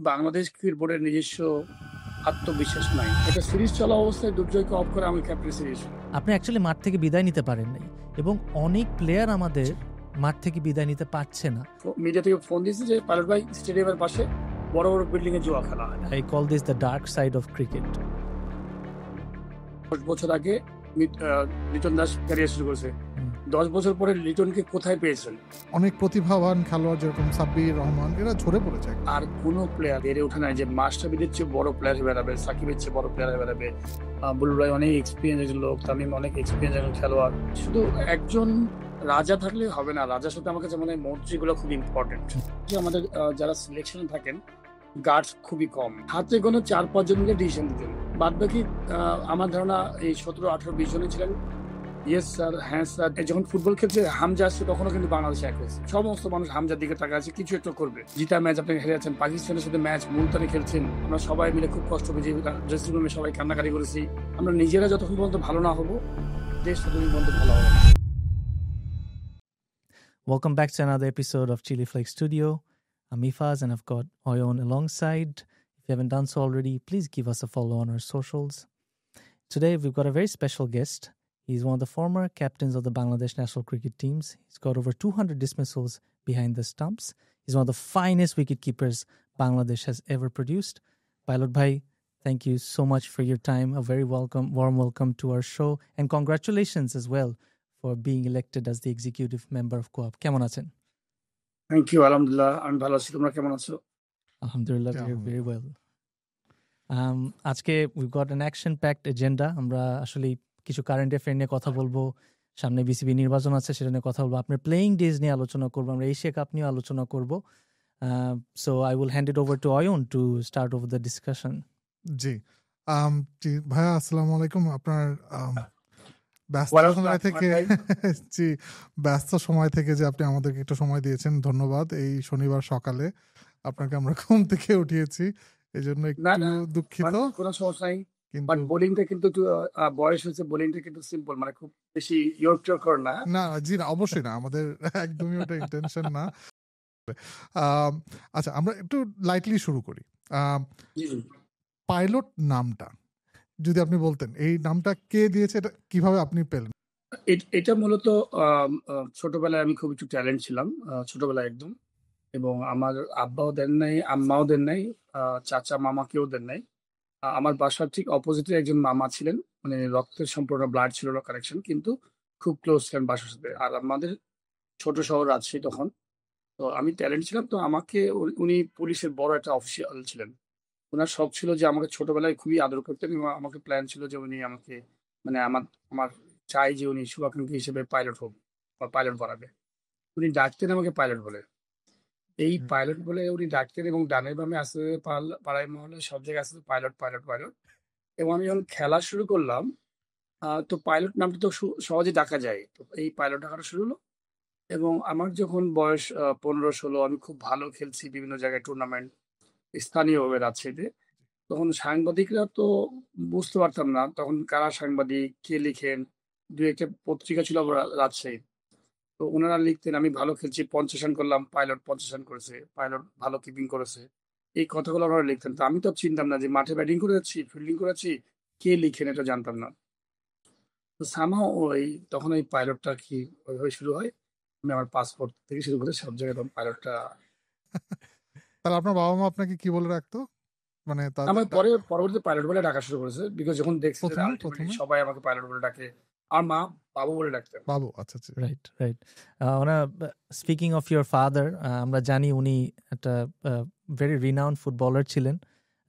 Bangladesh cricket বোর্ডের নিজস্ব আত্মবিশ্বাস নাই। একটা সিরিজ চলা অবস্থায় দুর্জয়কে অফ করে আমি ক্যাপ্টেন সিরিজ। আপনি অ্যাকচুয়ালি মাঠ থেকে বিদায় নিতে পারেন নাই এবং অনেক প্লেয়ার আমাদের মাঠ থেকে বিদায় নিতে পারছে না। মিডিয়া থেকে ফোন দিয়েছে যে পাইলট ভাই স্টেডিয়ামের পাশে বড় বড় বিল্ডিং এ জুয়া খেলা হয়। I call this the dark side of cricket. 10 বছর আগে লিটন দাস ক্যারিয়ার শুরু করেছে। 10 বছর পরে লিটনকে কোথায় পেয়েছেন? অনেক প্রতিভাবান খেলোয়াড় যেরকম সাব্বির রহমান এরা ঝরে পড়েছে। আর কোনো প্লেয়ার বেড়ে ওঠে না যে মাশরাফিদের চেয়ে বড় প্লেয়ার হয়ে বেড়াবে, সাকিবের চেয়ে বড় প্লেয়ার হয়ে বেড়াবে। বুলবুল ভাই অনেক এক্সপিরিয়েন্স একজন লোক, তামিম অনেক এক্সপিরিয়েন্স একজন খেলোয়াড়। শুধু একজন রাজা থাকলে হবে না, রাজার সাথে আমার কাছে মনে হয় মন্ত্রীগুলো খুব ইম্পর্টেন্ট। যে আমাদের যারা সিলেকশনে থাকেন গার্ডস খুবই কম, হাতে কোনো 4-5 জনকে ডিসিশন দিতেন, বাদ বাকি আমার ধারণা এই 17-18-20 জনে ছিলেন। ইয়েস স্যার, হ্যাঁ স্যার। যখন ফুটবল খেলছে হামজা আসছে তখনও কিন্তু বাংলাদেশে এক হয়েছে। সমস্ত মানুষ হামজার দিকে তাকা আছে, কিছু একটা করবে। জিতা ম্যাচ আপনি হেরে আছেন, পাকিস্তানের সাথে ম্যাচ মুলতানে খেলছেন, আমরা সবাই মিলে খুব কষ্ট পেয়েছি, ড্রেসিং রুমে সবাই কান্নাকাটি করেছি। আমরা নিজেরা যতক্ষণ পর্যন্ত ভালো না হবো দেশ ততদিন পর্যন্ত ভালো হবে না। Welcome back to another episode of Chili Flake Studio. I'm Ifaz and I've got Oyon alongside. If you haven't done so already, please give us a follow on our socials. Today we've got a very special guest. He's one of the former captains of the Bangladesh national cricket teams. He's got over 200 dismissals behind the stumps. He's one of the finest wicketkeepers Bangladesh has ever produced. Pilot Bhai, thank you so much for your time. A very warm welcome to our show. And congratulations as well for being elected as the executive member of Co-op. Kemon achen? Thank you, alhamdulillah. আমি ভালো আছি, তোমরা কেমন আছো? Alhamdulillah, very well. আজকে we've got an action-packed agenda. আমরা আসলে কিছু কারেন্ট অ্যাফেয়ার নিয়ে কথা বলবো, সামনে বিসিবি নির্বাচন আছে সেটা নিয়ে কথা বলবো, আপনার প্লেয়িং ডেজ নিয়ে আলোচনা করবো, আমরা এশিয়া কাপ নিয়ে আলোচনা করবো। So I will hand it over to Ayan to start over the discussion. জি ভাইয়া, আসসালামু আলাইকুম। আপনার ব্যস্ত সময় থেকে জি ব্যস্ত সময় থেকে যে আপনি আমাদেরকে একটু সময় দিয়েছেন, ধন্যবাদ। এই শনিবার সকালে আপনাকে আমরা ঘুম থেকে উঠিয়েছি, এই জন্য একটু দুঃখিত। কোনো সমস্যা নাই, বাট বোলিংটা কিন্তু বয়স হয়েছে, বোলিংটা কিন্তু সিম্পল, মানে খুব বেশি ইয়র্কশার কর না। না জি না, অবশ্যই না, আমাদের একদমই ওটা ইন্টেনশন না। আচ্ছা, আমরা একটু লাইটলি শুরু করি। পাইলট নামটা যদি আপনি বলতেন, এই নামটা কে দিয়েছে, এটা কিভাবে আপনি পেলেন? এটা মূলত ছোটবেলায় আমি খুব একটু ট্যালেন্ট ছিলাম, ছোটবেলায় একদম। এবং আমার আব্বাও দেন নাই, আম্মাও দেন নাই, চাচা মামা কেউ দেন নাই। আমার বাসার ঠিক অপোজিটে একজন মামা ছিলেন, মানে রক্তের সম্পূর্ণ ব্লাড ছিল না কানেকশন, কিন্তু খুব ক্লোজ ছিলেন বাসার সাথে। আর আমাদের ছোট শহর রাজশাহী তখন। তো আমি ট্যালেন্ট ছিলাম, তো আমাকে উনি পুলিশের বড় একটা অফিসিয়াল ছিলেন। ওনার শখ ছিল যে আমাকে ছোটবেলায় খুবই আদর করতেন এবং আমাকে প্ল্যান ছিল যে উনি আমাকে, মানে আমার চাই যে উনি শুভাকাঙ্ক্ষী হিসেবে পাইলট হোক বা পাইলট বানাবে। উনি ডাকতেন আমাকে পাইলট বলে, এই পাইলট বলে উনি ডাকতেন। এবং ডানে বামে আসতে পাড়ায় মহলে সব জায়গায় আসতে পাইলট পাইলট পাইলট। এবং আমি যখন খেলা শুরু করলাম, তো পাইলট নামটা তো সহজে ডাকা যায়, তো এই পাইলট ডাকাটা শুরু হলো। এবং আমার যখন বয়স 15-16, আমি খুব ভালো খেলছি বিভিন্ন জায়গায় টুর্নামেন্ট, স্থানীয়ভাবে রাজশাহীতে। তখন সাংবাদিকরা তো বুঝতে পারতাম না তখন কারা সাংবাদিক, কে লিখেন। দু একটা পত্রিকা ছিল রাজশাহী, তো ওনারা লিখতেন আমি ভালো খেলছি, 50 রান করলাম, পাইলট 50 রান করেছে, পাইলট ভালো কিপিং করেছে, এই কথাগুলো ওনারা লিখতেন। তো আমি তো চিনতাম না যে মাঠে ব্যাটিং করেছি, ফিল্ডিং করেছি, কে লিখেন এটা জানতাম না। তো সামহাও তখন ওই পাইলটটা কি ওইভাবে শুরু হয়। আমি আমার পাসপোর্ট থেকে শুরু করে সব জায়গায় তখন পাইলটটা। তাহলে আপনার বাবা মা আপনাকে কি বলে রাখতো? মানে আমার পরবর্তীতে পাইলট বলে ডাকা শুরু করেছে, বিকজ যখন দেখছি সবাই আমাকে পাইলট বলে ডাকে, আর মা বাবু বলে ডাকতেন। বাবু, আচ্ছা আচ্ছা, right right. Speaking of your father, আমরা জানি উনি একটা ভেরি রিনাউন্ড ফুটবলার ছিলেন।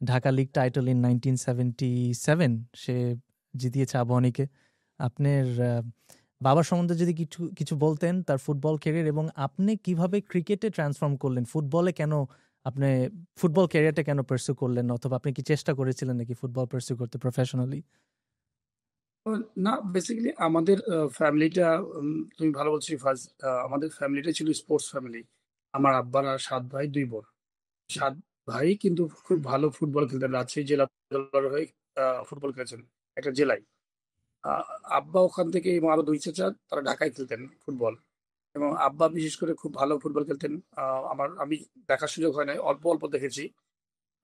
ঢাকা লিগ টাইটেল ইন 1977 সে জিতিয়েছে আবাহনীকে। আপনার বাবার সম্বন্ধে যদি কিছু বলতেন, তার ফুটবল ক্যারিয়ার এবং আপনি কিভাবে ক্রিকেটে ট্রান্সফর্ম করলেন, ফুটবলে কেন আপনি ফুটবল ক্যারিয়ারটা কেন পার্সু করলেন, অথবা আপনি কি চেষ্টা করেছিলেন নাকি ফুটবল পার্সু করতে প্রফেশনালি? না, বেসিক্যালি আমাদের ফ্যামিলিটা, তুমি ভালো বলছো ফার্স্ট, আমাদের ফ্যামিলিটা ছিল স্পোর্টস ফ্যামিলি। আমার আব্বার আর 7 ভাই 2 বোন। 7 ভাই কিন্তু খুব ভালো ফুটবল খেলতেন, রাজশাহী জেলা হয়ে ফুটবল খেলেছেন একটা জেলায়। আব্বা ওখান থেকে, এবং আরো 2 চাচা তারা ঢাকায় খেলতেন ফুটবল। এবং আব্বা বিশেষ করে খুব ভালো ফুটবল খেলতেন। আমি দেখার সুযোগ হয় নাই, অল্প অল্প দেখেছি।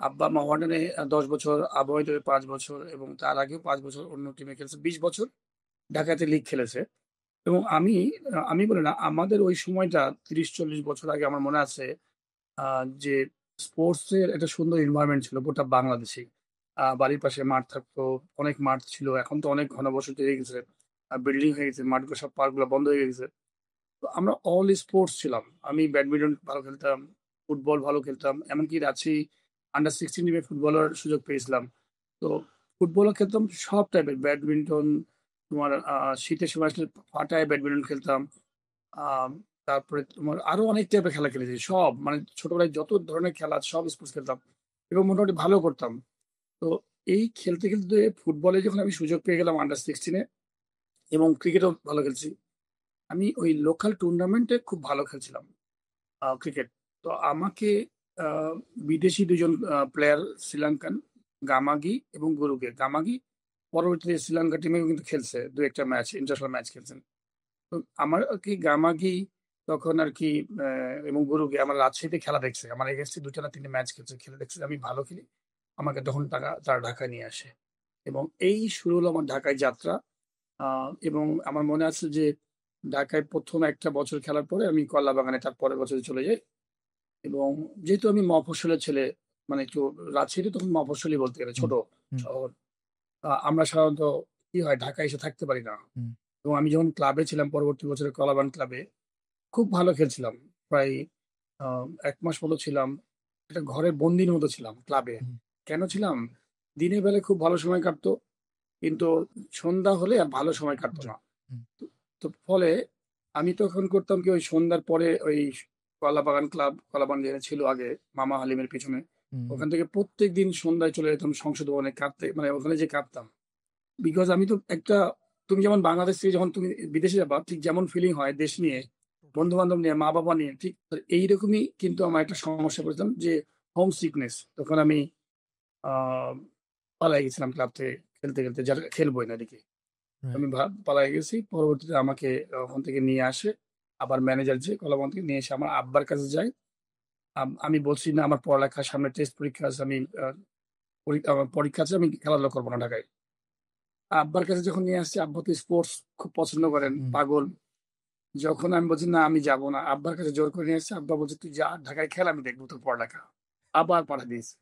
আব্বা মোহামেডানে 10 বছর, আবহাওয়াতে 5 বছর এবং তার আগেও 5 বছর অন্য টিমে খেলছে। 20 বছর ঢাকাতে লিগ খেলেছে। এবং আমি বলি না, আমাদের ওই সময়টা 30-40 বছর আগে আমার মনে আছে যে স্পোর্টস এর একটা সুন্দর এনভায়রনমেন্ট ছিল গোটা বাংলাদেশেই। বাড়ির পাশে মাঠ থাকতো, অনেক মাঠ ছিল। এখন তো অনেক ঘনবসতি হয়ে গেছে। বিল্ডিং হয়ে গেছে, মাঠগুলো সব পার্কগুলো বন্ধ হয়ে গেছে। তো আমরা অল স্পোর্টস ছিলাম। আমি ব্যাডমিন্টন ভালো খেলতাম, ফুটবল ভালো খেলতাম। এমনকি রাঁচি আন্ডার 16 টিমে ফুটবলের সুযোগ পেয়েছিলাম। তো ফুটবলও খেলতাম সব টাইপের। ব্যাডমিন্টন, তোমার শীতের সময় আসলে পাটায় ব্যাডমিন্টন খেলতাম। আম তারপরে তোমার আরো অনেক টাইপের খেলা খেলেছি। সব মানে ছোটবেলায় যত ধরনের খেলা আছে সব স্পোর্টস খেলতাম এবং মোটামুটি ভালো করতাম। তো এই খেলতে ফুটবলে যখন আমি সুযোগ পেয়ে গেলাম আন্ডার 16 এ এবং ক্রিকেটও ভালো খেলছি। আমি ওই লোকাল টুর্নামেন্টে খুব ভালো খেলছিলাম ক্রিকেট। তো আমাকে আ বিদেশি ২ জন প্লেয়ার শ্রীলঙ্কান গামাগি এবং গুরুকে। গামাগি পরবর্তীতে শ্রীলঙ্কা টিমেও কিন্তু খেলছে ২-১ টা ম্যাচ, ইন্টারন্যাশনাল ম্যাচ খেলছেন। তো আমার আরকি গামাগি তখন আরকি এবং গুরুকে আমার রাজশাহীতে খেলা দেখছে। আমার এগেইনস্ট এ ২ টা না ৩ টা ম্যাচ খেলছে। খেলে দেখছে যে আমি ভালো খেলি। আমাকে তখন তারা ঢাকায় নিয়ে আসে। এবং এই শুরু হলো আমার ঢাকায় যাত্রা। আ এবং আমার মনে আছে যে ঢাকায় ১ম একটা বছর খেলার পরে আমি কলাবাগানে তার পরের বছরে চলে যাই। এবং যেহেতু আমি মফস্বলের ছেলে, মানে একটু রাজশাহীতে তখন মফস্বলই বলতে গেলে হুম, ছোট হুম, শহর। আমরা সাধারণত কি হয় ঢাকায় এসে থাকতে পারি না। হুম, এবং আমি যখন ক্লাবে ছিলাম পরবর্তী বছরে কলাবাগান ক্লাবে খুব ভালো খেলছিলাম। প্রায় আ ১ মাস মতো ছিলাম। একটা ঘরের বন্দির মতো ছিলাম ক্লাবে। হুম, কেন ছিলাম? দিনের বেলায় খুব ভালো সময় কাটতো। কিন্তু সন্ধ্যা হলে আর ভালো সময় কাটতো জি, না। হুম, তো তো ফলে আমি তখন করতাম কি ওই সন্ধ্যার পরে ওই কলাবাগান ক্লাব, কলাবাগান যেখানে ছিল আগে মামা হালিমের পিছনে। হুম, ওখান থেকে প্রত্যেকদিন সন্ধ্যায় চলে যেতাম সংসদ ভবনে কাঁদতে, মানে ওখানে যেয়ে কাঁদতাম। বিকজ আমি তো একটা, তুমি যেমন বাংলাদেশ থেকে যখন তুমি বিদেশে যাবা ঠিক যেমন ফিলিং হয় দেশ নিয়ে, বন্ধু-বান্ধব নিয়ে, মা-বাবা নিয়ে, ঠিক এইরকমই কিন্তু আমার একটা সমস্যায় পড়েছিলাম যে হোম সিকনেস। তখন আমি আ পালায়ে গেছিলাম ক্লাব থেকে খেলতে, যারা খেলবোই না এদিকে। রাইট, আমি পালায়ে গেছি। পরবর্তীতে আমাকে ওখান থেকে নিয়ে আসে। আবার ম্যানেজার যে কলাভবন থেকে নিয়ে এসে আমার আব্বার কাছে যায়। আমি বলছি, "না, আমার পড়ালেখার সামনে টেস্ট পরীক্ষা আছে। আমি আমার পরীক্ষা আছে। আমি খেলাধুলা করব না ঢাকায়।" আব্বার কাছে যখন নিয়ে আসছি, আব্বা তো স্পোর্টস খুব পছন্দ করেন, হুম, পাগল। যখন আমি বলছি, "না, আমি যাব না।" আব্বার কাছে জোর করে নিয়ে আসছে। আব্বা বলছে, "তুই যা, ঢাকায় খেল, আমি দেখব তোর পড়ালেখা।" আবার পাঠায় দিয়েছে।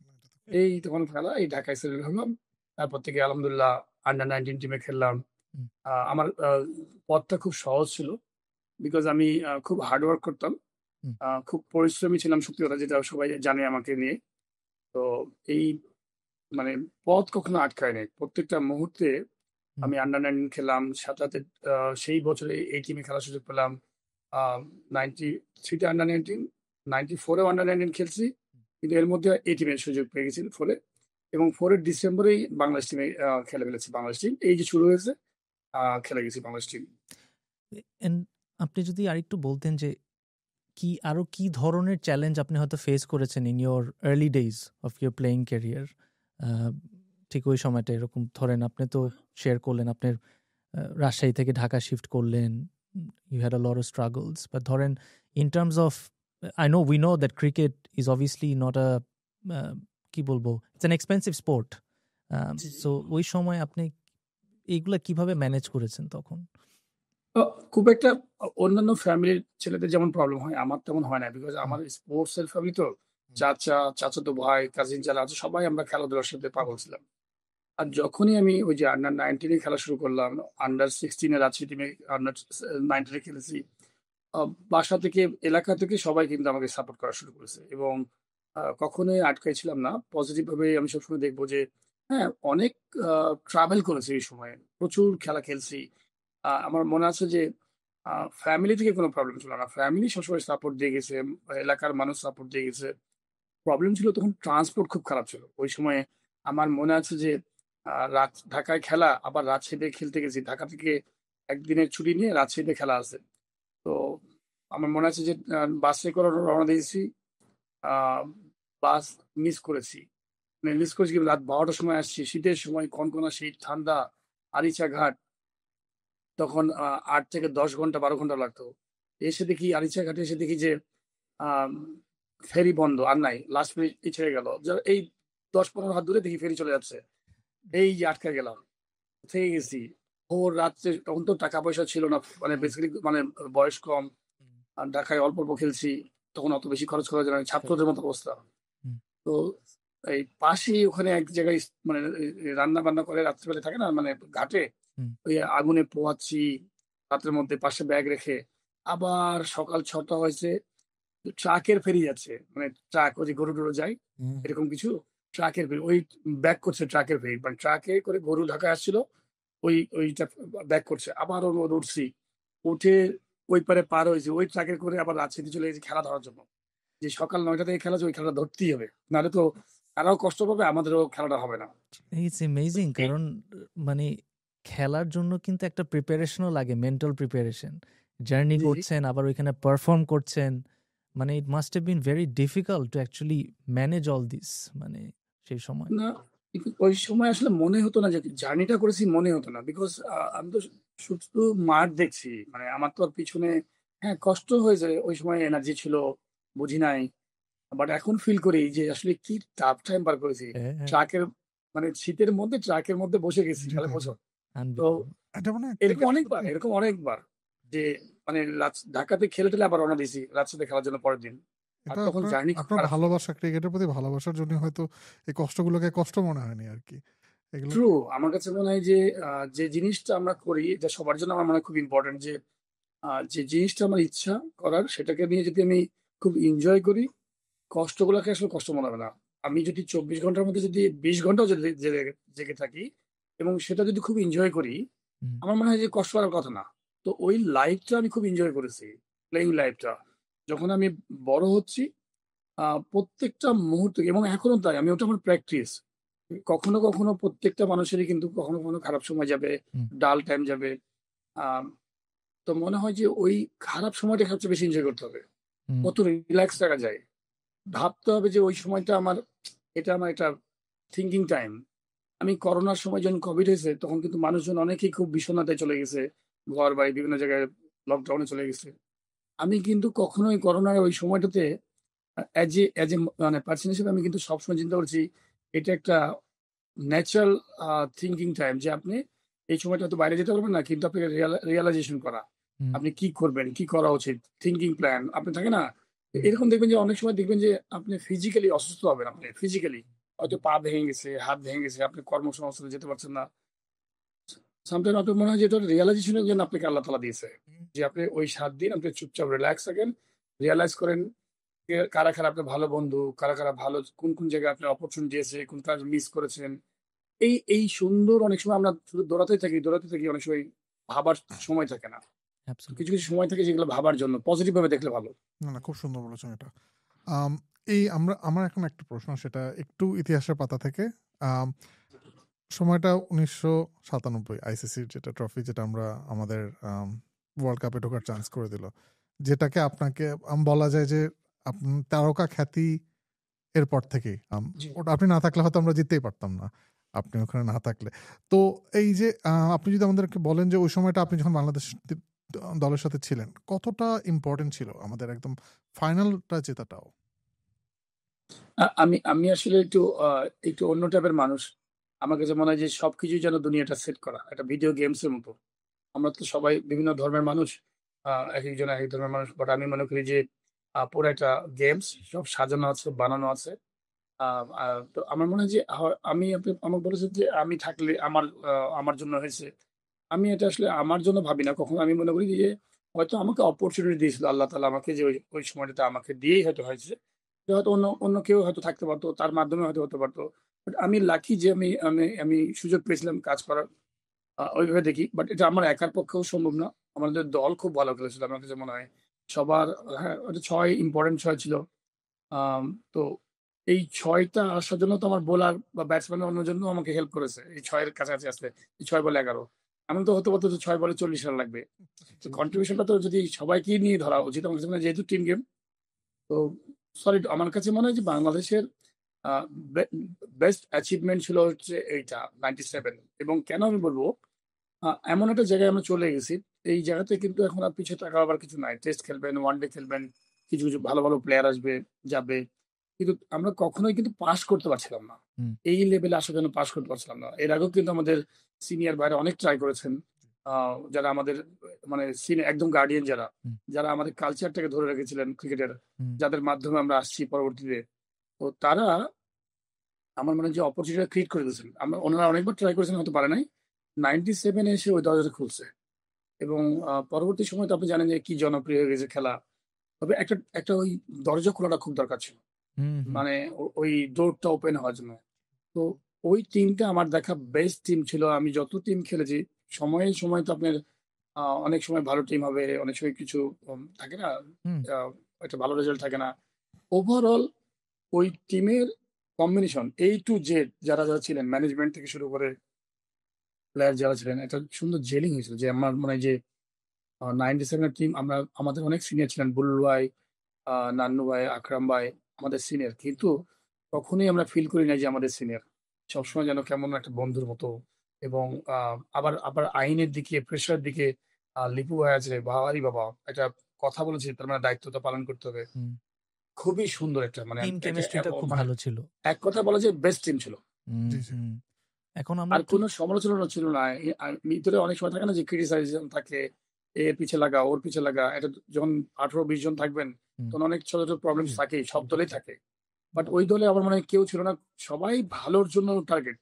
এই তখন খেলা, এই ঢাকায় সেটেল হলাম। তারপর থেকে আলহামদুলিল্লাহ আন্ডার 19 টিমে খেললাম। হুম, আমার পথটা খুব সহজ ছিল। বিকজ আমি খুব হার্ড ওয়ার্ক করতাম। হুম, খুব পরিশ্রমী ছিলাম সত্যি কথা, যেটা সবাই জানে আমাকে নিয়ে। তো এই মানে পথ কখনো আটকায় নাই। প্রত্যেকটা মুহূর্তে হুম, আমি আন্ডার 19 খেললাম। সাথে সেই বছরে এই টিমে খেলার সুযোগ পেলাম। আ 93 তে আন্ডার 19, 94 এও আন্ডার 19 খেলছি। কিন্তু এর মধ্যে এই টিমের সুযোগ পেয়ে গেছি 4 এ। এবং 4 এর ডিসেম্বরেই বাংলাদেশ টিমে খেলে ফেলেছি বাংলাদেশ টিম। এই যে শুরু হয়েছে, খেলে গেছি বাংলাদেশ টিম। এন্ড আপনি যদি আরেকটু বলতেন যে আরো কি ধরনের চ্যালেঞ্জ আপনি হয়তো ফেস করেছেন in your early days of your playing career? ঠিক ওই সময়টা এরকম ধরেন আপনি তো শেয়ার করলেন আপনার রাজশাহী থেকে ঢাকা শিফট করলেন। You had a lot of struggles. But ধরেন in terms of we know that cricket is obviously not a কি বলবো? It's an expensive sport. জি, জি। সো ওই সময় আপনি এইগুলা কিভাবে ম্যানেজ করেছেন তখন? আ খুব একটা অন্যান্য ফ্যামিলির ছেলেদের যেমন প্রবলেম হয়, আমার তেমন হয় না। বিকজ হুম, আমার স্পোর্টস এর ফ্যামিলি তো। চাচা, চাচাতো ভাই, কাজিন যারা আছে সবাই আমরা খেলাধুলার সাথে পাগল ছিলাম। আর যখনই আমি ওই যে আন্ডার 19 এ খেলা শুরু করলাম, আন্ডার 16 এ রাজশাহী টিমে আন্ডার 19 এ খেলেছি। আ বাসা থেকে, এলাকা থেকে সবাই কিন্তু আমাকে সাপোর্ট করা শুরু করেছে এবং কখনোই আটকাই ছিলাম না। পজিটিভ ভাবে আমি সবসময় দেখব যে হ্যাঁ, অনেক আ ট্রাভেল করেছি এই সময়ে। প্রচুর খেলা খেলছি। আমার মনে আছে যে আ ফ্যামিলি থেকে কোনো প্রবলেম ছিল না। ফ্যামিলি সবসময় সাপোর্ট দিয়ে গেছে। এলাকার মানুষ সাপোর্ট দিয়ে গেছে। প্রবলেম ছিল তখন ট্রান্সপোর্ট খুব খারাপ ছিল। ওই সময়ে আমার মনে আছে যে ঢাকায় খেলা, আবার রাজশাহীতে খেলতে গেছি। ঢাকা থেকে একদিনের ছুটি নিয়ে রাজশাহীতে খেলা আছে। তো আমার মনে আছে যে বাসে করে রওনা দিয়েছি। আ বাস মিস করেছি। মানে মিস করেছি কি, রাত ১২ টার সময় আসছি। শীতের সময় কনকনা শীত, ঠান্ডা, আরিচা ঘাট। তখন ৮ থেকে ১০ ঘন্টা ১২ ঘন্টা লাগতো। এসে দেখি আরিচা ঘাটে এসে দেখি যে আম ফেরি বন্ধ আর নাই। লাস্ট মিনিট পিছিয়ে গেল। এই 10-15 হাত দূরে দেখি ফেরি চলে যাচ্ছে। এই যে আটকে গেলাম, থেকে গেছি। ভোর রাত্রে, তখন তো টাকা পয়সা ছিল না, মানে বেসিক্যালি মানে বয়স কম, আর ঢাকায় অল্প অল্প খেলছি, তখন অত বেশি খরচ করা যায় না, ছাত্রদের মতো অবস্থা। তো এই পাশেই ওখানে এক জায়গায় মানে রান্না বান্না করে রাত্রিবেলা, থাকে না মানে ঘাটে, ওই আগুনে পোয়াচ্ছি রাতের মধ্যে, পাশে ব্যাগ রেখে। আবার সকাল 6টা হয়েছে, ট্রাকের ফেরি যাচ্ছে, মানে ট্রাক, ওই যে গরু টরু যায় এরকম কিছু, ট্রাকের ফেরি, ওই ব্যাক করছে ট্রাকের ফেরি, মানে ট্রাকে করে গরু ঢাকায় আসছিল, ওইটা ব্যাক করছে। আবার ওর উঠছি, উঠে ওই পারে পার হয়েছে, ওই ট্রাকের করে আবার রাজশাহী চলে গেছে খেলা ধরার জন্য। যে সকাল 9টা থেকে খেলা আছে, ওই খেলাটা ধরতেই হবে, নাহলে তো তারাও কষ্ট পাবে, আমাদেরও খেলাটা হবে না। ইটস অ্যামেজিং, কারণ মানে খেলার জন্য কিন্তু একটা প্রিপারেশনও লাগে, মেন্টাল প্রিপারেশন। জার্নি জি জি। করছেন, আবার ওইখানে পারফর্ম করছেন, মানে it must have been very difficult to actually manage all this, মানে সেই সময়। না, কিন্তু ওই সময় আসলে মনে হতো না যে জার্নিটা করেছি, মনে হতো না, বিকজ আমি তো শুধু মাঠ দেখছি, মানে আমার তো আর পিছনে, হ্যাঁ কষ্ট হয়েছে, ওই সময় এনার্জি ছিল, বুঝি নাই, বাট এখন ফিল করি যে আসলে কি টাফ টাইম পার করেছি। হ্যাঁ, ট্রাকের, মানে শীতের মধ্যে ট্রাকের মধ্যে বসে গেছি, তাহলে বোঝো। তো এটা মানে এরকম ক্রিকেট অনেকবার, এরকম অনেকবার যে মানে ঢাকাতে খেলে টেলে আবার রওনা দিয়েছি রাজশাহীতে খেলার জন্য পরের দিন, আর এটা তখন জার্নি আপনার ভালোবাসা, ক্রিকেটের প্রতি ভালোবাসার জন্য হয়তো এই কষ্টগুলোকে কষ্ট মনে হয়নি আর কি এগুলো। ট্রু। আমার কাছে মনে হয় যে যে জিনিসটা আমরা করি, এটা সবার জন্য আমার মনে হয় খুব ইম্পর্টেন্ট, যে যে জিনিসটা আমার ইচ্ছা করার, সেটাকে নিয়ে যদি আমি খুব এনজয় করি, কষ্টগুলোকে আসলে কষ্ট মনে হবে না। আমি যদি 24 ঘন্টার মধ্যে যদি 20 ঘন্টাও যদি জেগে থাকি, এবং সেটা যদি খুব এনজয় করি, আমার মনে হয় যে কষ্ট করার কথা না। তো ওই লাইফটা আমি খুব এনজয় করেছি, প্লেইং লাইফটা। যখন আমি বড় হচ্ছি, প্রত্যেকটা মুহূর্তে, এবং এখনো তাই, আমি ওটা আমার প্র্যাকটিস। কখনো কখনো প্রত্যেকটা মানুষেরই কিন্তু কখনো কখনো খারাপ সময় যাবে, ডাল টাইম যাবে। আহ তো মনে হয় যে ওই খারাপ সময়টা সবচেয়ে বেশি এনজয় করতে হবে, কত রিল্যাক্স থাকা যায়। ভাবতে হবে যে ওই সময়টা আমার, এটা আমার একটা থিঙ্কিং টাইম। আমি করোনার সময় যখন কোভিড হয়েছে, তখন কিন্তু মানুষজন অনেকেই খুব বিষণ্ণতায় চলে গেছে, ঘর বাড়ি বিভিন্ন জায়গায় লকডাউনে চলে গেছে। আমি কিন্তু কখনোই করোনার ওই সময়টাতে অ্যাজ এ মানে পার্সন হিসেবে আমি কিন্তু সবসময় চিন্তা করছি, এটা একটা ন্যাচারাল থিঙ্কিং টাইম, যে আপনি এই সময়টা হয়তো বাইরে যেতে পারবেন না, কিন্তু আপনাকে রিয়েলাইজেশন করা, আপনি কি করবেন, কি করা উচিত, থিঙ্কিং প্ল্যান আপনি থাকে না। এরকম দেখবেন যে অনেক সময় দেখবেন যে আপনি ফিজিক্যালি অসুস্থ হবেন, আপনি ফিজিক্যালি হয়তো পা ভেঙে গেছে, হাত ভেঙে গেছে, আপনি কর্মসংস্থানে যেতে পারছেন না। সামটাইম আপনার মনে হয় যে এটা রিয়েলাইজেশনের জন্য আপনাকে আল্লাহ তালা দিয়েছে, যে আপনি ওই 7 দিন আপনি চুপচাপ রিল্যাক্স থাকেন, রিয়েলাইজ করেন কারা কারা আপনার ভালো বন্ধু, কারা কারা ভালো, কোন কোন জায়গায় আপনি অপরচুনিটি আছে, কোন কাজ মিস করেছেন। এই সুন্দর, অনেক সময় আমরা শুধু দৌড়াতে থাকি, অনেক সময় ভাবার সময় থাকে না। কিছু কিছু সময় থাকে যেগুলো ভাবার জন্য, পজিটিভ ভাবে দেখলে ভালো। না, খুব সুন্দর বলেছেন এটা। এই আমার এখন একটা প্রশ্ন, সেটা একটু ইতিহাসের পাতা থেকে। সময়টা 1997 আইসিসির যেটা ট্রফি, যেটা আমরা আমাদের ওয়ার্ল্ড কাপে ঢোকার চান্স করে দিল, যেটাকে আপনাকে বলা যায় যে তারকা খ্যাতি এরপর থেকেই। ওটা আপনি না থাকলে হয়তো আমরা জিততেই পারতাম না, আপনি ওখানে না থাকলে। তো এই যে আপনি যদি আমাদেরকে বলেন যে ওই সময়টা আপনি যখন বাংলাদেশ দলের সাথে ছিলেন, কতটা ইম্পর্টেন্ট ছিল আমাদের একদম ফাইনালটা জেতাটাও? আমি আমি আসলে একটু অন্য টাইপের মানুষ। আমার কাছে মনে হয় যে সবকিছুই যেন দুনিয়াটা সেট করা, একটা ভিডিও গেমস এর মতো। আমরা তো সবাই বিভিন্ন ধর্মের মানুষ, এক একজন এক এক ধর্মের মানুষ, বাট আমি মনে করি যে পুরো একটা গেমস, সব সাজানো আছে, বানানো আছে। তো আমার মনে হয় যে আমি, আপনি আমাকে বলেছেন যে আমি থাকলে আমার জন্য হয়েছে। আমি এটা আসলে আমার জন্য ভাবি না কখনো। আমি মনে করি যে হয়তো আমাকে অপরচুনিটি দিয়েছিল আল্লাহ তালা আমাকে, যে ওই ওই সময়টাতে আমাকে দিয়েই হয়তো হয়েছে। যে হয়তো অন্য অন্য কেউ হয়তো থাকতে পারতো, তার মাধ্যমে হয়তো হতে পারতো। বাট আমি লাকি যে আমি আমি আমি সুযোগ পেয়েছিলাম কাজ করার। ওইভাবে দেখি, বাট এটা আমার একার পক্ষেও সম্ভব না। আমাদের দল খুব ভালো খেলেছিল, আমার কাছে মনে হয় সবার। হ্যাঁ, ওটা 6 ইম্পর্টেন্ট 6 ছিল। আম, তো এই 6টা আসার জন্য তো আমার বোলার বা ব্যাটসম্যান অন্য জন্য আমাকে হেল্প করেছে, এই 6-এর কাছাকাছি আসতে। এই 6 বলে 11, এমন তো হতে পারতো যে 6 বলে 40 রান লাগবে। তো কন্ট্রিবিউশনটা তো যদি সবাইকে নিয়ে ধরা উচিত আমার কাছে মনে হয়, যেহেতু টিম গেম। তো সরি, আমার কাছে মনে হয় যে বাংলাদেশের বেস্ট অ্যাচিভমেন্ট ছিল হচ্ছে এইটা 97। এবং কেন আমি বলবো, এমন একটা জায়গায় আমরা চলে গেছি, এই জায়গাতে কিন্তু এখন আর পিছিয়ে টাকা আবার কিছু নাই। টেস্ট খেলবেন, ওয়ান ডে খেলবেন, কিছু কিছু ভালো ভালো প্লেয়ার আসবে, যাবে। কিন্তু আমরা কখনোই কিন্তু পাস করতে পারছিলাম না। হুম। এই লেভেলে আসার জন্য পাস করতে পারছিলাম না। এর আগেও কিন্তু আমাদের সিনিয়র ভাইরা অনেক ট্রাই করেছেন। আ যারা আমাদের মানে একদম গার্ডিয়ান যারা, হুম। যারা আমাদের কালচারটাকে ধরে রেখেছিলেন ক্রিকেটের, হুম। যাদের মাধ্যমে আমরা আসছি পরবর্তীতে। তো তারা আমার মনে হয় যে অপরচুনিটিটা ক্রিয়েট করে দিয়েছেন। ওনারা অনেকবার ট্রাই করেছেন, হয়তো পারে নাই। 97 এ এসে ওই দরজাটা খুলছে। এবং পরবর্তী সময়ে তো আপনি জানেন যে কি জনপ্রিয় হয়ে গেছে খেলা। তবে একটা একটা ওই দরজা খোলাটা খুব দরকার ছিল। হুম, হুম। মানে ওই ডোরটা ওপেন হওয়ার জন্য। তো ওই টিমটা আমার দেখা বেস্ট টিম ছিল। আমি যত টিম খেলেছি, সময়ে, সময়ে তো আপনার অনেক সময় ভালো টিম হবে, অনেক সময় কিছু থাকে না? হুম। আ একটা ভালো রেজাল্ট থাকে না। ওভারঅল ওই টিমের কম্বিনেশন A to Z যারা ছিলেন, ম্যানেজমেন্ট থেকে শুরু করে প্লেয়ার যারা ছিলেন, একটা সুন্দর জেলিং হয়েছিল। যে আমার মনে হয় যে 97 এর টিম, আমাদের অনেক সিনিয়র ছিলেন। বুলবুল ভাই, নান্নু ভাই, আকরাম ভাই আমাদের সিনিয়র। কিন্তু কখনোই আমরা ফিল করি নাই যে আমাদের সিনিয়র। সবসময় যেন কেমন একটা বন্ধুর মতো। এবং আ আবার আবার আইনের দিকে, প্রেশারের দিকে লিপু ভাই আছে, বাবারে বাবা! একটা কথা বলেছে, তার মানে দায়িত্বটা পালন করতে হবে। হুম। খুবই সুন্দর একটা মানে টিম এটা কেমিস্ট্রিটা খুব মানে ভালো ছিল। এক কথায় বলা যায় বেস্ট টিম ছিল। হুম, জি, জি। হুম। এখন আমরা আর একটু কোনো সমালোচনা ছিল না। ভিতরে অনেক সময় থাকে না যে ক্রিটিসাইজেশন থাকে, এর পিছে লাগা, ওর পিছে লাগা। এটা যখন ১৮-২০ জন থাকবেন, হুম, তখন অনেক ছোট, ছোট প্রবলেমস জি। থাকেই। সব দলেই থাকে। বাট ওই দলে আমার মনে হয় কেউ ছিল না। সবাই ভালোর জন্য টার্গেট।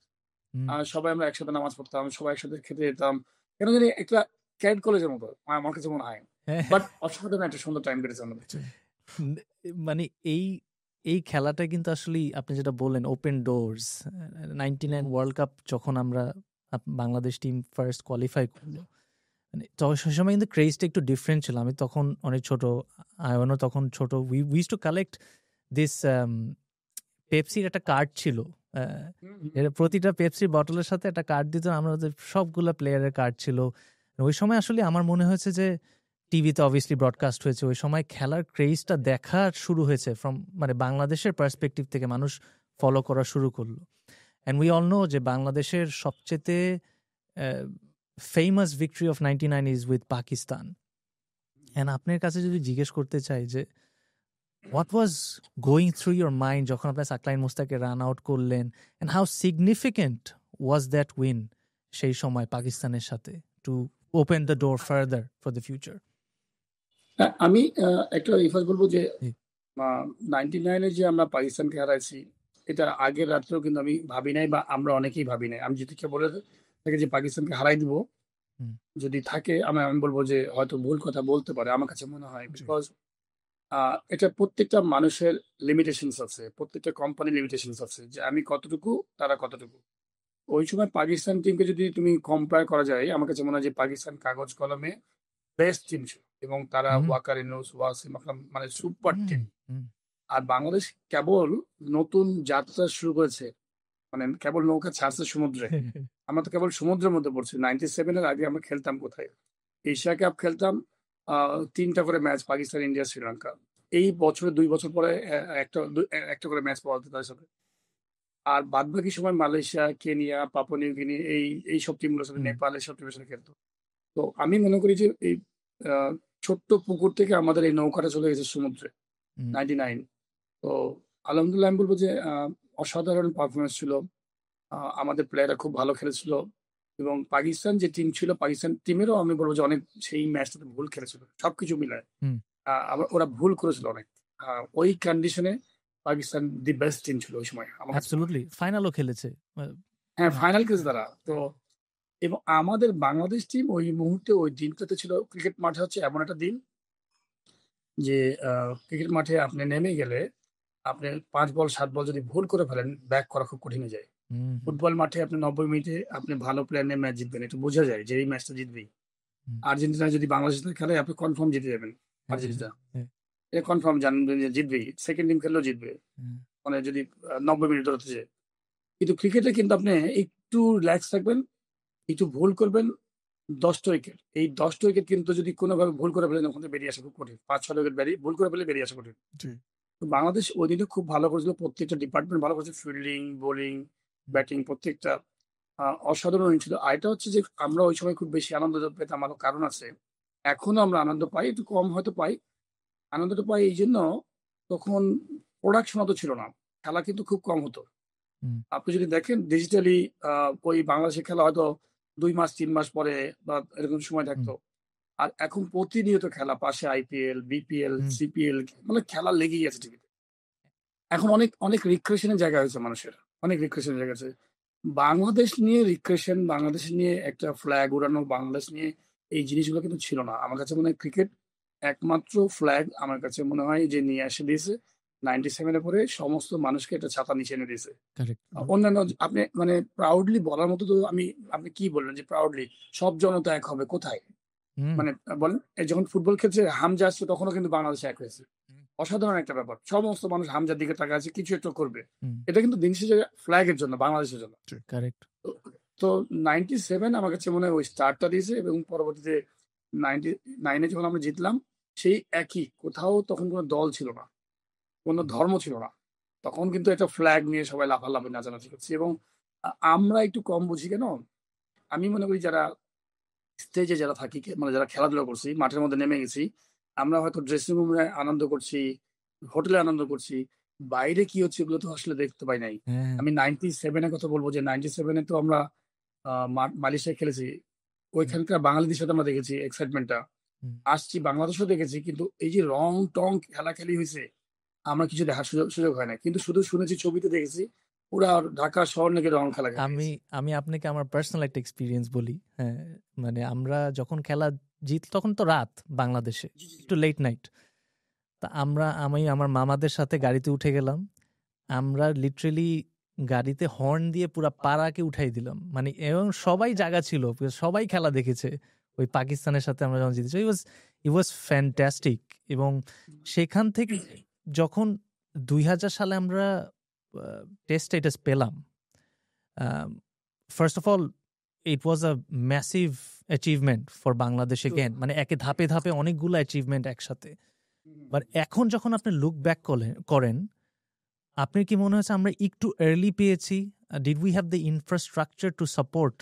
হুম। সবাই আমরা একসাথে নামাজ পড়তাম, সবাই একসাথে খেতে যেতাম। কেন জানি একটা ক্যাডেট কলেজের মতো আমার কাছে মনে হয়। হ্যাঁ, বাট অসাধারণ একটা সুন্দর টাইম কেটেছে আমাদের। জি। উম মানে এই এই খেলাটা কিন্তু আসলেই আপনি যেটা বললেন ওপেন ডোরস। 99 ওয়ার্ল্ড কাপ যখন আমরা বাংলাদেশ টিম ফার্স্ট কোয়ালিফাই করলো, মানে সে সময় কিন্তু ক্রেজটা একটু ডিফারেন্ট ছিল। আমি তখন অনেক ছোট, আয়নও তখন ছোট। We used to collect this পেপসির একটা কার্ড ছিল। এর প্রতিটা পেপসির বটলের সাথে একটা কার্ড দিত। আমরা ওদের সবগুলা প্লেয়ারের কার্ড ছিল। ওই সময় আসলে আমার মনে হয়েছে যে টিভিতে অবভিয়াসলি ব্রডকাস্ট হয়েছে, ওই সময় খেলার ক্রেজটা দেখা শুরু হয়েছে ফ্রম মানে বাংলাদেশের পার্সপেক্টিভ থেকে মানুষ ফলো করা শুরু করলো। অ্যান্ড উই অল নো যে বাংলাদেশের সবচেয়ে famous victory of 99 is with Pakistan. And আপনার কাছে যদি জিজ্ঞেস করতে চাই যে what was going through your mind যখন আপনি সাকলাইন মুস্তাকে রান আউট করলেন, and how significant was that win সেই সময় পাকিস্তানের সাথে to open the door further for the future? আমি একটা রিফার বলব যে জি। 99 এ যে আমরা পাকিস্তানকে হারাইছি, এটা আগের রাত্রেও কিন্তু আমি ভাবি নাই, বা আমরা অনেকেই ভাবি নাই। আমি যদি কেউ বলে থাকে যে পাকিস্তানকে হারাই দিব, হুম, যদি থাকে আমি বলব যে হয়তো ভুল কথা বলতে পারে। আমার কাছে মনে হয় জি। বিকজ এটা প্রত্যেকটা মানুষের লিমিটেশনস আছে। প্রত্যেকটা কোম্পানির লিমিটেশনস আছে যে আমি কতটুকু, তারা কতটুকু। ওই সময় পাকিস্তান টিমকে যদি তুমি কম্পেয়ার করা যায়, আমার কাছে মনে হয় যে পাকিস্তান কাগজ কলমে বেস্ট টিম ছিল। এবং তারা হুম, ওয়াকার ইউনুস, ওয়াসিম আকরাম মানে সুপার হুম, টিম। হুম, আর বাংলাদেশ কেবল নতুন যাত্রা শুরু করেছে। মানে কেবল নৌকা ছাড়ছে সমুদ্রে। আমরা তো কেবল সমুদ্রের মধ্যে পড়ছি। 97 এর আগে আমরা খেলতাম কোথায়? এশিয়া কাপ খেলতাম। ৩ টা করে ম্যাচ পাকিস্তান, ইন্ডিয়া, শ্রীলঙ্কা। এই বছরে ২ বছর পরে একটা করে ম্যাচ পাওয়া যেত তাদের সাথে। আর বাদবাকি সময় Malaysia, Kenya, Papua New Guinea এইসব টিমগুলোর সাথে, হুম, নেপাল এসব টিমের সাথে খেলতো। তো আমি মনে করি যে এই আ ছোট্ট পুকুর থেকে আমাদের এই নৌকাটা চলে গেছে সমুদ্রে। হুম, 99। তো আলহামদুলিল্লাহ আমি বলব যে অসাধারণ পারফরম্যান্স ছিল। আমাদের প্লেয়াররা খুব ভালো খেলেছিল। এবং পাকিস্তান যে টিম ছিল, পাকিস্তান টিমেরও আমি বলব যে অনেক সেই ম্যাচটাতে ভুল খেলেছিল। সবকিছু মিলায়। হুম, আবার ওরা ভুল করেছিল অনেক। ওই কন্ডিশনে পাকিস্তান দি বেস্ট টিম ছিল ওই সময় আমার কাছে মনে হয়। অ্যাবসলিউটলি ফাইনালও খেলেছে। হ্যাঁ, হ্যাঁ, ফাইনাল খেলেছে তারা। তো এবং আমাদের বাংলাদেশ টিম ওই মুহূর্তে ওই দিনটাতে ছিল, ক্রিকেট মাঠে হচ্ছে এমন একটা দিন যে ক্রিকেট মাঠে আপনি নেমে গেলে আপনি ৫ বল ৭ বল যদি ভুল করে ফেলেন, ব্যাক করা খুব কঠিন হয়ে যায়। হুম, হুম, ফুটবল মাঠে আপনি ৯০ মিনিটে আপনি ভালো প্লেয়ার নিয়ে ম্যাচ জিতবেন। এটা বোঝা যায় যে এই ম্যাচটা জিতবেই। হুম, আর্জেন্টিনা যদি বাংলাদেশের সাথে খেলে, আপনি কনফার্ম জিতে যাবেন হ্যাঁ, হ্যাঁ, আর্জেন্টিনা। হ্যাঁ, এটা কনফার্ম জানবেন যে জিতবেই। সেকেন্ড টিম খেললেও জিতবে। হ্যাঁ, মানে যদি ৯০ মিনিট ধরে যায়। কিন্তু ক্রিকেটে কিন্তু আপনি একটু রিল্যাক্স থাকবেন, একটু ভুল করবেন, ১০ টা উইকেট। এই ১০ টা উইকেট কিন্তু যদি কোনোভাবে ভুল করে ফেলেন, ওখান থেকে বেরিয়ে আসা খুব কঠিন। ৫-৬ উইকেট ভুল করে ফেললে বেরিয়ে আসা কঠিন। জি। তো বাংলাদেশ ওইদিনে খুব ভালো করেছিল। প্রত্যেকটা ডিপার্টমেন্ট ভালো করেছে। ফিল্ডিং, বোলিং, ব্যাটিং প্রত্যেকটা অসাধারণ ছিল। আরেকটা হচ্ছে যে আমরা ওই সময় খুব বেশি আনন্দ পেতাম, আরো কারণ আছে। এখনো আমরা আনন্দ পাই, একটু কম হয়তো পাই। আনন্দটা পাই এইজন্য, তখন প্রোডাকশন অত ছিল না, খেলা কিন্তু খুব কম হতো। হুম, আপনি যদি দেখেন ডিজিটালি ওই বাংলাদেশের খেলা হয়তো ২ মাস ৩ মাস পরে বা এরকম সময় হুম, থাকতো। আর এখন প্রতিনিয়ত খেলা, পাশে আইপিএল, বিপিএল, হুম, সিপিএল, মানে খেলা লেগেই আছে টিভিতে। এখন অনেক, অনেক রিক্রিয়েশন এর জায়গা হয়েছে মানুষের। অনেক রিক্রিয়েশন এর জায়গা আছে। বাংলাদেশ নিয়ে রিক্রিয়েশন, বাংলাদেশ নিয়ে একটা ফ্ল্যাগ উড়ানো, বাংলাদেশ নিয়ে এই জিনিসগুলো কিন্তু ছিল না। আমার কাছে মনে হয় ক্রিকেট একমাত্র ফ্ল্যাগ আমার কাছে মনে হয় যে নিয়ে এসে দিয়েছে 97 এ পরে সমস্ত মানুষকে একটা ছাতার নিচে এনে দিয়েছে। কারেক্ট। অন্যান্য আপনি মানে প্রাউডলি বলার মতো তো আপনি কি বললেন যে প্রাউডলি সব জনতা এক হবে কোথায়? হুম, মানে বলেন যখন ফুটবল খেলছে হামজা আসছে তখনও কিন্তু বাংলাদেশ এক হয়েছে। হুম, অসাধারণ একটা ব্যাপার। সমস্ত মানুষ হামজার দিকে তাকায় আছে, কিছু একটা করবে। হুম, এটা কিন্তু দিন শেষে ফ্ল্যাগের জন্য, বাংলাদেশের জন্য। কারেক্ট। তো তো 97 আমার কাছে মনে হয় ওই স্টার্টটা দিয়েছে এবং পরবর্তীতে 99 এ যখন আমরা জিতলাম, সেই একই কোথাও তখন কোনো দল ছিল না, কোনো ধর্ম ছিল না। তখন কিন্তু একটা ফ্ল্যাগ নিয়ে সবাই লাফালাফি নাচানাচি করছি এবং আমরা একটু কম বুঝি কেন? আমি মনে করি যারা স্টেজে যারা থাকি, মানে যারা খেলাধুলা করছি, মাঠের মধ্যে নেমে গেছি, আমরা হয়তো ড্রেসিং রুমে আনন্দ করছি, হোটেলে আনন্দ করছি। বাইরে কি হচ্ছে এগুলো তো আসলে দেখতে পাই নাই। হ্যাঁ, আমি 97 এর কথা বলব যে 97 এ তো আমরা মালয়েশিয়ায় খেলেছি। হুম, ওইখানকার বাঙালিদের সাথে আমরা দেখেছি এক্সাইটমেন্টটা। হুম। আসছি বাংলাদেশেও দেখেছি। কিন্তু এই যে রং-টং খেলাখেলি হইছে, আমরা কিছু দেখার সুযোগ হয় নাই। কিন্তু শুধু শুনেছি, ছবিতে দেখেছি, পুরা ঢাকা শহর নাকি রং খেলা আমি হইছে। আমি আপনাকে আমার পার্সোনাল একটা এক্সপেরিয়েন্স বলি। হ্যাঁ, মানে আমরা যখন খেলা তখন তো রাত বাংলাদেশে, জি, জি, জি। একটু লেট নাইট। তা আমি আমার মামাদের সাথে গাড়িতে উঠে গেলাম। আমরা লিটারেলি গাড়িতে হর্ন দিয়ে পুরা পাড়াকে উঠাই দিলাম। মানে এবং সবাই জাগা ছিল, সবাই খেলা দেখেছে ওই পাকিস্তানের সাথে আমরা যখন জিতেছি। ইট ওয়াজ ফ্যান্টাস্টিক। এবং সেখান থেকে যখন 2000 সালে আমরা টেস্ট স্ট্যাটাস পেলাম, first of all it was a massive achievement for Bangladesh তো এগেন। মানে একে ধাপে ধাপে অনেকগুলো অ্যাচিভমেন্ট একসাথে। হুম, বাট এখন যখন আপনি লুক ব্যাক করেন, আপনার কি মনে হচ্ছে আমরা একটু আর্লি পেয়েছি? Did we have the infrastructure to support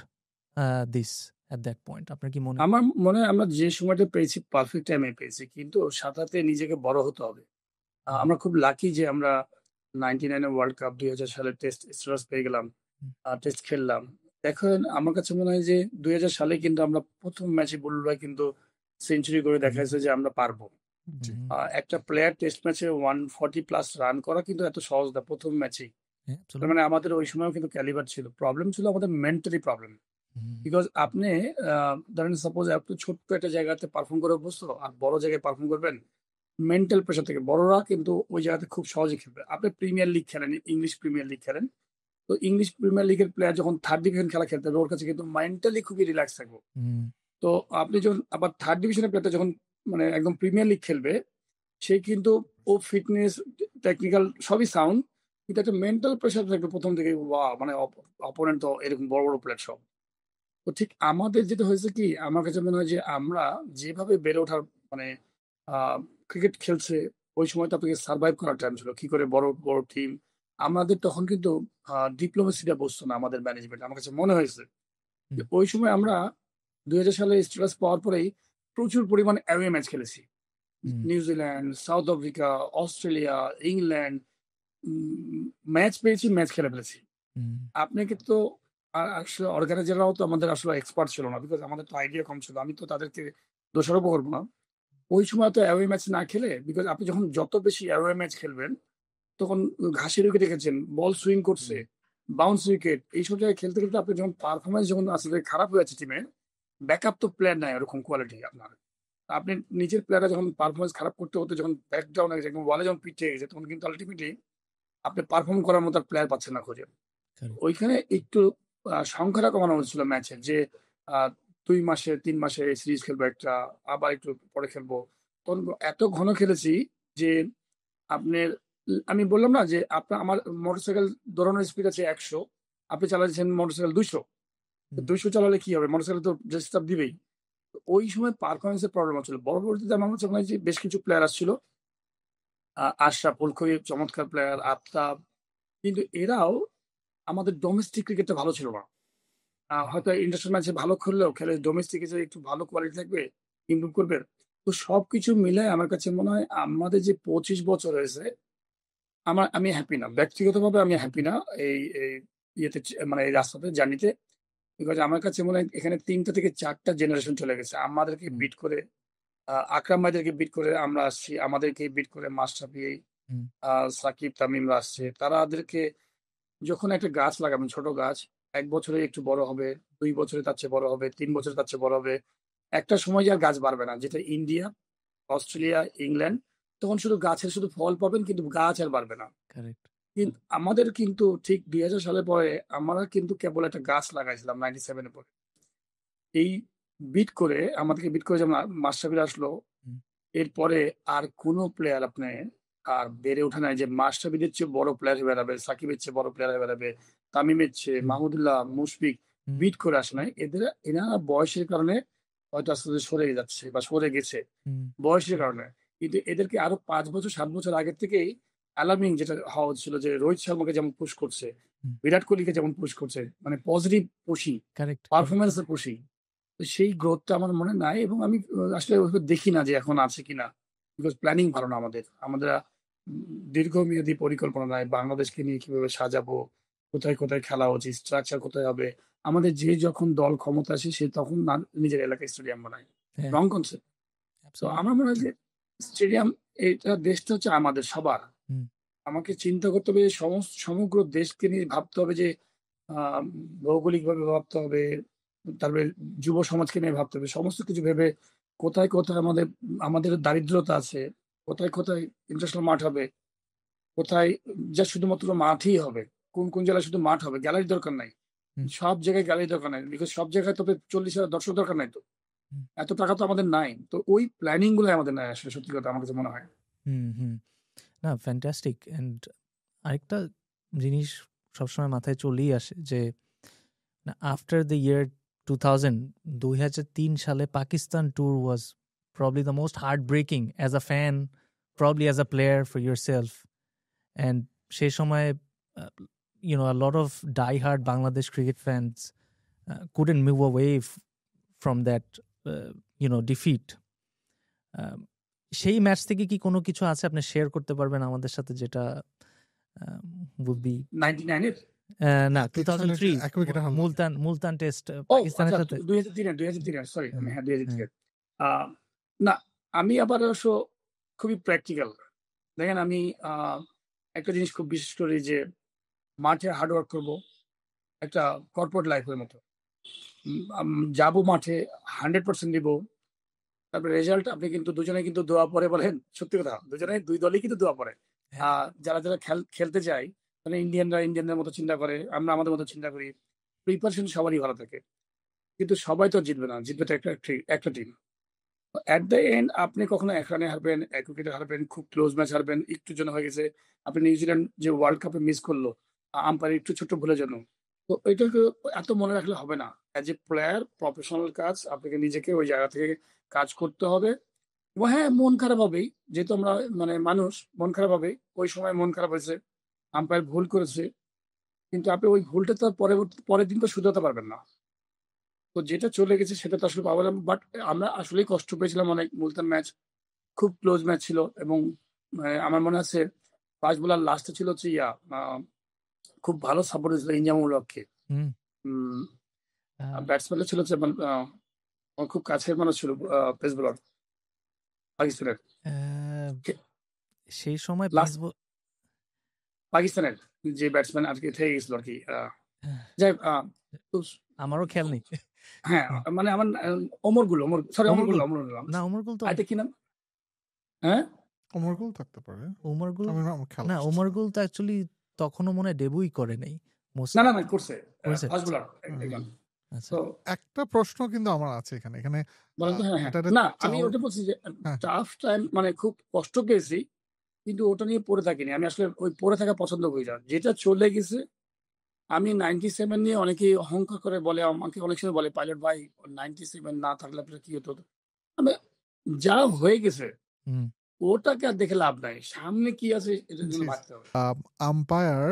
this at that point? আপনার কি মনে হয়? আমার মনে হয় আমরা যে সময়টা পেয়েছি পারফেক্ট টাইমে পেয়েছি। কিন্তু সাথে, সাথে নিজেকে বড় হতে হবে। হুম, আমরা খুব লাকি যে আমরা 99 এ ওয়ার্ল্ড কাপ, 2000 সালে টেস্ট স্ট্যাটাস পেয়ে গেলাম। হুম, টেস্ট খেললাম। দেখেন আমার কাছে মনে হয় যে 2000 সালে কিন্তু আমরা ১ম ম্যাচে বুলুল ভাই কিন্তু সেঞ্চুরি করে দেখাইছে যে আমরা পারবো। জি। হুম, একটা প্লেয়ার টেস্ট ম্যাচে 140 প্লাস রান করা কিন্তু এত সহজ না ১ম ম্যাচেই। হ্যাঁ, তার absolutely. মানে আমাদের ওই সময়ও কিন্তু ক্যালিবার ছিল। প্রবলেম ছিল আমাদের মেন্টালি প্রবলেম। হুম, বিকজ আপনি ধরেন সাপোজ এত ছোট্ট একটা জায়গাতে পারফর্ম করে অভ্যস্ত আর বড় জায়গায় পারফর্ম করবেন, মেন্টাল প্রেশার থেকে বড়রা কিন্তু ওই জায়গাতে খুব সহজে খেলবে। আপনি প্রিমিয়ার লিগ খেলেন, ইংলিশ প্রিমিয়ার লিগ খেলেন। তো ইংলিশ প্রিমিয়ার লিগের প্লেয়ার যখন থার্ড ডিভিশন খেলা খেলতে হবে ওর কাছে কিন্তু মেন্টালি খুবই রিল্যাক্স থাকবে। হুম, তো আপনি যখন আবার থার্ড ডিভিশনের প্লেয়ারটা যখন মানে একদম প্রিমিয়ার লিগ খেলবে, সে কিন্তু ও ফিটনেস, টেকনিক্যাল সবই সাউন্ড। কিন্তু একটা মেন্টাল প্রেশার থাকবে ১ম থেকেই, মানে অপোনেন্ট তো এরকম বড়, বড় প্লেয়ার সব। তো ঠিক আমাদের যেটা হয়েছে কি, আমার কাছে মনে হয় যে আমরা যেভাবে বেড়ে ওঠার মানে আ ক্রিকেট খেলছে, ওই সময় তো আপনাকে সারভাইভ করার টাইম ছিল। কি করে বড়, বড় টিম। আমাদের তখন কিন্তু ডিপ্লোমেসিটা বসতো না আমাদের ম্যানেজমেন্ট। আমার কাছে মনে হয়েছে যে হুম, ওই সময় আমরা ২০০০ সালে স্ট্যাটাস পাওয়ার পরেই প্রচুর পরিমাণ অ্যাওয়ে ম্যাচ খেলেছি। হুম, New Zealand, South Africa, Australia, England, match পেয়েছি, ম্যাচ খেলে ফেলেছি। হুম, আপনাকে তো আসলে অর্গানাইজাররাও তো আমাদের আসলে এক্সপার্ট ছিল না। বিকজ আমাদের তো আইডিয়া কম ছিল। আমি তো তাদেরকে দোষারোপও করব না। ওই সময় তো অ্যাওয়ে ম্যাচ না খেলে, বিকজ আপনি যখন যত বেশি অ্যাওয়ে ম্যাচ খেলবেন, তখন ঘাসের উইকেটে খেলছেন, বল সুইং করছে, বাউন্স উইকেট এইসব জায়গায় খেলতে, খেলতে আপনি যখন পারফরম্যান্স যখন আসলে খারাপ হয়ে যাচ্ছে টিমের, ব্যাকআপ তো প্লেয়ার নাই ওরকম কোয়ালিটি আপনার। আপনি নিজের প্লেয়াররা যখন পারফরম্যান্স খারাপ করতে, করতে যখন ব্যাক ডাউন হয়ে গেছে, একদম ওয়ালে যখন পিঠ থেকে গেছে, তখন কিন্তু আল্টিমেটলি আপনি পারফর্ম করার মতো আর প্লেয়ার পাচ্ছেন না খুঁজে। correct. ওইখানে একটু সংখ্যাটা কমানো হচ্ছিল ম্যাচের যে আ ২ মাসে ৩ মাসে সিরিজ খেলবো একটা, আবার একটু পরে খেলবো। তখন এত ঘন খেলেছি যে আপনার আমি বললাম না যে আমার মোটরসাইকেল দৌড়ানোর স্পিড আছে ১০০, আপনি চালাচ্ছেন মোটরসাইকেল ২০০। তো হুম, ২০০ চালালে কি হবে? মোটরসাইকেল তো ডিস্টার্ব দিবেই। তো ওই সময় পারফরম্যান্স এর প্রবলেম হচ্ছিল। পরবর্তীতে আমার কাছে মনে হয় যে বেশ কিছু প্লেয়ার আসছিল। আশরাফুল খরিফ চমৎকার প্লেয়ার, আফতাব। কিন্তু এরাও আমাদের ডোমেস্টিক ক্রিকেটটা ভালো ছিল না। হয়তো ইন্টারন্যাশনাল ম্যাচে ভালো খেললেও খেলে ডোমেস্টিক এ যে একটু ভালো কোয়ালিটি থাকবে, ইমপ্রুভ করবে। তো সবকিছু মিলায় আমার কাছে মনে হয় আমাদের যে ২৫ বছর হয়েছে, আমি হ্যাপি না। ব্যক্তিগতভাবে আমি হ্যাপি না এই এই ইয়েতে মানে এই রাস্তাতে জার্নিতে। বিকজ আমার কাছে মনে হয় এখানে ৩টা থেকে ৪টা জেনারেশন চলে গেছে। আমাদেরকে হুম, বিট করে আকরাম ভাইদেরকে বিট করে আমরা আসছি। আমাদেরকে বিট করে মাশরাফি, হুম, সাকিব, তামিমরা আসছে। তাদেরকে যখন একটা গাছ লাগাবেন, ছোট গাছ, ১ বছরে একটু বড় হবে, ২ বছরে তার চেয়ে বড় হবে, ৩ বছরে তার চেয়ে বড় হবে। একটা সময় গিয়ে আর গাছ বাড়বে না। যেটা ইন্ডিয়া, অস্ট্রেলিয়া, ইংল্যান্ড, তখন শুধু গাছের শুধু ফল পাবেন কিন্তু গাছ আর বাড়বে না। কারেক্ট। আমাদের কিন্তু ঠিক ২০০০ সালের পরে আমরা কিন্তু কেবল একটা গাছ লাগাইছিলাম 97 এর পরে। এই আমাদেরকে বিট করে যেমন মাশরাফি আসলো, হুম, এরপরে আর কোনো প্লেয়ার আপনি আর বেড়ে ওঠে নাই যে মাশরাফিদের চেয়ে বড় প্লেয়ার হয়ে বেড়াবে, সাকিবের চেয়ে বড় প্লেয়ার হয়ে বেড়াবে, তামিমের চেয়ে, হুম, মাহমুদুল্লাহ, মুশফিক হুম, বিট করে আসে নাই। এনারা বয়সের কারণে হয়তো আস্তে আস্তে সরে যাচ্ছে বা সরে গেছে হুম, বয়সের কারণে। কিন্তু এদেরকে আরো ৫ বছর ৭ বছর আগের থেকেই অ্যালার্মিং যেটা হওয়া ছিল যে রোহিত শর্মাকে যেমন পুশ করছে, হুম, বিরাট কোহলিকে যেমন পুশ করছে, মানে পজিটিভ পুশই, কারেক্ট, কারেক্ট। পারফরম্যান্স এর পুশই। তো সেই গ্রোথটা আমার মনে নাই এবং আমি আসলে ওইভাবে দেখি না যে এখন আছে কিনা। বিকজ প্ল্যানিং ভালো না আমাদের। আমাদের দীর্ঘমেয়াদী পরিকল্পনা নাই। বাংলাদেশকে নিয়ে কিভাবে সাজাবো, কোথায়, কোথায় খেলা উচিত, স্ট্রাকচার কোথায় হবে। আমাদের যে যখন দল ক্ষমতা আসে সে তখন নিজের এলাকায় স্টেডিয়াম বানায়। হ্যাঁ, রং কনসেপ্ট। তো অ্যাবসলিউটলি। আমার মনে হয় যে স্টেডিয়াম, দেশটা হচ্ছে আমাদের সবার। হুম, আমাকে চিন্তা করতে হবে যে সমগ্র দেশকে নিয়ে ভাবতে হবে যে ভৌগোলিকভাবে ভাবতে হবে, তারপরে যুব সমাজকে নিয়ে ভাবতে হবে। সমস্ত কিছু ভেবে কোথায়, কোথায় আমাদের দারিদ্রতা আছে, কোথায়, কোথায় ইন্টারন্যাশনাল মাঠ হবে, কোথায় যা শুধুমাত্র মাঠই হবে। কোন, কোন জায়গায় শুধু মাঠ হবে। গ্যালারির দরকার নাই। হুম, সব জায়গায় গ্যালারির দরকার নাই। বিকজ সব জায়গায় তবে ৪০,০০০ দর্শক দরকার নাই তো। হুম, এত টাকা তো আমাদের নাই। তো ওই প্ল্যানিং গুলাই আমাদের নাই আসলে, সত্যি কথা আমার কাছে মনে হয়। হুম, হুম। না, ফ্যান্টাস্টিক। অ্যান্ড আরেকটা জিনিস সবসময় মাথায় চলেই আসে যে আফটার দ্য ইয়ার 2000, 2003 সালে Pakistan tour was probably the most heartbreaking as a fan, probably as a player for yourself. And সেই সময় a lot of die-hard Bangladesh cricket fans couldn't move away from that defeat. সেই match থেকে কি কোনো কিছু আছে আপনি শেয়ার করতে পারবেন আমাদের সাথে, যেটা would be 99 এর? না, তিন সালে 2003 এক উইকেটে হারলো। মুলতান টেস্ট ও পাকিস্তানের আচ্ছা, সাথে। ২০০৩ এর, সরি, আমি হ্যাঁ, ২০০৩ হ্যাঁ, এর। আ না, আমি আবার অবশ্য খুবই প্র্যাকটিক্যাল। দেখেন আমি আ একটা জিনিস খুব বিশ্বাস করি যে মাঠে হার্ড ওয়ার্ক করব। একটা কর্পোরেট লাইফের মতো। যাবো মাঠে 100% দিব। তারপরে রেজাল্ট আপনি কিন্তু দুজনেই কিন্তু দোয়া পড়ে বলেন, সত্যি কথা। দুজনেই ২ দলই কিন্তু দোয়া পড়ে। আ হ্যাঁ, যারা খেলতে যায়, মানে ইন্ডিয়ানরা ইন্ডিয়ানদের মতো চিন্তা করে, আমরা আমাদের মতো চিন্তা করি। প্রিপারেশন সবারই ভালো থাকে। কিন্তু সবাই তো জিতবে না। জিতবে তো একটা টিম। এট দ্য এন্ড আপনি কখনো ১ রানে হারবেন, ১ উইকেটে হারবেন, খুব ক্লোজ ম্যাচ হারবেন, একটুর জন্য হয়ে গেছে। আপনি নিউজিল্যান্ড যে ওয়ার্ল্ড কাপে মিস করলো, আম্পায়ার একটু ছোট্ট ভুলের জন্য। তো এটাকে এত মনে রাখলে হবে না। অ্যাজ এ প্লেয়ার প্রফেশনাল কাজ, আপনাকে নিজেকে ওই জায়গা থেকে কাজ করতে হবে। এবং হ্যাঁ, মন খারাপ হবেই। যেহেতু আমরা মানে মানুষ, মন খারাপ হবেই। ওই সময় মন খারাপ হয়েছে। আম্পায়ার ভুল করেছে। কিন্তু আপনি ওই ভুলটা তো আর পরের দিন তো শুধরাতে পারবেন না। তো যেটা চলে গেছে সেটা তো আসলে পাবো না। বাট আমরা আসলেই কষ্ট পেয়েছিলাম অনেক। মুলতান ম্যাচ খুব ক্লোজ ম্যাচ ছিল এবং আমার মনে আছে ফার্স্ট বোলার লাস্টে ছিল হচ্ছে খুব ভালো সাপোর্ট হয়েছিল ইনজামুল হককে। হুম, উম আহ, ব্যাটসম্যানটা ছিল হচ্ছে আমার খুব কাছের মানুষ ছিল, পেস বোলার পাকিস্তানের। আহ, সেই সময় লাস্ট পাকিস্তানের যে ব্যাটসম্যান আজকে থেকে গেছিল আর কি। যাই হোক, তো আমারও খেয়াল নেই। হ্যাঁ, হ্যাঁ, মানে আমার অমর ওমর গুল। না, ওমর গুল তো এটা কি নাম? হ্যাঁ, ওমর গুল থাকতে পারে। ওমর গুল আমার খেয়াল না, আসছে ওমর না। গুল তো অ্যাকচুয়ালি তখনও মনে হয় ডেবুই করে নাই না, মোস্টলি। না, করছে করেছে? ফার্স্ট বোলার হুম। একজন। আচ্ছা। তো একটা প্রশ্ন কিন্তু আমার আছে এখানে বলেন তো। হ্যাঁ, হ্যাঁ। এটা না, আমি ওটা বলছি যে হ্যাঁ টাফ টাইম মানে খুব কষ্ট পেয়েছি। কিন্তু ওটা নিয়ে পড়ে থাকিনি। আমি আসলে ওই পড়ে থাকা পছন্দ করি না। যেটা চলে গেছে, আমি 97 নিয়ে অনেকেই অহংকার করে বলে, আমাকে অনেক সময় বলে, "পাইলট ভাই 97 না থাকলে আপনার কি হতো?" আমি যা হয়ে গেছে হুম, ওটাকে আর দেখে লাভ নাই। সামনে কি আছে এটার জন্য জি ভাবতে হবে। আম্পায়ার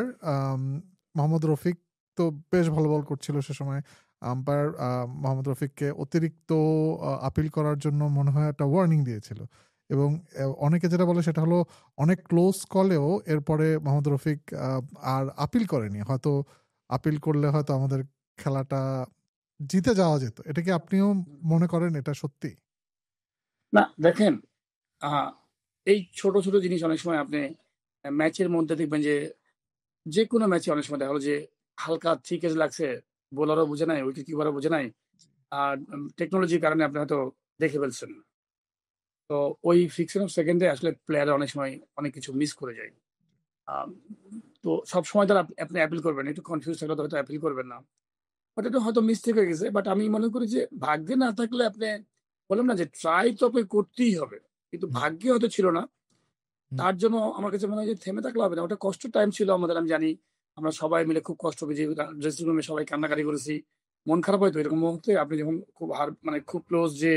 মোহাম্মদ রফিক তো বেশ ভালো বল করছিল সে সময়। আম্পায়ার মোহাম্মদ রফিককে অতিরিক্ত আপিল করার জন্য মনে হয় একটা ওয়ার্নিং দিয়েছিল এবং অনেকে যেটা বলে সেটা হলো অনেক ক্লোজ কলেও এরপরে মোহাম্মদ রফিক আর আপিল করেনি, হয়তো আপিল করলে হয়তো আমাদের খেলাটা জিতে যাওয়া যেত। এটা কি আপনিও মনে করেন এটা সত্যি? না দেখেন, এই ছোট ছোট জিনিস অনেক সময় আপনি ম্যাচের মধ্যে দেখবেন যে কোনো ম্যাচে অনেক সময় দেখা গেলো যে হালকা 3 ক্যাচ লাগছে, বোলারও বুঝে নাই, উইকেট কিপারও বুঝে নাই, আর টেকনোলজির কারণে আপনি হয়তো দেখে ফেলছেন। তো ওই ফ্রিকশন অফ সেকেন্ডে আসলে প্লেয়ার অনেক সময় অনেক কিছু মিস করে যায়। আম, তো সবসময় তারা আপনি অ্যাপিল করবেন, একটু কনফিউজ থাকলে তো হয়তো অ্যাপিল করবেন না, বাট এটা হয়তো মিস্টেক হয়ে গেছে। বাট আমি মনে করি যে ভাগ্যে না থাকলে আপনি বললাম না যে ট্রাই তো আপনাকে করতেই হবে, কিন্তু হুম, ভাগ্যে হয়তো ছিল না। হুম, তার জন্য আমার কাছে মনে হয় যে থেমে থাকলে হবে না। ওটা কষ্ট টাইম ছিল আমাদের, আমি জানি। আমরা সবাই মিলে খুব কষ্ট পেয়েছি, ড্রেসিং রুমে সবাই কান্নাকাটি করেছি। মন খারাপ হয়তো এরকম মুহূর্তে, আপনি যখন খুব মানে খুব ক্লোজ, যে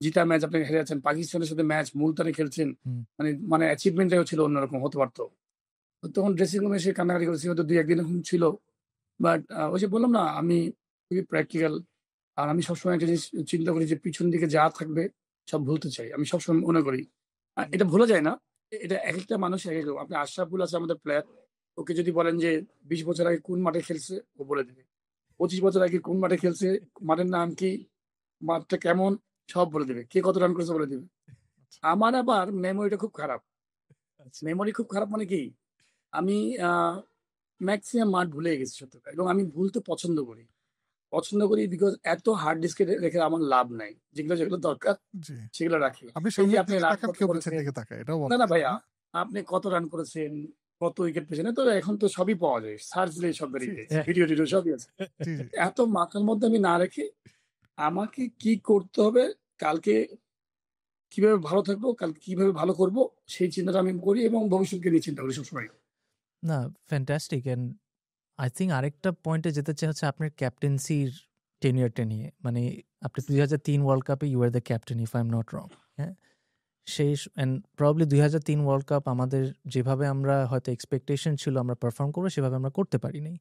জিতা ম্যাচ আপনি হেরে যাচ্ছেন, পাকিস্তানের সাথে ম্যাচ মুলতানে খেলছেন, হুম, মানে অ্যাচিভমেন্টটাও ছিল অন্যরকম হতে পারতো। তো তখন ড্রেসিং রুমে এসে কান্নাকাটি করেছি, হয়তো 2-1 দিন এরকম ছিল। বাট ওই যে বললাম না, আমি খুবই প্র্যাকটিক্যাল। আর আমি সবসময় একটা জিনিস চিন্তা করি যে পিছন দিকে যা থাকবে সব ভুলতে চাই, আমি সবসময় মনে করি। এটা ভোলা যায় না। এটা একেকটা মানুষ একেক রকম। আপনি আশরাফুল আছে আমাদের প্লেয়ার, ওকে যদি বলেন যে 20 বছর আগে কোন মাঠে খেলছে, ও বলে দেবে। 25 বছর আগে কোন মাঠে খেলছে, মাঠের নাম কি, মাঠটা কেমন, সব বলে দেবে। কে কত রান করেছে বলে দেবে। আমার আবার মেমোরিটা খুব খারাপ। আচ্ছা, মেমোরি খুব খারাপ মানে কি, আমি ম্যাক্সিমাম মাঠ ভুলে গেছি সত্যি কথা। এবং আমি ভুলতে পছন্দ করি বিকজ এত হার্ড ডিস্কে রেখে আমার লাভ নাই। যেগুলো যেগুলো দরকার জি, সেগুলো রাখি। আপনি এই যে সামনের আপনি দিকে রান তাকান, কত কেউ পিছনের করেছেন, দিকে তাকায়, এটাও না বলা না যায়, তাই ভাইয়া, না? আপনি কত রান করেছেন, কত উইকেট পেয়েছেন, তো এখন তো সবই পাওয়া যায়, সার্চ দিলেই সব জি বেরিয়ে যায়, হ্যাঁ, ভিডিও টিডিও সবই আছে। জি জি এত মাথার মধ্যে আমি না রেখে, আমাকে কি করতে হবে, কালকে কিভাবে ভালো থাকবো, কালকে কিভাবে ভালো করব, সেই চিন্তাটা আমি করি এবং ভবিষ্যৎকে নিয়ে চিন্তা করি সবসময়। না, ফ্যান্টাস্টিক। অ্যান্ড আই থিঙ্ক আরেকটা পয়েন্টে যেতে চাই হচ্ছে আপনার ক্যাপ্টেন্সির টেনিয়ারটা নিয়ে। মানে আপনি 2003 ওয়ার্ল্ড কাপে you are the captain, if I am not wrong. হ্যাঁ, সেই অ্যান্ড প্রবাবলি 2003 ওয়ার্ল্ড কাপ আমাদের যেভাবে আমরা হয়তো এক্সপেকটেশন ছিল আমরা পারফর্ম করবো, সেভাবে আমরা করতে পারিনি।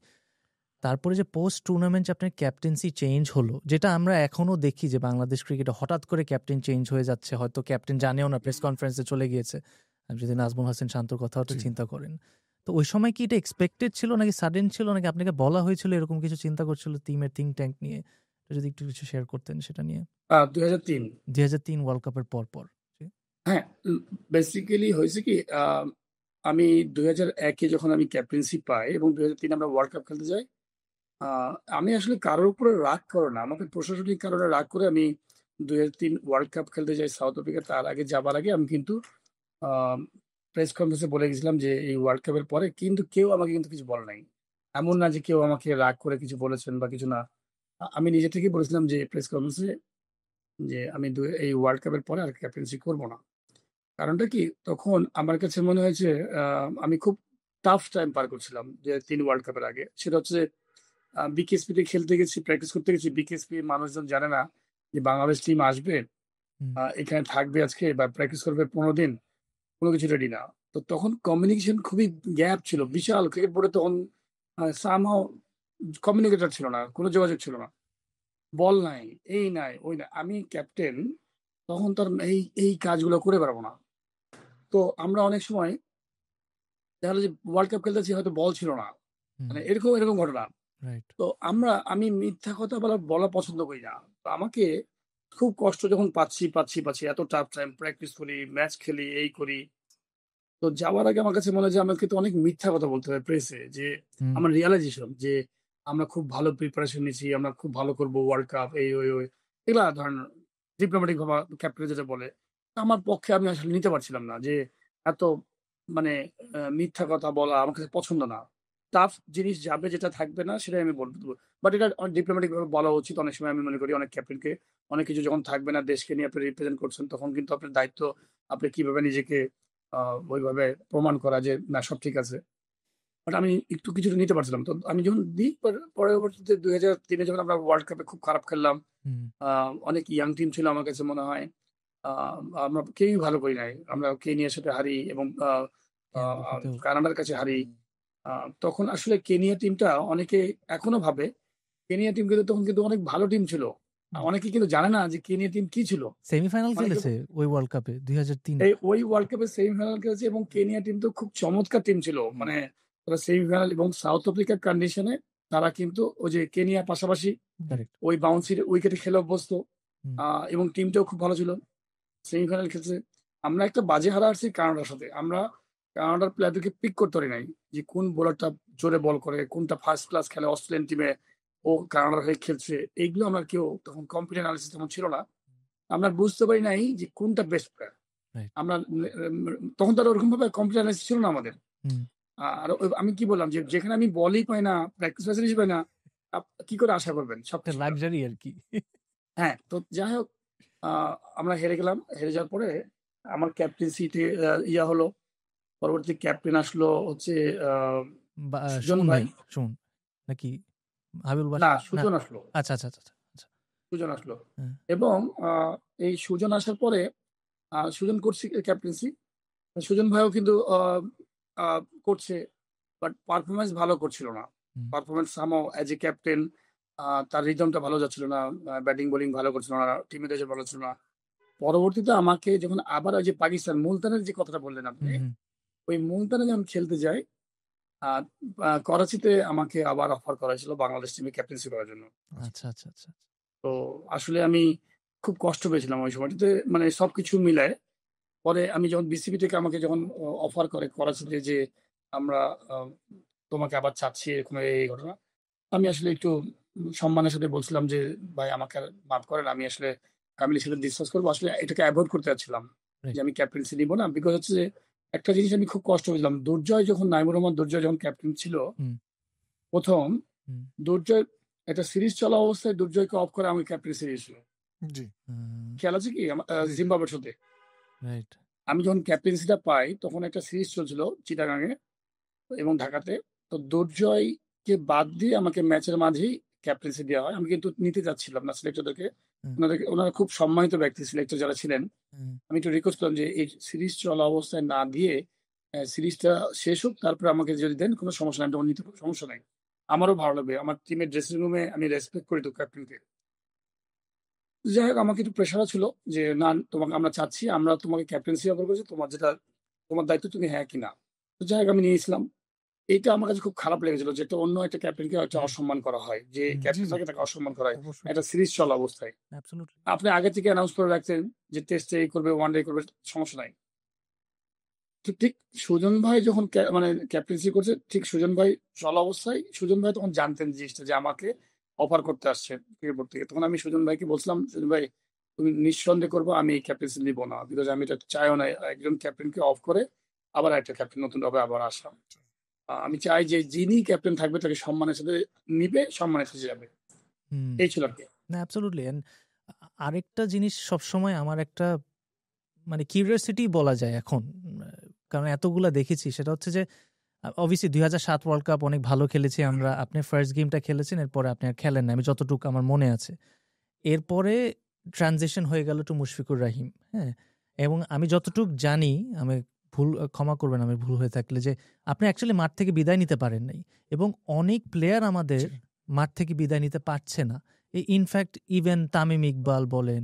তারপরে যে পোস্ট টুর্নামেন্ট আপনার ক্যাপ্টেন্সি চেঞ্জ হলো, যেটা আমরা এখনও দেখি যে বাংলাদেশ ক্রিকেটে হঠাৎ করে ক্যাপ্টেন চেঞ্জ হয়ে যাচ্ছে, হয়তো ক্যাপ্টেন জানেও না, প্রেস কনফারেন্সে চলে গিয়েছে। আপনি যদি নাজমুল হাসান শান্তর কথাও তো জি। চিন্তা করেন, তো ওই সময় কি এটা এক্সপেক্টেড ছিল নাকি সাডেন ছিল, নাকি আপনাকে বলা হয়েছিল এরকম কিছু চিন্তা করছিল টিমের থিঙ্ক ট্যাঙ্ক নিয়ে? তো যদি একটু কিছু শেয়ার করতেন সেটা নিয়ে। 2003, 2003 ওয়ার্ল্ড কাপের পর পর। জি। হ্যাঁ, বেসিক্যালি হয়েছে কি, আমি 2001-এ যখন আমি ক্যাপ্টেন্সি পাই এবং 2003 আমরা ওয়ার্ল্ড কাপ খেলতে যাই, আমি আসলে কারোর উপরে রাগ করে না, আমাকে প্রশাসনিক কারণে রাগ করে আমি 2003 ওয়ার্ল্ড কাপ খেলতে যাই সাউথ আফ্রিকা। তার আগে, যাবার আগে আমি কিন্তু প্রেস কনফারেন্সে বলে গেছিলাম যে এই ওয়ার্ল্ড কাপের পরে কিন্তু কেউ আমাকে কিন্তু কিছু বলে নাই। এমন না যে কেউ আমাকে রাগ করে কিছু বলেছেন বা কিছু না। আমি নিজে থেকেই বলেছিলাম যে প্রেস কনফারেন্সে যে আমি এই ওয়ার্ল্ড কাপের পরে আর ক্যাপ্টেন্সি করবো না। কারণটা কি, তখন আমার কাছে মনে হয়েছে আমি খুব টাফ টাইম পার করছিলাম যে 3 ওয়ার্ল্ড কাপের আগে। সেটা হচ্ছে বিকেএসপি তে খেলতে গেছি, প্র্যাকটিস করতে গেছি। বিকেএসপি মানুষজন জানে না যে বাংলাদেশ টিম আসবে, হুম, এখানে থাকবে আজকে বা প্র্যাকটিস করবে 15 দিন, কোনো কিছু রেডি না। তো তখন কমিউনিকেশন খুবই গ্যাপ ছিল বিশাল। ক্রিকেট বোর্ডে তখন সামহাও কমিউনিকেটর ছিল না, কোনো যোগাযোগ ছিল না, বল নাই, এই নাই, ওই নাই। আমি ক্যাপ্টেন, তখন তার এই এই কাজগুলো করে পারবো না। তো আমরা অনেক সময় দেখা গেলো যে ওয়ার্ল্ড কাপ খেলতেছি, হয়তো বল ছিল না, হুম, মানে এরকম এরকম ঘটনা। রাইট। তো আমি মিথ্যা কথা বলা পছন্দ করি না। তো আমাকে খুব কষ্ট যখন পাচ্ছি, এত টাফ টাইম, প্র্যাকটিস করি, ম্যাচ খেলি, এই করি। তো যাওয়ার আগে আমার কাছে মনে হয় যে আমাকে তো অনেক মিথ্যা কথা বলতে হয় প্রেসে, যে হুম, আমার রিয়ালাইজেশন যে আমরা খুব ভালো প্রিপারেশন নিচ্ছি, আমরা খুব ভালো করবো ওয়ার্ল্ড কাপ, এই ওই ওই এগুলা ধরেন ডিপ্লোম্যাটিক ভাবে ক্যাপ্টেন যেটা বলে। আমার পক্ষে আমি আসলে নিতে পারছিলাম না যে এত মানে মিথ্যা কথা বলা আমার কাছে পছন্দ না। টাফ জিনিস যাবে, যেটা থাকবে না সেটাই আমি বলবো। বাট এটা অনেক ডিপ্লোম্যাটিক ভাবে বলা উচিত। অনেক সময় আমি মনে করি অনেক ক্যাপ্টেনকে, অনেক কিছু যখন থাকবে না, দেশকে নিয়ে আপনি রিপ্রেজেন্ট করছেন, তখন কিন্তু আপনার দায়িত্ব আপনি কিভাবে নিজেকে ওইভাবে প্রমাণ করা যে না সব ঠিক আছে। বাট আমি একটু কিছুটা নিতে পারছিলাম। তো আমি যখন দিই, পরবর্তীতে 2003-এ যখন আমরা ওয়ার্ল্ড কাপে খুব খারাপ খেললাম, হুম, অনেক ইয়াং টিম ছিল আমার কাছে মনে হয়। আ আমরা কেউই ভালো করি নাই। আমরা কেনিয়ার সাথে হারি এবং আ কেনিয়ার আ সাথেও। কানাডার কাছে হারি। আ তখন আসলে কেনিয়া টিমটা অনেকে এখনো ভাবে, কেনিয়া টিম কিন্তু তখন কিন্তু অনেক ভালো টিম ছিল। অনেকে কিন্তু জানে না যে কেনিয়া টিম কি ছিল। সেমিফাইনাল অনেকে খেলেছে ওই ওয়ার্ল্ড কাপে 2003 ওই ওয়ার্ল্ড কাপের সেমিফাইনাল খেলেছে এবং কেনিয়া টিম তো খুব চমৎকার টিম ছিল। মানে তারা সেমিফাইনাল এবং সাউথ আফ্রিকার কন্ডিশনে তারা কিন্তু ওই যে কেনিয়ার পাশাপাশি কারেক্ট ওই বাউন্সি উইকেটে খেলে অভ্যস্ত এবং টিমটাও খুব ভালো ছিল। সেমিফাইনাল খেলছে। আমরা একটা বাজে হারা আসছি কানাডার সাথে। আমরা কানাডার প্লেয়ারদেরকে পিক করতে পারি নাই যে কোন বোলারটা জোরে বল করে, কোনটা ফার্স্ট ক্লাস খেলে অস্ট্রেলিয়ান টিমে ও কানাডার হয়ে খেলছে। এইগুলো আমরা কেউ তখন কম্পিউটার অ্যানালিসিস তেমন ছিল না। আমরা বুঝতে পারি নাই যে কোনটা বেস্ট প্লেয়ার। রাইট আমরা তখন তো আর ওরকম ভাবে কম্পিউটার অ্যানালিসিস ছিল না আমাদের। আর আমি কি বললাম যে যেখানে আমি বলই পাই না, প্র্যাকটিস ফ্যাসিলিটি পাই না, কি করে আশা করবেন সব একটা লাক্সারি আর কি। হ্যাঁ, তো যাই হোক আমরা হেরে গেলাম। হেরে যাওয়ার পরে আমার ক্যাপ্টেন্সিতে ইয়া হলো। পরবর্তী ক্যাপ্টেন আসলো হচ্ছে সুজন ভাই। সুমন নাকি হাবিবুল না, বাশা? সুজন আসলো। আচ্ছা আচ্ছা আচ্ছা আচ্ছা সুজন আসলো হ্যাঁ। এবং এই সুজন আসার পরে সুজন করছি ক্যাপ্টেন্সি। সুজন ভাইও কিন্তু করছে, বাট পারফরমেন্স ভালো করছিল না। পারফরমেন্স সামও অ্যাজ এ ক্যাপ্টেন তার রিদমটা ভালো যাচ্ছিল না, ব্যাটিং বোলিং ভালো করছিল না, টিমের দেশে ভালো ছিল না। পরবর্তীতে আমাকে যখন আবার ওই যে পাকিস্তান মুলতানের যে কথাটা বললেন আপনি, ওই মুলতানে যখন খেলতে যাই করাচিতে আমাকে আবার অফার করা হয়েছিল বাংলাদেশ টিমে ক্যাপ্টেন্সি করার জন্য। আচ্ছা আচ্ছা আচ্ছা তো আসলে আমি খুব কষ্ট পেয়েছিলাম ওই সময়টাতে, মানে সবকিছু মিলায়। পরে আমি যখন বিসিবি থেকে আমাকে যখন অফার করে করাচিতে যে আমরা তোমাকে আবার চাচ্ছি, এরকম এই ঘটনা, আমি আসলে একটু সম্মানের সাথে বলছিলাম যে ভাই আমাকে মাফ করেন, আমি আসলে ফ্যামিলির সাথে ডিসকাস করবো। আসলে এটাকে অ্যাভয়েড করতে চাচ্ছিলাম যে আমি ক্যাপ্টেন্সি নিব না, বিকজ হচ্ছে যে একটা জিনিস আমি খুব কষ্ট পেয়েছিলাম। দুর্জয় যখন নাইমুর রহমান দুর্জয় যখন ক্যাপ্টেন ছিল প্রথম, দুর্জয় একটা সিরিজ চলা অবস্থায় দুর্জয়কে অফ করে আমাকে ক্যাপ্টেন্সি দিয়েছিল। খেয়াল আছে কি জিম্বাবুয়ের সাথে? আমি যখন ক্যাপ্টেন্সিটা পাই তখন একটা সিরিজ চলছিল চিটাগাঙে এবং ঢাকাতে। তো দুর্জয়কে বাদ দিয়ে আমাকে ম্যাচের মাঝেই ক্যাপ্টেন্সি দেওয়া হয়। আমি কিন্তু নিতে চাচ্ছিলাম না সিলেক্টরদেরকে। ওনারা খুব সম্মানিত ব্যক্তি সিলেক্টর যারা ছিলেন। আমি একটু রিকোয়েস্ট করলাম যে এই সিরিজ চলা অবস্থায় না দিয়ে সিরিজটা শেষ হোক, তারপরে আমাকে যদি দেন কোনো সমস্যা নাই, নিতে সমস্যা নাই, আমারও ভালো লাগবে। আমার টিমের ড্রেসিং রুমে আমি রেসপেক্ট করি তো ক্যাপ্টেনকে। যাই হোক আমাকে একটু প্রেশারও ছিল যে না, তোমাকে আমরা চাচ্ছি, আমরা তোমাকে ক্যাপ্টেন্সি অফার করছি, তোমার দায়িত্ব, তুমি হ্যাঁ কি না। তো যাই হোক আমি নিয়েছিলাম। এইটা আমার কাছে খুব খারাপ লেগেছিল যে অন্য একটা ক্যাপ্টেনকে একটা অসম্মান করা হয়, যে ক্যাপ্টেন থাকে তাকে অসম্মান করা হয় একটা সিরিজ চলা অবস্থায়। আপনি আগে থেকে অ্যানাউন্স করে রাখছেন যে টেস্টে এই করবে, ওয়ান ডে করবে, সমস্যা নাই। তো ঠিক সুজন ভাই যখন মানে ক্যাপ্টেন্সি করছে, ঠিক সুজন ভাই চলা অবস্থায় সুজন ভাই তখন জানতেন জিনিসটা যে আমাকে অফার করতে আসছে ক্রিকেট বোর্ড থেকে। তখন আমি সুজন ভাইকে বলছিলাম, সুজন ভাই তুমি নিঃসন্দেহ করবো, আমি এই ক্যাপ্টেন্সি নিবো না, বিকজ আমি এটা চাইও না একজন ক্যাপ্টেনকে অফ করে আবার একটা ক্যাপ্টেন নতুন ভাবে আবার আসলাম। আমি চাই যে যিনি ক্যাপ্টেন থাকবে তাকে সম্মানের সাথে নিবে, সম্মানের সাথে যাবে। এই ছিল আর কি। না অ্যাবসলিউটলি। এন্ড আরেকটা জিনিস সবসময় আমার একটা মানে কিউরিওসিটি বলা যায় এখন, কারণ এতগুলা দেখেছি, সেটা হচ্ছে যে অবভিয়াসলি 2007 ওয়ার্ল্ড কাপ অনেক ভালো খেলেছি আমরা। আপনি ফার্স্ট গেমটা খেলেছেন, এরপরে আপনি আর খেলেন না, আমি যতটুকু আমার মনে আছে। এরপরে ট্রানজিশন হয়ে গেল টু মুশফিকুর রাহিম। হ্যাঁ, এবং আমি যতটুকু জানি, আমি ক্ষমা করবেন আমি ভুল হয়ে থাকলে, যে আপনি অ্যাকচুয়ালি মাঠ থেকে বিদায় নিতে পারেন নাই, এবং অনেক প্লেয়ার আমাদের মাঠ থেকে বিদায় নিতে পারছে না। ইনফ্যাক্ট ইভেন তামিম ইকবাল বলেন,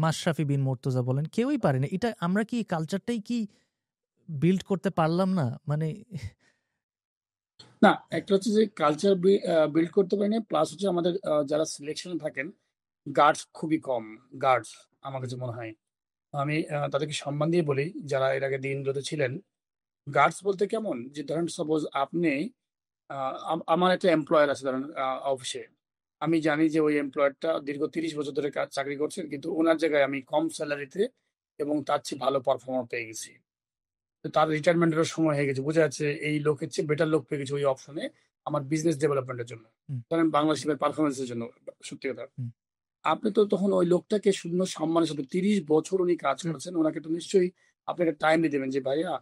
মাশরাফি বিন মুর্তজা বলেন, কেউই পারে না। এটা আমরা কি কালচারটাই কি বিল্ড করতে পারলাম না? মানে না, একটা হচ্ছে যে কালচার বিল্ড করতে পারি না, প্লাস হচ্ছে আমাদের যারা সিলেকশনে থাকেন গার্ডস খুবই কম। গার্ডস আমার কাছে মনে হয়, আমি তাদেরকে সম্মান দিয়ে বলি যারা এর আগে দিনগুলোতে ছিলেন। গার্ডস বলতে কেমন, যে ধরেন সাপোজ আপনি আমার একটা এমপ্লয়ার আছে ধরেন অফিসে, আমি জানি যে ওই এমপ্লয়ারটা দীর্ঘ 30 বছর ধরে চাকরি করছেন, কিন্তু ওনার জায়গায় আমি কম স্যালারিতে এবং তার চেয়ে ভালো পারফর্মার পেয়ে গেছি। তার রিটায়ারমেন্টেরও সময় হয়ে গেছে, বোঝা যাচ্ছে এই লোকের চেয়ে বেটার লোক পেয়ে গেছে ওই অপশনে আমার বিজনেস ডেভেলপমেন্টের জন্য, ধরেন বাংলাদেশ টিমের পারফরমেন্সের জন্য। সত্যি কথা, আপনি তো তখন ওই লোকটাকে শূন্য সম্মানের সাথে 30 বছর উনি কাজ করেছেন, ওনাকে তো নিশ্চয়ই আপনাকে টাইম দিয়ে দেবেন যে ভাইয়া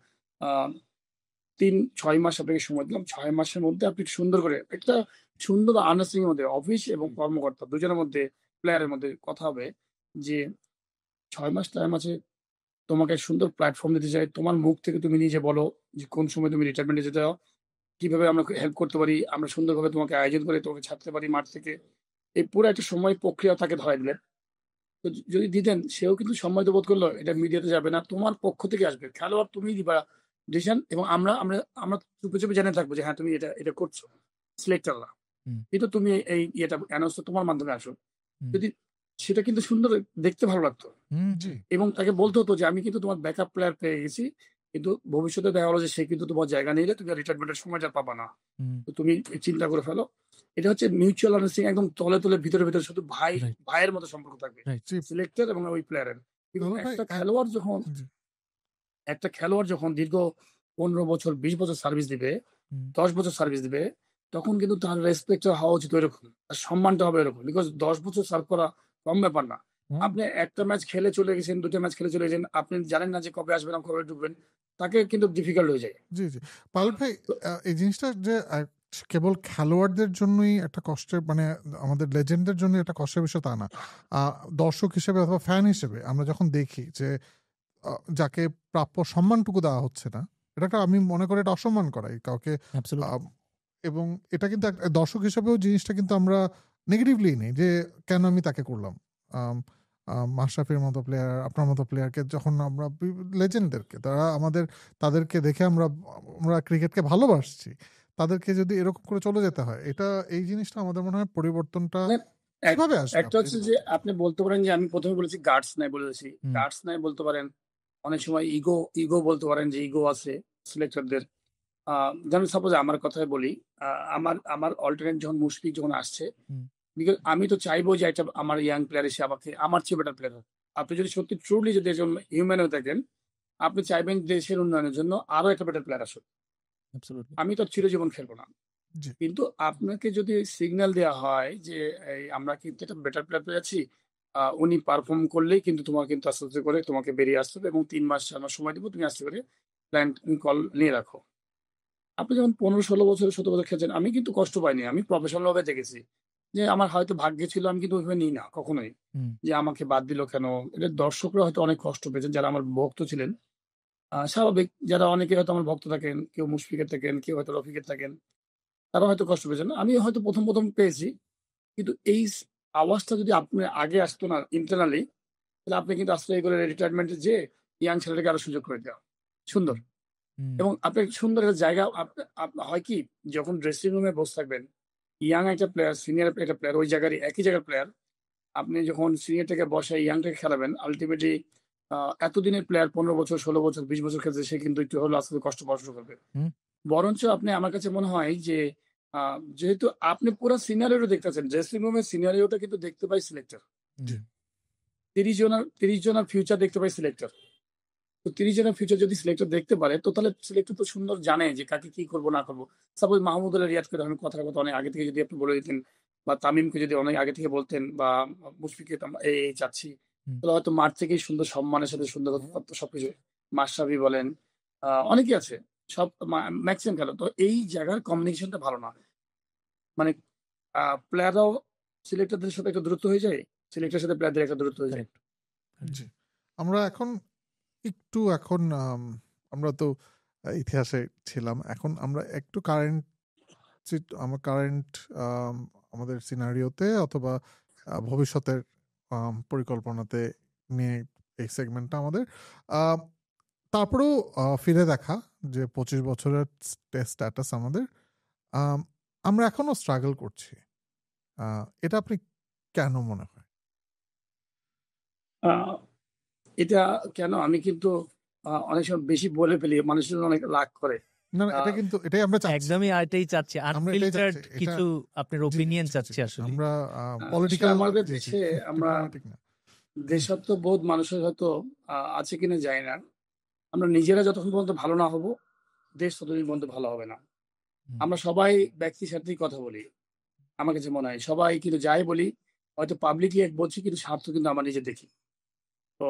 3-6 মাস আপনাকে সময় দিলাম, 6 মাসের মধ্যে আপনি সুন্দর করে একটা সুন্দর আন্ডারস্ট্যান্ডিং এর মধ্যে অফিস এবং কর্মকর্তা দুজনের মধ্যে, প্লেয়ারের মধ্যে কথা হবে যে 6 মাস টাইম আছে, তোমাকে সুন্দর প্ল্যাটফর্ম দিতে চাই, তোমার মুখ থেকে তুমি নিজে বলো যে কোন সময় তুমি রিটায়ারমেন্টে যেতে চাও, কিভাবে আমরা হেল্প করতে পারি, আমরা সুন্দরভাবে তোমাকে আয়োজন করে তোমাকে ছাড়তে পারি মাঠ থেকে। এই পুরো একটা সময় প্রক্রিয়া তাকে ধরাই দিলেন। তো যদি দিতেন সেও কিন্তু সম্মানিত বোধ করলো, এটা মিডিয়াতে যাবে না, তোমার পক্ষ থেকে আসবে, খেলোয়াড় তুমিই দিবা ডিসিশন, এবং আমরা আমরা আমরা চুপে চুপে জেনে থাকবো যে হ্যাঁ তুমি এটা এটা করছো, সিলেক্টররা, হুম, কিন্তু তুমি এই ইয়েটা অ্যানাউন্স তোমার মাধ্যমে আসো। হুম, যদি সেটা কিন্তু সুন্দর, দেখতে ভালো লাগতো, হুম, জি এবং তাকে বলতে হতো যে আমি কিন্তু তোমার ব্যাকআপ প্লেয়ার পেয়ে গেছি, কিন্তু ভবিষ্যতে দেখা হলো যে সে কিন্তু তোমার জায়গা নিলে তুমি রিটায়ারমেন্টের সময়টা পাবা না, হুম, তো তুমি চিন্তা করে ফেলো। এটা হচ্ছে মিউচুয়াল আন্ডারস্ট্যান্ডিং, একদম তলে তলে ভিতরে ভিতরে শুধু ভাই রাইট, ভাইয়ের মতো সম্পর্ক থাকবে রাইট, জি সিলেক্টর এবং ওই প্লেয়ারের। কিন্তু দুলাল ভাই জি একটা খেলোয়াড় যখন দীর্ঘ 15 বছর 20 বছর সার্ভিস দিবে, হুম, 10 বছর সার্ভিস দিবে, তখন কিন্তু তার রেসপেক্ট হওয়া উচিত ওইরকম, তার সম্মানটা হবে এরকম, বিকজ 10 বছর সার্ভ করা কম ব্যাপার না। হুম, আপনি একটা ম্যাচ খেলে চলে গেছেন, দুটো ম্যাচ খেলে চলে গেছেন, আপনি জানেন না যে কবে আসবেন আর কবে ঢুকবেন, তাকে কিন্তু ডিফিকাল্ট হয়ে যায়। জি জি পাল ভাই তো এই জিনিসটা যে কেবল খেলোয়াড়দের জন্যই একটা কষ্টের মানে আমাদের লেজেন্ডের জন্য একটা কষ্টের বিষয় তা না। দর্শক হিসেবে অথবা ফ্যান হিসেবে আমরা যখন দেখি যে যাকে প্রাপ্য সম্মানটুকু দেওয়া হচ্ছে না, এটা একটা আমি মনে করি এটা অসম্মান করাই কাউকে। অ্যাবসলিউটলি, আহ, এবং এটা কিন্তু দর্শক হিসেবেও জিনিসটা কিন্তু আমরা নেগেটিভলি নেই যে কেন আমি তাকে করলাম। মাশরাফির মতো প্লেয়ার, আপনার মতো প্লেয়ারকে যখন আমরা লেজেন্ডদেরকে তাদেরকে দেখে আমরা আমরা ক্রিকেটকে ভালোবাসছি, তাদেরকে যদি এরকম করে চলে যেতে হয়, এটা এই জিনিসটা আমাদের মনে হয় পরিবর্তনটা মানে কিভাবে আসবে একটা আপনি হচ্ছে যদি যে বলতেন। আপনি বলতে পারেন যে আমি প্রথমে বলেছি গার্ডস নাই, বলেছি হুম, গার্ডস নাই বলতে পারেন, অনেক সময় ইগো ইগো বলতে পারেন যে ইগো আছে সিলেক্টরদের। যেমন সাপোজ আমার কথাই বলি, আমার আমার অল্টারনেট যখন মুশফিক যখন আসছে, হুম, বিকজ আমি তো চাইবো যে একটা আমার ইয়াং প্লেয়ার এসে আমাকে আমার চেয়ে বেটার প্লেয়ার হোক। আপনি যদি সত্যি ট্রুলি যদি একজন হিউম্যান হয়ে থাকেন, আপনি চাইবেন দেশের উন্নয়নের জন্য আরো একটা বেটার প্লেয়ার আসুক। অ্যাবসলিউটলি, আমি তো চিরজীবন খেলবো না, জি কিন্তু আপনাকে যদি সিগন্যাল দেওয়া হয় যে এই আমরা কিন্তু একটা বেটার প্লেয়ার পেয়েছি, উনি পারফর্ম করলেই কিন্তু তোমার কিন্তু আস্তে আস্তে করে তোমাকে বেরিয়ে আসতে হবে, এবং 3 মাস 4 মাস সময় দিব, তুমি আস্তে করে প্ল্যান কল নিয়ে রাখো। আপনি যখন 15 16 বছর 17 বছর খেলছেন, আমি কিন্তু কষ্ট পাইনি, আমি প্রফেশনাল ভাবে দেখেছি যে আমার হয়তো ভাগ্যে ছিল, আমি কিন্তু ওইভাবে নিই না কখনোই হুম, যে আমাকে বাদ দিল কেন। এটা দর্শকরা হয়তো অনেক কষ্ট পেয়েছেন যারা আমার ভক্ত ছিলেন, স্বাভাবিক, যারা অনেকে হয়তো আমার ভক্ত থাকেন, কেউ মুশফিকের থাকেন, কেউ হয়তো রফিকের থাকেন, তারা হয়তো কষ্ট পেয়েছেন, আমি হয়তো প্রথম প্রথম পেয়েছি। কিন্তু এই আওয়াজটা যদি আপনি আগে আসতো না ইন্টারনালি, তাহলে আপনি কিন্তু আস্তে করে রিটায়ারমেন্টে যে ইয়াং ছেলেটাকে আরো সুযোগ করে দেওয়া সুন্দর। হুম, এবং আপনি সুন্দর একটা জায়গা হয় কি, যখন ড্রেসিং রুমে বসে থাকবেন, ইয়াং একটা প্লেয়ার সিনিয়র একটা প্লেয়ার ওই জায়গারই একই জায়গার প্লেয়ার, আপনি যখন সিনিয়রটাকে বসে ইয়াংটাকে খেলাবেন, আলটিমেটলি এতদিনের প্লেয়ার 15 বছর 16 বছর 20 বছর খেলছে, সে কিন্তু একটু হলেও আস্তে আস্তে কষ্ট পাওয়া শুরু করবে। হুম, বরঞ্চ আপনি, আমার কাছে মনে হয় যে যেহেতু আপনি পুরো সিনারিও দেখতেছেন, ড্রেসিং রুমের সিনারিওটা কিন্তু দেখতে পাই সিলেক্টর, হুম, জি 30 জনের ফিউচার দেখতে পাই সিলেক্টর। তো 30 জনের ফিউচার যদি সিলেক্টর দেখতে পারে, তো তাহলে সিলেক্টর তো সুন্দর জানে যে কাকে কি করবো না করবো। সাপোজ মাহমুদুল্লাহ রিয়াদ করে আমি কথার কথা অনেক আগে থেকে যদি আপনি বলে দিতেন, বা তামিমকে যদি অনেক আগে থেকে বলতেন, বা মুশফিককে তো আমরা এই চাচ্ছি, হুম, তাহলে হয়তো মাঠ থেকেই সুন্দর সম্মানের সাথে সুন্দর হতে পারতো সবকিছু। মাশরাফি বলেন, অনেকেই আছে, সব ম্যাক্সিমাম খেলো, তো এই জায়গার কমিউনিকেশনটা ভালো না, মানে প্লেয়াররাও সিলেক্টরদের সাথে একটা দূরত্ব হয়ে যায়, সিলেক্টরের সাথে প্লেয়ারদের একটা দূরত্ব হয়ে যায়। কারেক্ট, কারেক্ট, জি আমরা এখন এখন আমরা তো ইতিহাসে ছিলাম, এখন আমরা একটু কারেন্ট আমার কারেন্ট আমাদের সিনারিওতে অথবা ভবিষ্যতের পরিকল্পনাতে নিয়ে এই সেগমেন্টটা আমাদের। আহ, তারপরেও ফিরে দেখা যে 25 বছরের স্ট্যাটাস আমাদের, আম, আমরা এখনো স্ট্রাগল করছি। এটা আপনি কেন মনে হয়? আহ, এটা কেন, আমি কিন্তু অনেক সময় বেশি বলে ফেলি, মানুষজন অনেক রাগ করে। না না, এটা আহ, কিন্তু এটাই আমরা চাচ্ছি, একদমই এটাই চাচ্ছি, আমরা এটাই আনফিল্টার্ড চাচ্ছি এটা। কিছু আপনার জি ওপিনিয়ন জি জি চাচ্ছি আসলে। আমরা আসলে পলিটিক্যাল, আমাদের জি জি দেশে আমরা ডিপ্লোম্যাটিক না। দেশাত্মবোধ মানুষের হয়তো আছে কিনা যায় না। আমরা নিজেরা যতক্ষণ পর্যন্ত ভালো না হব, দেশ ততদিন পর্যন্ত ভালো হবে না। হুম, আমরা সবাই ব্যক্তির সাথেই কথা বলি, আমার কাছে মনে হয় সবাই কিন্তু যাই বলি, হয়তো পাবলিকলি এক বলছি, কিন্তু স্বার্থ কিন্তু আমরা নিজে দেখি। তো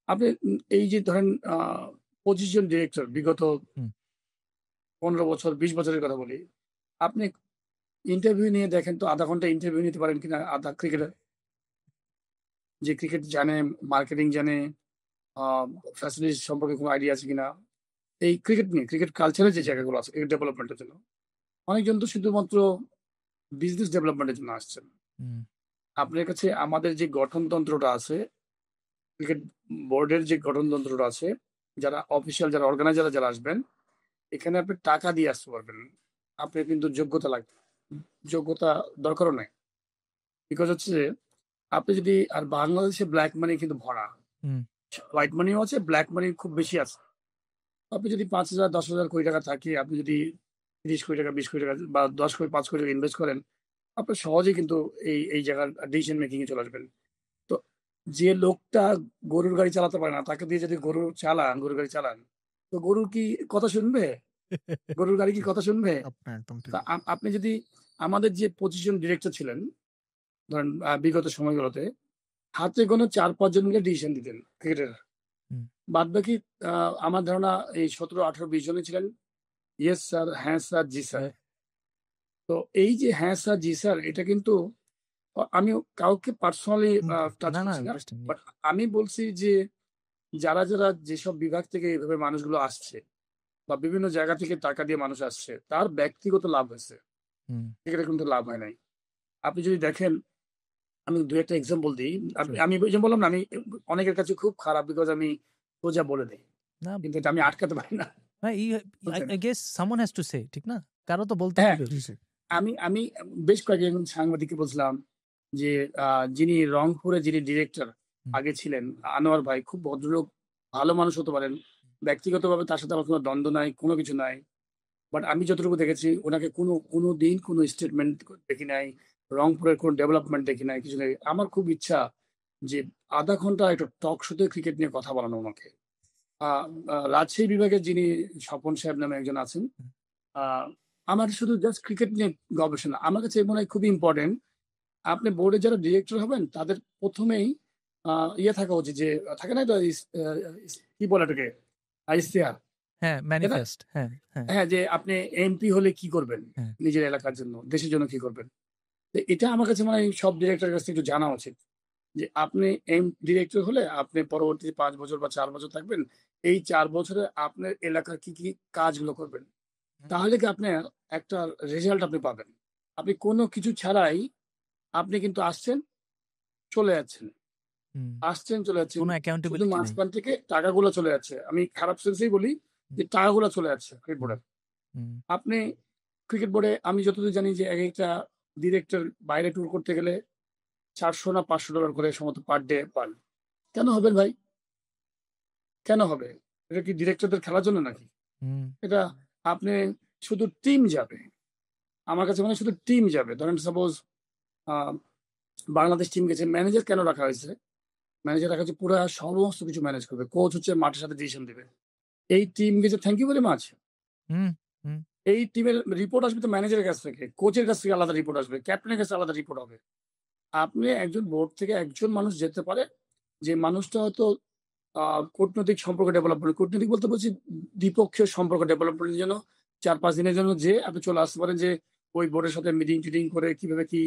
আপনি এই যে ধরেন 25 জন ডিরেক্টর বিগত হুম, 15 বছর 20 বছরের কথা বলি, আপনি ইন্টারভিউ নিয়ে দেখেন তো, আধা ঘন্টা ইন্টারভিউ নিতে পারেন কিনা আধা ক্রিকেটার, যে ক্রিকেট জানে, মার্কেটিং জানে, ফ্যাসিলিটিস সম্পর্কে কোনো আইডিয়া আছে কিনা, এই ক্রিকেট নিয়ে, ক্রিকেট কালচারের যে জায়গাগুলো আছে ক্রিকেট ডেভেলপমেন্টের জন্য। অনেকজন তো শুধুমাত্র বিজনেস ডেভেলপমেন্টের জন্য আসছেন। হুম, আপনার কাছে আমাদের যে গঠনতন্ত্রটা আছে, ক্রিকেট বোর্ডের যে গঠনতন্ত্রটা আছে, যারা অফিসিয়াল, যারা অর্গানাইজার যারা আসবেন, এখানে আপনি টাকা দিয়ে আসতে পারবেন। আপনার কিন্তু যোগ্যতা লাগবে, যোগ্যতা দরকারও নাই। বিকজ হচ্ছে যে আপনি যদি, আর বাংলাদেশে ব্ল্যাক মানি কিন্তু ভরা, হুম, হোয়াইট মানিও আছে, ব্ল্যাক মানি খুব বেশি আছে। আপনি যদি 5,000 10,000 কোটি টাকা থাকে, আপনি যদি 30 কোটি টাকা 20 কোটি টাকা বা 10 কোটি 5 কোটি টাকা ইনভেস্ট করেন, আপনি সহজেই কিন্তু এই জায়গার ডিসিশন মেকিং এ চলে আসবেন। তো যে লোকটা গরুর গাড়ি চালাতে পারে না, তাকে দিয়ে যদি গরুর গাড়ি চালান, তো গরু কি কথা শুনবে? গরুর গাড়ি কি কথা শুনবে? আপনি একদম ঠিক। তা আপনি যদি, আমাদের যে 25 জন ডিরেক্টর ছিলেন ধরেন বিগত সময়গুলোতে, হাতে গোনা 4-5 জন মিলে ডিসিশন দিতেন ক্রিকেটের। হুম, বাদ বাকি আমার ধারণা এই 17, 18, 20 জনই ছিলেন ইয়েস স্যার, হ্যাঁ স্যার, জি স্যার। তো এই যে হ্যাঁ স্যার, জি স্যার, এটা কিন্তু আমি কাউকে পার্সোনালি টাচ না, না, করছি না, ইন্টারেস্টিং। বাট আমি বলছি যে যারা যারা যেসব বিভাগ থেকে এইভাবে মানুষগুলো আসছে বা বিভিন্ন জায়গা থেকে টাকা দিয়ে মানুষ আসছে, তার ব্যক্তিগত লাভ হয়েছে, হুম, এটা কিন্তু লাভ হয় নাই। আপনি যদি দেখেন, আমি দু একটা এক্সাম্পল দিই। sure. আমি ওই যে বললাম না, আমি অনেকের কাছে খুব খারাপ, বিকজ আমি সোজা বলে দিই, না, কিন্তু এটা আমি আটকাতে পারি না, বুঝছেন? I guess someone has to say, ঠিক না? কারো তো বলতে হ্যাঁ, হবে। জি জি। আমি আমি বেশ কয়েকজন সাংবাদিককে বলছিলাম যে যিনি রংপুরে যিনি ডিরেক্টর হুম, আগে ছিলেন, আনোয়ার ভাই, খুব ভদ্রলোক, ভালো মানুষ হতে পারেন, ব্যক্তিগতভাবে তার সাথে আমার কোনো দ্বন্দ্ব নাই, কোনো কিছু নাই। বাট আমি যতটুকু দেখেছি, ওনাকে কোনো দিন কোনো স্টেটমেন্ট দেখি নাই, রংপুরের কোনো ডেভেলপমেন্ট দেখি নাই, কিছু নেই। আমার খুব ইচ্ছা যে আধা ঘন্টা একটা টক শোতে ক্রিকেট নিয়ে কথা বলানো ওনাকে। রাজশাহী বিভাগের যিনি স্বপন সাহেব নামে একজন আছেন, হুম, আহ, আমার শুধু জাস্ট ক্রিকেট নিয়ে গবেষণা আমার কাছে মনে হয় খুবই ইম্পর্টেন্ট। আপনি বোর্ডে যারা ডিরেক্টর হবেন, তাদের প্রথমেই ইয়ে থাকা উচিত, যে থাকে না এটা কি বলে এটাকে, ইশতেহার, হ্যাঁ, তাই না? ম্যানিফেস্ট, হ্যাঁ, হ্যাঁ, হ্যাঁ, যে আপনি এমপি হলে কি করবেন, হ্যাঁ, নিজের এলাকার জন্য, দেশের জন্য কি করবেন। তো এটা আমার কাছে মনে হয় সব ডিরেক্টরের কাছ থেকে একটু জানা উচিত, যে আপনি ডিরেক্টর হলে আপনি পরবর্তী 5 বছর বা 4 বছর থাকবেন, এই 4 বছরে আপনার এলাকার কি কি কাজগুলো করবেন, হুম, তাহলে কি আপনি একটা রেজাল্ট আপনি পাবেন। আপনি কোনো কিছু ছাড়াই আপনি কিন্তু আসছেন, চলে যাচ্ছেন, হুম, আসছেন, চলে যাচ্ছেন, কোনো শুধু অ্যাকাউন্টেবিলিটি নেই। মাঝখান থেকে টাকাগুলো চলে যাচ্ছে। আমি খারাপ সেন্সেই বলি হুম, যে টাকাগুলো চলে যাচ্ছে ক্রিকেট হুম, বোর্ডে। হুম, আপনি ক্রিকেট বোর্ডে, আমি যতদূর জানি যে এক একটা ডিরেক্টর বাইরে ট্যুর করতে গেলে 400 না $500 করে সম্ভবত পার ডে পান। কেন হবেন ভাই? কেন হবে? এটা কি ডিরেক্টরদের খেলার জন্য নাকি? হুম, এটা আপনি, শুধু টিম যাবে। আমার কাছে মনে হয় শুধু টিম যাবে। ধরেন সাপোজ আ বাংলাদেশ টিম গেছে, ম্যানেজার কেন রাখা হয়েছে? ম্যানেজার রাখা হচ্ছে পুরা সমস্ত কিছু ম্যানেজ করবে। কোচ হচ্ছে মাঠের সাথে ডিসিশন দিবে। এই টিম গেছে, থ্যাংক ইউ ভেরি মাচ। হুম, হুম, এই টিমের রিপোর্ট আসবে তো ম্যানেজারের কাছ থেকে। কোচের কাছ থেকে আলাদা রিপোর্ট আসবে। ক্যাপ্টেনের কাছে আলাদা রিপোর্ট হবে। আপনি একজন বোর্ড থেকে একজন মানুষ যেতে পারে, যে মানুষটা হয়তো কূটনৈতিক সম্পর্ক ডেভেলপমেন্ট, কূটনৈতিক বলতে বলছি দ্বিপক্ষীয় সম্পর্ক ডেভেলপমেন্টের জন্য 4-5 দিনের জন্য যে আপনি চলে আসতে পারেন, যে ওই বোর্ডের সাথে মিটিং টিটিং করে কিভাবে কি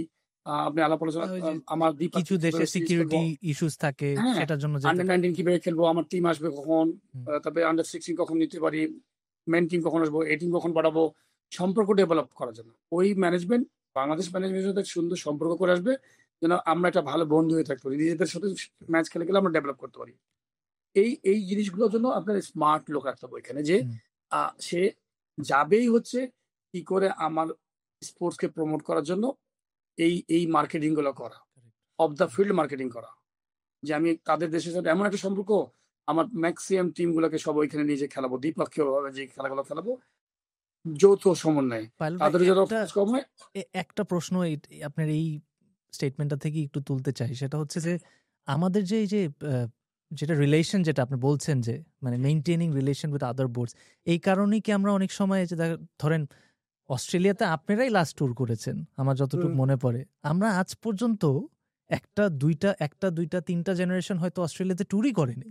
আপনি আলাপ আলোচনা, ওই যে আমার কিছু দ্বিপাক্ষিক দেশে কিভাবে সিরিজ খেলবো, সিকিউরিটি ইস্যুস থাকে, হ্যাঁ, সেটার জন্য যেতে আন্ডার পারে। 19 কিভাবে খেলবো, আমার টিম আসবে কখন, হুম, তারপরে আন্ডার 16 কখন নিতে পারি, মেন টিম কখন আসবো, এই টিম কখন পাঠাবো, সম্পর্ক ডেভেলপ করার জন্য ওই ম্যানেজমেন্ট, বাংলাদেশ ম্যানেজমেন্টের সাথে সুন্দর সম্পর্ক করে আসবে, যেন আমরা একটা ভালো বন্ধু হয়ে থাকতে পারি, নিজেদের সাথে ম্যাচ খেলে গেলে আমরা ডেভেলপ করতে পারি। এই জিনিসগুলোর জন্য আপনার স্মার্ট লোক রাখতে হবে এখানে, যে হুম, সে যাবেই হচ্ছে কি করে আমার স্পোর্টস কে প্রমোট করার জন্য, এই মার্কেটিং গুলো করা, অফ দ্য ফিল্ড মার্কেটিং করা, যে আমি তাদের দেশের সাথে এমন একটা সম্পর্ক, আমার ম্যাক্সিমাম টিম গুলোকে সব ওইখানে নিয়ে যে খেলাবো, দ্বিপক্ষীয় ভাবে যে খেলাগুলো খেলাবো, যৌথ সমন্বয়ে, পায়েল ভাই, তাদের যারা খরচ কম হয়। একটা প্রশ্ন আপনার এই স্টেটমেন্টটা থেকে একটু তুলতে চাই। সেটা হচ্ছে যে আমাদের যে এই যে যেটা রিলেশন, যেটা আপনি বলছেন যে মানে maintaining relation with other boards, এই কারণেই কি আমরা অনেক সময় যে ধরেন অস্ট্রেলিয়াতে আপনারাই লাস্ট ট্যুর করেছেন আমার যতটুকু মনে পড়ে। আমরা আজ পর্যন্ত একটা দুইটা তিনটা জেনারেশন হয়তো অস্ট্রেলিয়াতে ট্যুরই করেনি।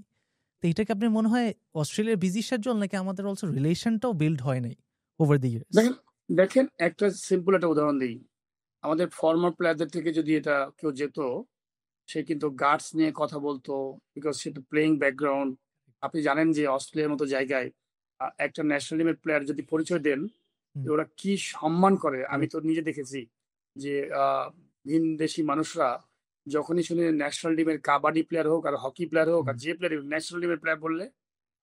তো এটাকে আপনি মনে হয় অস্ট্রেলিয়ার বিজি শিডিউল, নাকি আমাদের অলসো রিলেশনটাও বিল্ড হয় নাই ওভার দি ইয়ার্স? দেখেন, দেখেন, একটা সিম্পল একটা উদাহরণ দিই। আমাদের ফর্মার প্লেয়ারদের থেকে যদি এটা কেউ যেত, সে কিন্তু গার্ডস নিয়ে কথা বলতো, বিকজ সে তো প্লেইং ব্যাকগ্রাউন্ড। আপনি জানেন যে অস্ট্রেলিয়ার মতো জায়গায় একটা ন্যাশনাল টিমের প্লেয়ার যদি পরিচয় দেন, যে ওরা কি সম্মান করে, আমি তো নিজে দেখেছি যে ভিনদেশী মানুষরা যখনই শুনে ন্যাশনাল টিমের কাবাডি প্লেয়ার হোক আর হকি প্লেয়ার হোক আর যে প্লেয়ার ন্যাশনাল টিমের প্লেয়ার বললে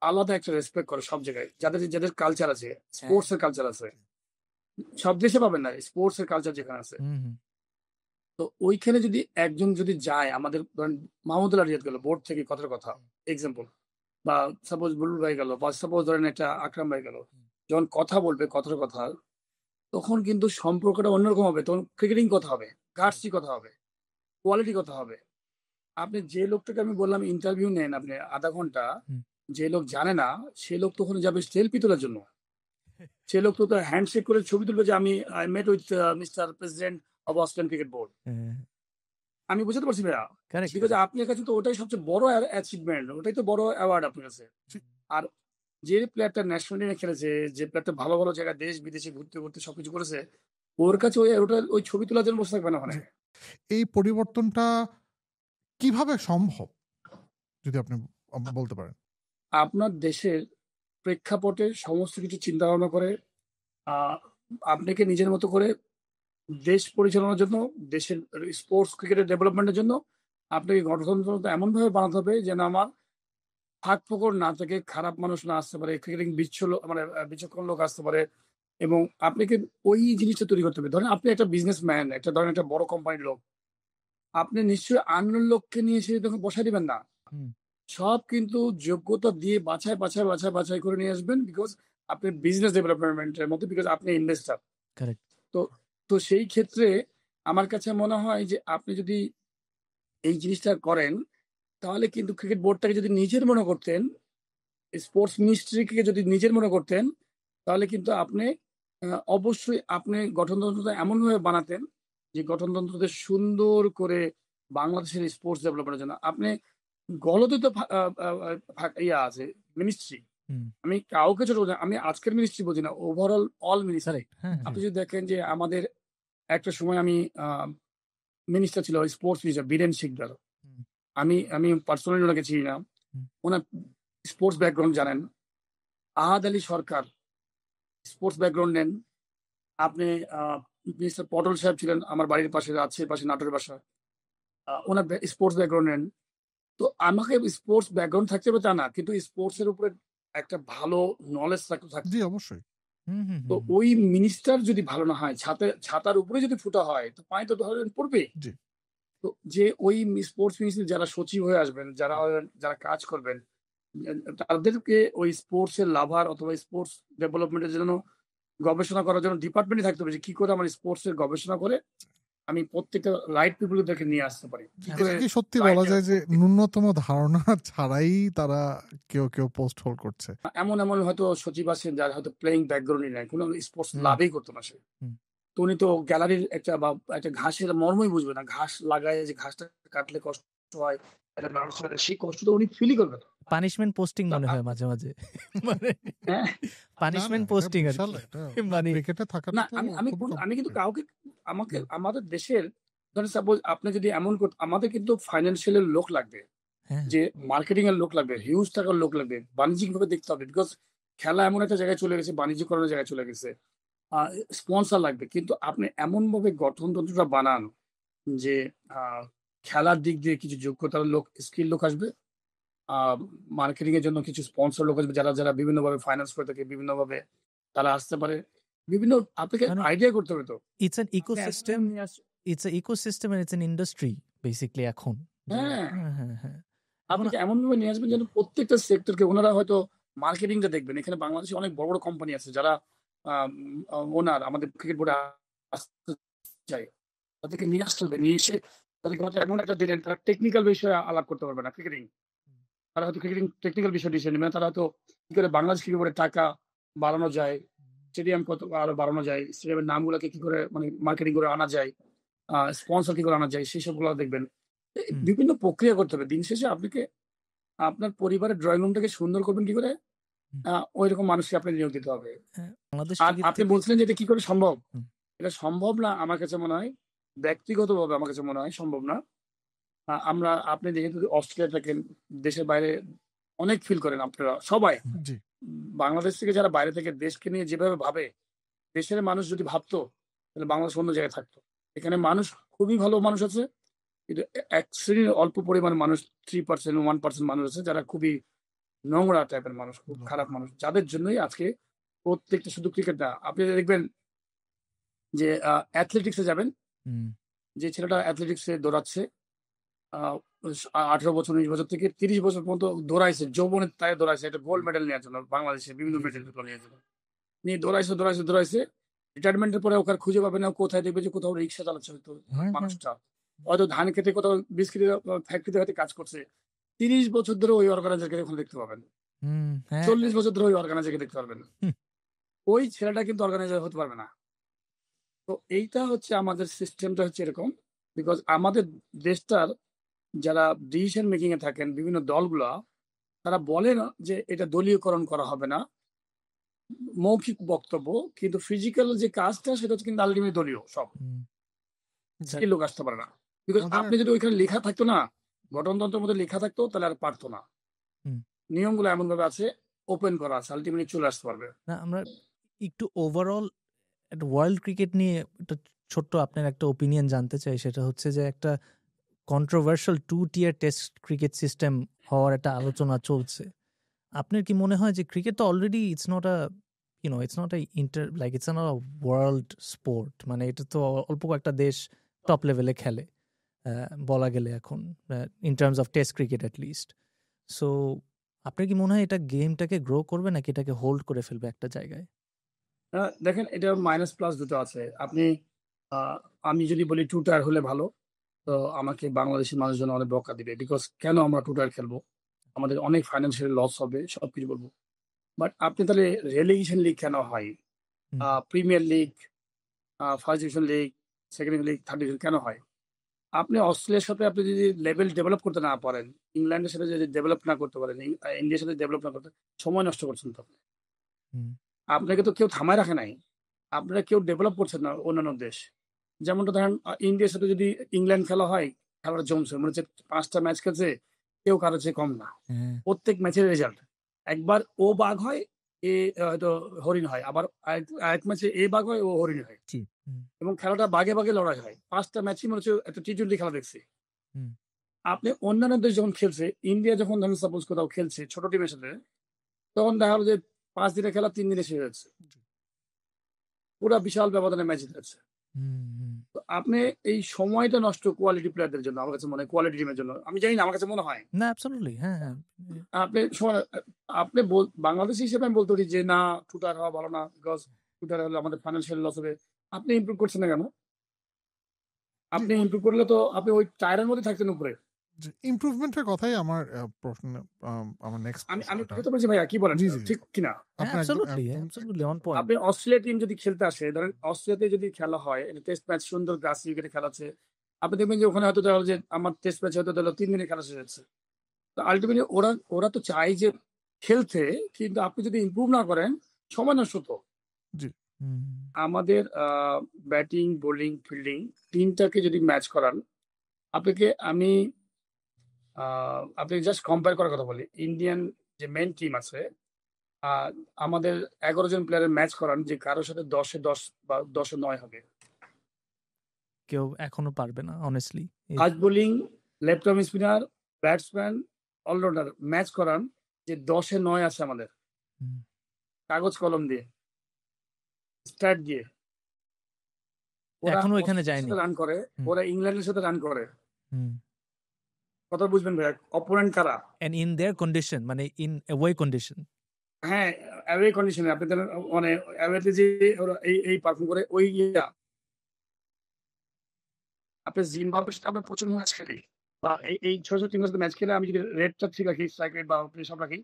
আলাদা একটা রেসপেক্ট করে সব জায়গায়, যাদের যাদের কালচার আছে, স্পোর্টস এর কালচার আছে। সব দেশে পাবেন না স্পোর্টস এর কালচার যেখানে আছে। তো ওইখানে যদি একজন যদি যায়, আমাদের ধরেন মাহমুদুল্লাহ রিয়াদ গেল বোর্ড থেকে কথার কথা এক্সাম্পল, বা সাপোজ বুলবুল ভাই গেল, বা সাপোজ ধরেন একটা আকরাম ভাই গেল, যখন কথা বলবে কথার কথা, তখন কিন্তু সম্পর্কটা অন্যরকম হবে। তখন ক্রিকেটিং কথা হবে, গার্সি কথা হবে, কোয়ালিটি কথা হবে। আপনি যে লোকটাকে আমি বললাম ইন্টারভিউ নেন আপনি আধা ঘন্টা, যে লোক জানে না সে লোক তখন যাবে সেলফি তোলার জন্য। সে লোক তো হ্যান্ডশেক করে ছবি তুলবে যে আমি I met with mister president of Australian cricket board. আমি বুঝতে পারছি ভাইয়া, বিকজ আপনার কাছে তো ওটাই সবচেয়ে বড় অ্যাচিভমেন্ট, ওটাই তো বড় অ্যাওয়ার্ড আপনার কাছে। আর যে প্লেয়ারটা ন্যাশনাল টিমে খেলেছে, যে প্লেয়ারটা ভালো ভালো জায়গায় দেশ বিদেশে ঘুরতে ঘুরতে সবকিছু করেছে, ওর কাছে ওই ছবি তোলার জন্য বসে থাকবে না ওখানে। এই পরিবর্তনটা কিভাবে সম্ভব যদি আপনি বলতে পারেন? আপনার দেশের প্রেক্ষাপটে সমস্ত কিছু চিন্তা ভাবনা করে আপনাকে নিজের মতো করে দেশ পরিচালনার জন্য, দেশের স্পোর্টস ক্রিকেটের ডেভেলপমেন্টের জন্য আপনাকে গঠনতন্ত্র এমন ভাবে বানাতে হবে যেন আমার ফাঁক ফোকর না থেকে, খারাপ মানুষ না আসতে পারে, ক্রিকেটিং বিচক্ষণ লোক আসতে পারে, এবং আপনাকে ওই জিনিসটা তৈরি করতে হবে। ধরেন আপনি একটা বিজনেসম্যান, ধরেন একটা বড় কোম্পানির লোক, আপনি নিশ্চয়ই আননোন লোককে নিয়ে এসে তখন বসাই দিবেন না। সব কিন্তু যোগ্যতা দিয়ে বাছাই করে নিয়ে আসবেন, বিকজ আপনি বিজনেস ডেভেলপমেন্টের মধ্যে, বিকজ আপনি ইনভেস্টার। তো সেই ক্ষেত্রে আমার কাছে মনে হয় যে আপনি যদি এই জিনিসটা করেন, তাহলে কিন্তু ক্রিকেট বোর্ডটাকে যদি নিজের মনে করতেন, স্পোর্টস মিনিস্ট্রিকে যদি নিজের মনে করতেন, তাহলে কিন্তু আপনি অবশ্যই আপনি গঠনতন্ত্রটা এমনভাবে বানাতেন যে গঠনতন্ত্রতে সুন্দর করে বাংলাদেশের স্পোর্টস ডেভেলপমেন্টের জন্য আপনি গলতে তো ইয়া আছে মিনিস্ট্রি। আমি কাউকে ছোট বলছি না, আমি আজকের মিনিস্ট্রি বলছি না, ওভারঅল অল মিনিস্ট্রি। আপনি যদি দেখেন যে আমাদের একটা সময় আমি মিনিস্টার ছিল স্পোর্টস মিনিস্টার বীরেন শিকদার, আমি পার্সোনালি ওনাকে চিনি না, ওনার স্পোর্টস ব্যাকগ্রাউন্ড জানেন। আহাদ আলী সরকার স্পোর্টস ব্যাকগ্রাউন্ড নেন। আপনি মিনিস্টার পটল সাহেব ছিলেন আমার বাড়ির পাশে, রাজশাহীর পাশে, নাটোরের বাসা, ওনার স্পোর্টস ব্যাকগ্রাউন্ড নেন। তো আমাকে স্পোর্টস ব্যাকগ্রাউন্ড থাকতে হবে তা না, কিন্তু স্পোর্টস এর উপরে একটা ভালো নলেজ থাকতে অবশ্যই। তো ওই মিনিস্টার যদি ভালো না হয়, ছাতার উপরে যদি ফুটা হয়, তো পানি তো ধরেন পড়বে। তো যে ওই স্পোর্টস মিনিস্টার যারা সচিব হয়ে আসবেন, যারা কাজ করবেন, তাদেরকে ওই স্পোর্টস এর লাভার অথবা স্পোর্টস ডেভেলপমেন্টের জন্য গবেষণা করার জন্য ডিপার্টমেন্টই থাকতে হবে, যে কি করে আমার স্পোর্টস এর গবেষণা করে আমি প্রত্যেকটা রাইট পিপলকে নিয়ে আসতে পারি। কি সত্যি বলা যায় যে ন্যূনতম ধারণা ছাড়াই তারা কেউ পোস্ট হোল্ড করছে? এমন হয়তো সচিব আছেন যার হয়তো প্লেইং ব্যাকগ্রাউন্ডই নাই, কোনো স্পোর্টস লাভই করতো না সে। তো উনি তো গ্যালারির একটা ঘাসের মর্মই বুঝবে না, ঘাস লাগায় যে ঘাসটা কাটলে কষ্ট হয়, সেই কষ্ট তো উনি ফিলই করবে না। পানিশমেন্ট পোস্টিং মনে হয় মাঝে মাঝে, মানে পানিশমেন্ট পোস্টিং আর মানে না, আমি কিন্তু কাউকে আমাদের দেশের ধরেন সাপোজ আপনি যদি এমন আমাদের কিন্তু ফাইন্যান্সিয়াল লোক লাগবে, যে মার্কেটিং এর লোক লাগবে, হিউজ টাকার লোক লাগবে, বাণিজ্যিক ভাবে দেখতে হবে, বিকজ খেলা এমন একটা জায়গায় চলে গেছে, বাণিজ্যকরণের জায়গায় চলে গেছে, স্পন্সর লাগবে। কিন্তু আপনি এমন ভাবে গঠনতন্ত্রটা বানান যে খেলার দিক দিয়ে কিছু যোগ্যতার লোক, স্কিল লোক আসবে, মার্কেটিং এর জন্য কিছু স্পন্সর লোক আসবে, যারা বিভিন্নভাবে ফাইন্যান্স করে থাকে, বিভিন্নভাবে তারা আসতে পারে, বিভিন্ন আপনাকে আইডিয়া করতে হবে। তো it's an ecosystem, and it's an industry basically এখন। আপনি এমন ভাবে নিয়ে আসবেন যেন প্রত্যেকটা সেক্টরকে, ওনারা হয়তো মার্কেটিংটা দেখবেন। এখানে বাংলাদেশে অনেক বড় বড় কোম্পানি আছে যারা ওনার আমাদের ক্রিকেট বোর্ডে আসতে চাই, তাদেরকে নিয়ে আসতে হবে, নিয়ে এসে তাদেরকে হয়তো এমন একটা দিলেন, তারা টেকনিক্যাল বিষয়ে আলাপ করতে পারবে না ক্রিকেটিং, তারা হয়তো ক্রিকেটিং টেকনিক্যাল বিষয় ডিসিশন নেবে না, তারা হয়তো কি করে বাংলাদেশ ক্রিকেট বোর্ডের টাকা বাড়ানো যায়, স্টেডিয়াম কত আরো বাড়ানো যায়, স্টেডিয়ামের নামগুলোকে কি করে মানে মার্কেটিং করে আনা যায়, স্পন্সর কি করে আনা যায়, সেই সবগুলো দেখবেন। বিভিন্ন প্রক্রিয়া করতে হবে। দিন শেষে আপনাকে আপনার পরিবারের ড্রয়িং রুমটাকে সুন্দর করবেন কি করে, ওই রকম মানুষকে আপনি নিয়োগ দিতে হবে। আর আপনি বলছিলেন যে এটা কি করে সম্ভব, এটা সম্ভব না আমার কাছে মনে হয়, ব্যক্তিগতভাবে আমার কাছে মনে হয় সম্ভব না। আপনি যেহেতু অস্ট্রেলিয়া থাকেন, দেশের বাইরে অনেক ফিল করেন আপনারা সবাই, বাংলাদেশ থেকে যারা বাইরে থেকে দেশকে নিয়ে যেভাবে ভাবে, দেশের মানুষ যদি ভাবতো তাহলে বাংলাদেশ অন্য জায়গায় থাকতো। এখানে মানুষ খুবই ভালো মানুষ আছে, কিন্তু এক শ্রেণীর অল্প পরিমাণ মানুষ, 3% 1% মানুষ আছে যারা খুবই নোংরা টাইপের মানুষ, খুব খারাপ মানুষ, যাদের জন্যই আজকে প্রত্যেকটা, শুধু ক্রিকেট না, আপনি দেখবেন যে অ্যাথলেটিক্সে যাবেন, হুম, যে ছেলেটা অ্যাথলেটিক্সে দৌড়াচ্ছে 18 বছর 19 বছর থেকে 30 বছর পর্যন্ত দৌড়াইছে, যৌবনের তাই দৌড়াইছে, একটা গোল্ড মেডেল নেওয়ার জন্য, বাংলাদেশে বিভিন্ন মেডেল নিয়েছে, নিয়ে দৌড়াইছে রিটায়ারমেন্টের পরে ওখানে খুঁজে পাবে না, কোথায় দেখবে যে কোথাও রিক্সা চালাচ্ছে হয়তো হ্যাঁ, মানুষটা, হয়তো ধান খেতে কোথাও বিস্কিট ফ্যাক্টরিতে হয়তো কাজ করছে, 30 বছর ধরে ওই অর্গানাইজারকে ওখানে দেখতে পাবেন, হ্যাঁ, 40 বছর ধরে ওই অর্গানাইজারকে দেখতে পারবেন, হুম, ওই ছেলেটা কিন্তু অর্গানাইজার হতে পারবে না। তো এইটা হচ্ছে আমাদের সিস্টেমটা হচ্ছে এরকম, বিকজ আমাদের দেশটার যারা ডিসিশন মেকিং এ থাকেন বিভিন্ন দলগুলা, তারা বলে না যে এটা দলীয়করণ করা হবে না, মৌখিক বক্তব্য, কিন্তু ফিজিক্যাল যে কাজটা সেটা হচ্ছে কিন্তু আলটিমেটলি দলীয় সব, হুম, স্কিল লোক আসতে পারে না, বিকজ আমাদের আপনি যদি ওইখানে লেখা থাকতো না, গঠনতন্ত্রের মধ্যে লেখা থাকতো, তাহলে আর পারতো না, হুম। নিয়মগুলো এমন ভাবে আছে, ওপেন করা আছে, আলটিমেটলি চলে আসতে পারবে। না, আমরা একটু ওভারঅল একটা ওয়ার্ল্ড ক্রিকেট নিয়ে একটা ছোট্ট আপনার একটা ওপিনিয়ন জানতে চাই। সেটা হচ্ছে যে একটা controversial 2-tier test cricket system হওয়ার একটা আলোচনা চলছে। আপনার কি মনে হয় যে ক্রিকেট তো already it's not a it's not a it's not a world sport, মানে এটা তো অল্প কয়েকটা দেশ টপ লেভেলে খেলে বলা গেলে এখন, in terms of test cricket at least. So আপনার কি মনে হয় এটা গেমটাকে গ্রো করবে নাকি এটাকে হোল্ড করে ফেলবে একটা জায়গায়? দেখেন, এটা মাইনাস প্লাস দুটো আছে। আপনি আমি যদি বলি 2 টায়ার হলে ভালো, তো আমাকে বাংলাদেশের মানুষজন অনেক বকা দিবে, বিকজ কেন আমরা 2 টায়ার খেলবো, আমাদের অনেক ফাইন্যান্সিয়াল লস হবে, সবকিছু বলবো। বাট আপনি তাহলে রেলিগেশন লিগ কেন হয়, হুম, premier league, first division league, second league, third division কেন হয়? আপনি অস্ট্রেলিয়ার সাথে আপনি যদি লেভেল ডেভেলপ করতে না পারেন, ইংল্যান্ডের সাথে যদি ডেভেলপ না করতে পারেন, ইন্ডিয়ার সাথে ডেভেলপ না করতে, সময় নষ্ট করছেন তো আপনি। হুম, আপনাকে তো কেউ থামায় রাখে নাই, আপনারা কেউ ডেভেলপ করছেন না অন্যান্য দেশ। যেমনটা ধরেন ইন্ডিয়ার সাথে যদি ইংল্যান্ড খেলা হয়, খেলাটা জমছে, মনে হচ্ছে 5টা ম্যাচ খেলছে, কেউ কারো চেয়ে কম না, হ্যাঁ, প্রত্যেক ম্যাচের রেজাল্ট, একবার ও বাঘ হয়, এ হয়তো হরিণ হয়, আবার আরেক ম্যাচে এ বাঘ হয়, ও হরিণ হয়, জি, হুম, এবং খেলাটা বাঘে বাঘে লড়াই হয়, 5টা ম্যাচই মনে হচ্ছে একটা টি20 খেলা দেখছি। হুম, আপনি অন্যান্য দেশ যখন খেলছে, ইন্ডিয়া যখন ধরেন সাপোজ কোথাও খেলছে ছোট টিমের সাথে, তখন দেখা হলো যে 5 দিনের খেলা 3 দিনে শেষ হচ্ছে, পুরা বিশাল ব্যবধানে ম্যাচ জিতেছে। হুম, হুম। তো আপনি এই সময়টা নষ্ট কোয়ালিটি প্লেয়ারদের জন্য, আমার কাছে মনে হয় কোয়ালিটি টিমের জন্য, আমি জানি না, আমার কাছে মনে হয় না, অ্যাবসলিউটলি, হ্যাঁ, হ্যাঁ, আপনি আপনি বাংলাদেশি হিসেবে আমি বলতে পারি যে না, টুটার হওয়া ভালো না, বিকজ টুটার হলে আমাদের ফাইন্যান্সিয়াল লস হবে। আপনি ইমপ্রুভ করছেন না কেন? জি, আপনি ইমপ্রুভ করলে তো আপনি ওই টায়ারের মধ্যে থাকতেন উপরে। ইমপ্রুভমেন্টের কথাই আমার প্রশ্ন, আমার নেক্সট আমি আমি প্রশ্নটা। বুঝতে পারছি ভাইয়া, কি বলেন, জি জি ঠিক কিনা? হ্যাঁ, আপনি একদম অ্যাবসলিউটলি, একদম অ্যাবসলিউটলি অন পয়েন্ট। আপনি অস্ট্রেলিয়া টিম যদি খেলতে আসে, ধরেন অস্ট্রেলিয়াতে যদি খেলা হয়, টেস্ট ম্যাচ সুন্দর গ্রাস উইকেটে খেলাচ্ছে, আপনি দেখবেন যে ওখানে হয়তো দেখা গেলো যে আমার টেস্ট ম্যাচ হয়তো ধরো 3 দিনে খেলা শেষ হচ্ছে। তো আলটিমেটলি ওরা ওরা তো চায় যে খেলতে, কিন্তু আপনি যদি ইমপ্রুভ না করেন, সময় নষ্ট তো। জি হুম, আমাদের ব্যাটিং, বোলিং, ফিল্ডিং তিনটাকে যদি ম্যাচ করান, আপনাকে আমি আপনি জাস্ট কম্পেয়ার করার কথা বলি, ইন্ডিয়ান যে মেন টিম আছে, আহ, আমাদের 11 জন প্লেয়ারের ম্যাচ করান, যে কারোর সাথে 10-10 বা 10-9 হবে। কেউ এখনো পারবে না honestly. Fast bowling, left arm spinner, batsman, allrounder match করান, যে 10-9 আছে আমাদের, কাগজ কলম দিয়ে, স্ট্যাট দিয়ে। ওরা এখনো এখানে অস্ট্রেলিয়ার যায়নি। সাথে রান করে, হুম, ওরা ইংল্যান্ডের সাথে রান করে। হুম। কথা বুঝবেন ভাইয়া, অপোনেন্ট কারা। এন্ড ইন দেয়ার কন্ডিশন, মানে ইন অ্যাওয়ে কন্ডিশন। হ্যাঁ, অ্যাওয়ে কন্ডিশনে আপনি তাহলে মানে অ্যাওয়েতে যে ওরা এই এই পারফর্ম করে, ওই আপনি জিম্বাবুয়ের সাথে আমরা প্রচুর ম্যাচ খেলি, বা এই ছোট ছোট টিমের সাথে ম্যাচ খেলে আমি যদি রেটটা ঠিক রাখি, স্ট্রাইক রেট বা সব রাখি,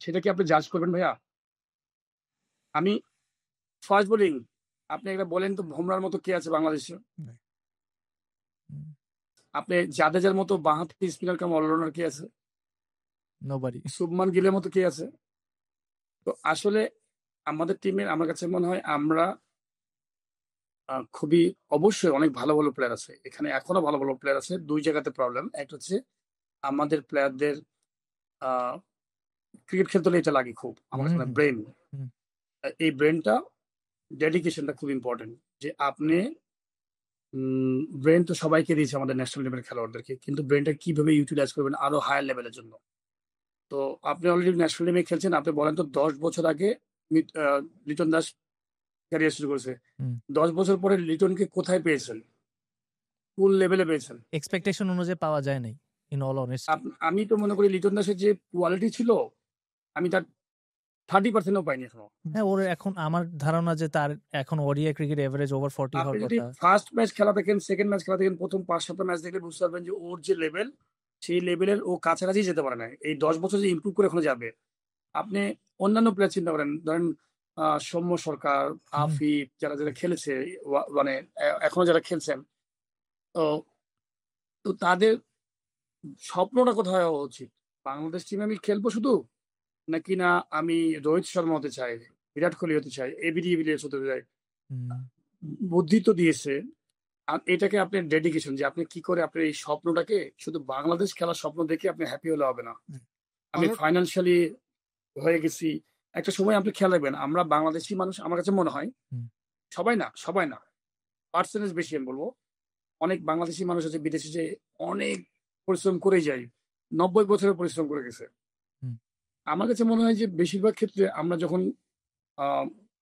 সেটা কি আপনি জাজ করবেন ভাইয়া? আমি ফাস্ট বোলিং, আপনি একটা বলেন তো, বুমরার মতো কে আছে বাংলাদেশে? আপনি জাদেজার মতো বাঁহাতি স্পিনার কাম অলরাউন্ডার কে আছে? নোবডি। শুভমান গিলের মতো কে আছে? তো আসলে আমাদের টিমের, আমার কাছে মনে হয় আমরা খুবই, অবশ্যই অনেক ভালো ভালো প্লেয়ার আছে এখানে, এখনো ভালো ভালো প্লেয়ার আছে। 2 জায়গাতে প্রবলেম, একটা হচ্ছে আমাদের প্লেয়ারদের ক্রিকেট খেলতে হলে এটা লাগে খুব, আমার কাছে ব্রেন, এই ব্রেনটা, ডেডিকেশনটা খুব ইম্পর্টেন্ট, যে আপনি ব্রেন তো সবাইকে দিয়েছে আমাদের ন্যাশনাল লেভেলের খেলোয়াড়দেরকে, কিন্তু ব্রেনটা কিভাবে ইউটিলাইজ করবেন আরো হায়ার লেভেলের জন্য। তো আপনি অলরেডি ন্যাশনাল টিমে খেলছেন, আপনি বলেন তো 10 বছর আগে লিটন দাস ক্যারিয়ার শুরু করেছে, হুম 10 বছর পরে লিটনকে কোথায় পেয়েছেন? কোন লেভেলে পেয়েছেন? এক্সপেকটেশন অনুযায়ী পাওয়া যায় নাই, ইন অল অনেস্টি। আমি তো মনে করি লিটন দাসের যে কোয়ালিটি ছিল, আমি তার 30%ও পাইনি এখনো। হ্যাঁ, ওর এখন আমার ধারণা যে তার এখন ওডিআই ক্রিকেট এভারেজ ওভার 40 আপনি হওয়ার যদি কথা। ফার্স্ট ম্যাচ খেলা দেখেন, সেকেন্ড ম্যাচ খেলা দেখেন, প্রথম 5-7টা ম্যাচ দেখলে বুঝতে পারবেন যে ওর যে লেভেল, সেই লেভেলের ও কাছাকাছি যেতে পারে না। এই 10 বছর যে ইমপ্রুভ করে এখনো যাবে। আপনি অন্যান্য প্লেয়ার চিন্তা করেন, ধরেন সৌম্য সরকার, আফিফ, যারা যারা খেলেছে, মানে এখনো যারা খেলছেন, তো তো তাদের স্বপ্নটা কোথায় হওয়া উচিত? বাংলাদেশ টিমে আমি খেলবো শুধু, নাকি না আমি রোহিত শর্মা হতে চাই, বিরাট কোহলি হতে চাই, এবি ডিভিলিয়ার্স হতে চাই? হুম বুদ্ধি তো দিয়েছে। আর এটাকে আপনি ডেডিকেশন, যে আপনি কি করে আপনার এই স্বপ্নটাকে, শুধু বাংলাদেশ খেলার স্বপ্ন দেখে আপনি হ্যাপি হলে হবে না। আমি ফাইন্যান্সিয়ালি হয়ে গেছি, একটা সময় আপনি খেয়াল রাখবেন, আমরা বাংলাদেশি মানুষ, আমার কাছে মনে হয়, হুম সবাই না, পার্সেন্টেজ বেশি আমি বলবো, অনেক বাংলাদেশি মানুষ আছে বিদেশে যে অনেক পরিশ্রম করে যায়, 90 বছরের পরিশ্রম করে গেছে। হুম আমার কাছে মনে হয় যে বেশিরভাগ ক্ষেত্রে আমরা যখন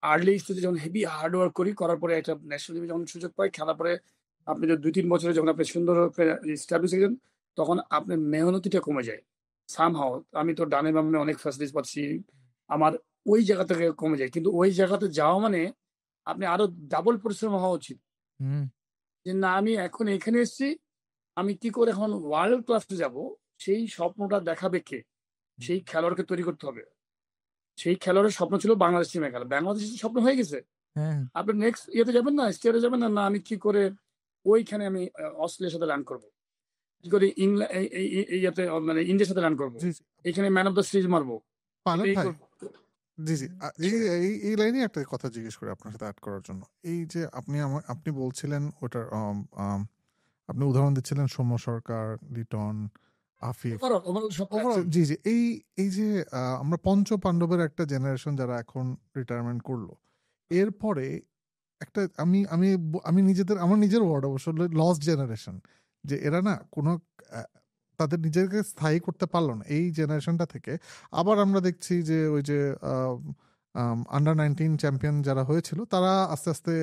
আর্লি স্টেজে যখন হেভি হার্ড ওয়ার্ক করার পরে একটা ন্যাশনাল টিমে যখন সুযোগ পাই, খেলার পরে আপনি যে 2-3 বছরে যখন আপনি সুন্দর স্টাবলিশ হয়ে যান, তখন আপনার মেহনতিটা কমে যায় সামহাও। আমি তো ডানে বামে অনেক ফ্যাসিলিটিস পাচ্ছি, আমার ওই জায়গা থেকে কমে যায়, কিন্তু ওই জায়গাতে যাওয়া মানে আপনি আরো ডাবল পরিশ্রম হওয়া উচিত। হুম যে না, আমি এখন এখানে এসেছি, আমি কি করে এখন ওয়ার্ল্ড ক্লাসে যাব, সেই স্বপ্নটা দেখাবে কে? সেই খেলোয়াড়কে তৈরি করতে হবে। সেই খেলোয়াড়ের স্বপ্ন ছিল বাংলাদেশ টিমে খেলা, বাংলাদেশের স্বপ্ন হয়ে গেছে। হ্যাঁ আপনি নেক্সট ইয়েতে যাবেন না, স্টেটে যাবেন না, না আমি কি করে ওইখানে আমি অস্ট্রেলিয়ার সাথে রান করবো, কি করে ইয়েতে মানে ইন্ডিয়ার সাথে রান করবো, জি জি এখানে ম্যান অফ দ্য সিরিজ মারবো, পাইলট এটাই ভাই, করবো। জি জি এই এই এই লাইনে একটা কথা জিজ্ঞেস করি আপনার সাথে অ্যাড করার জন্য। এই যে আপনি বলছিলেন ওটার আপনি উদাহরণ দিচ্ছিলেন সৌম্য সরকার, লিটন, আফিফ, ওভারঅল সব জি জি এই যে আমরা পঞ্চ পাণ্ডবের একটা জেনারেশন যারা এখন রিটায়ারমেন্ট করলো, এরপরে একটা আমি আমার নিজের ওয়ার্ড অবশ্য, লস্ট জেনারেশন, যে এরা না কোনো তাদের নিজেকে স্থায়ী করতে পারলো না এই জেনারেশনটা থেকে। আবার আমরা দেখছি যে ওই যে আন্ডার-19 চ্যাম্পিয়ন যারা হয়েছিল তারা আস্তে আস্তে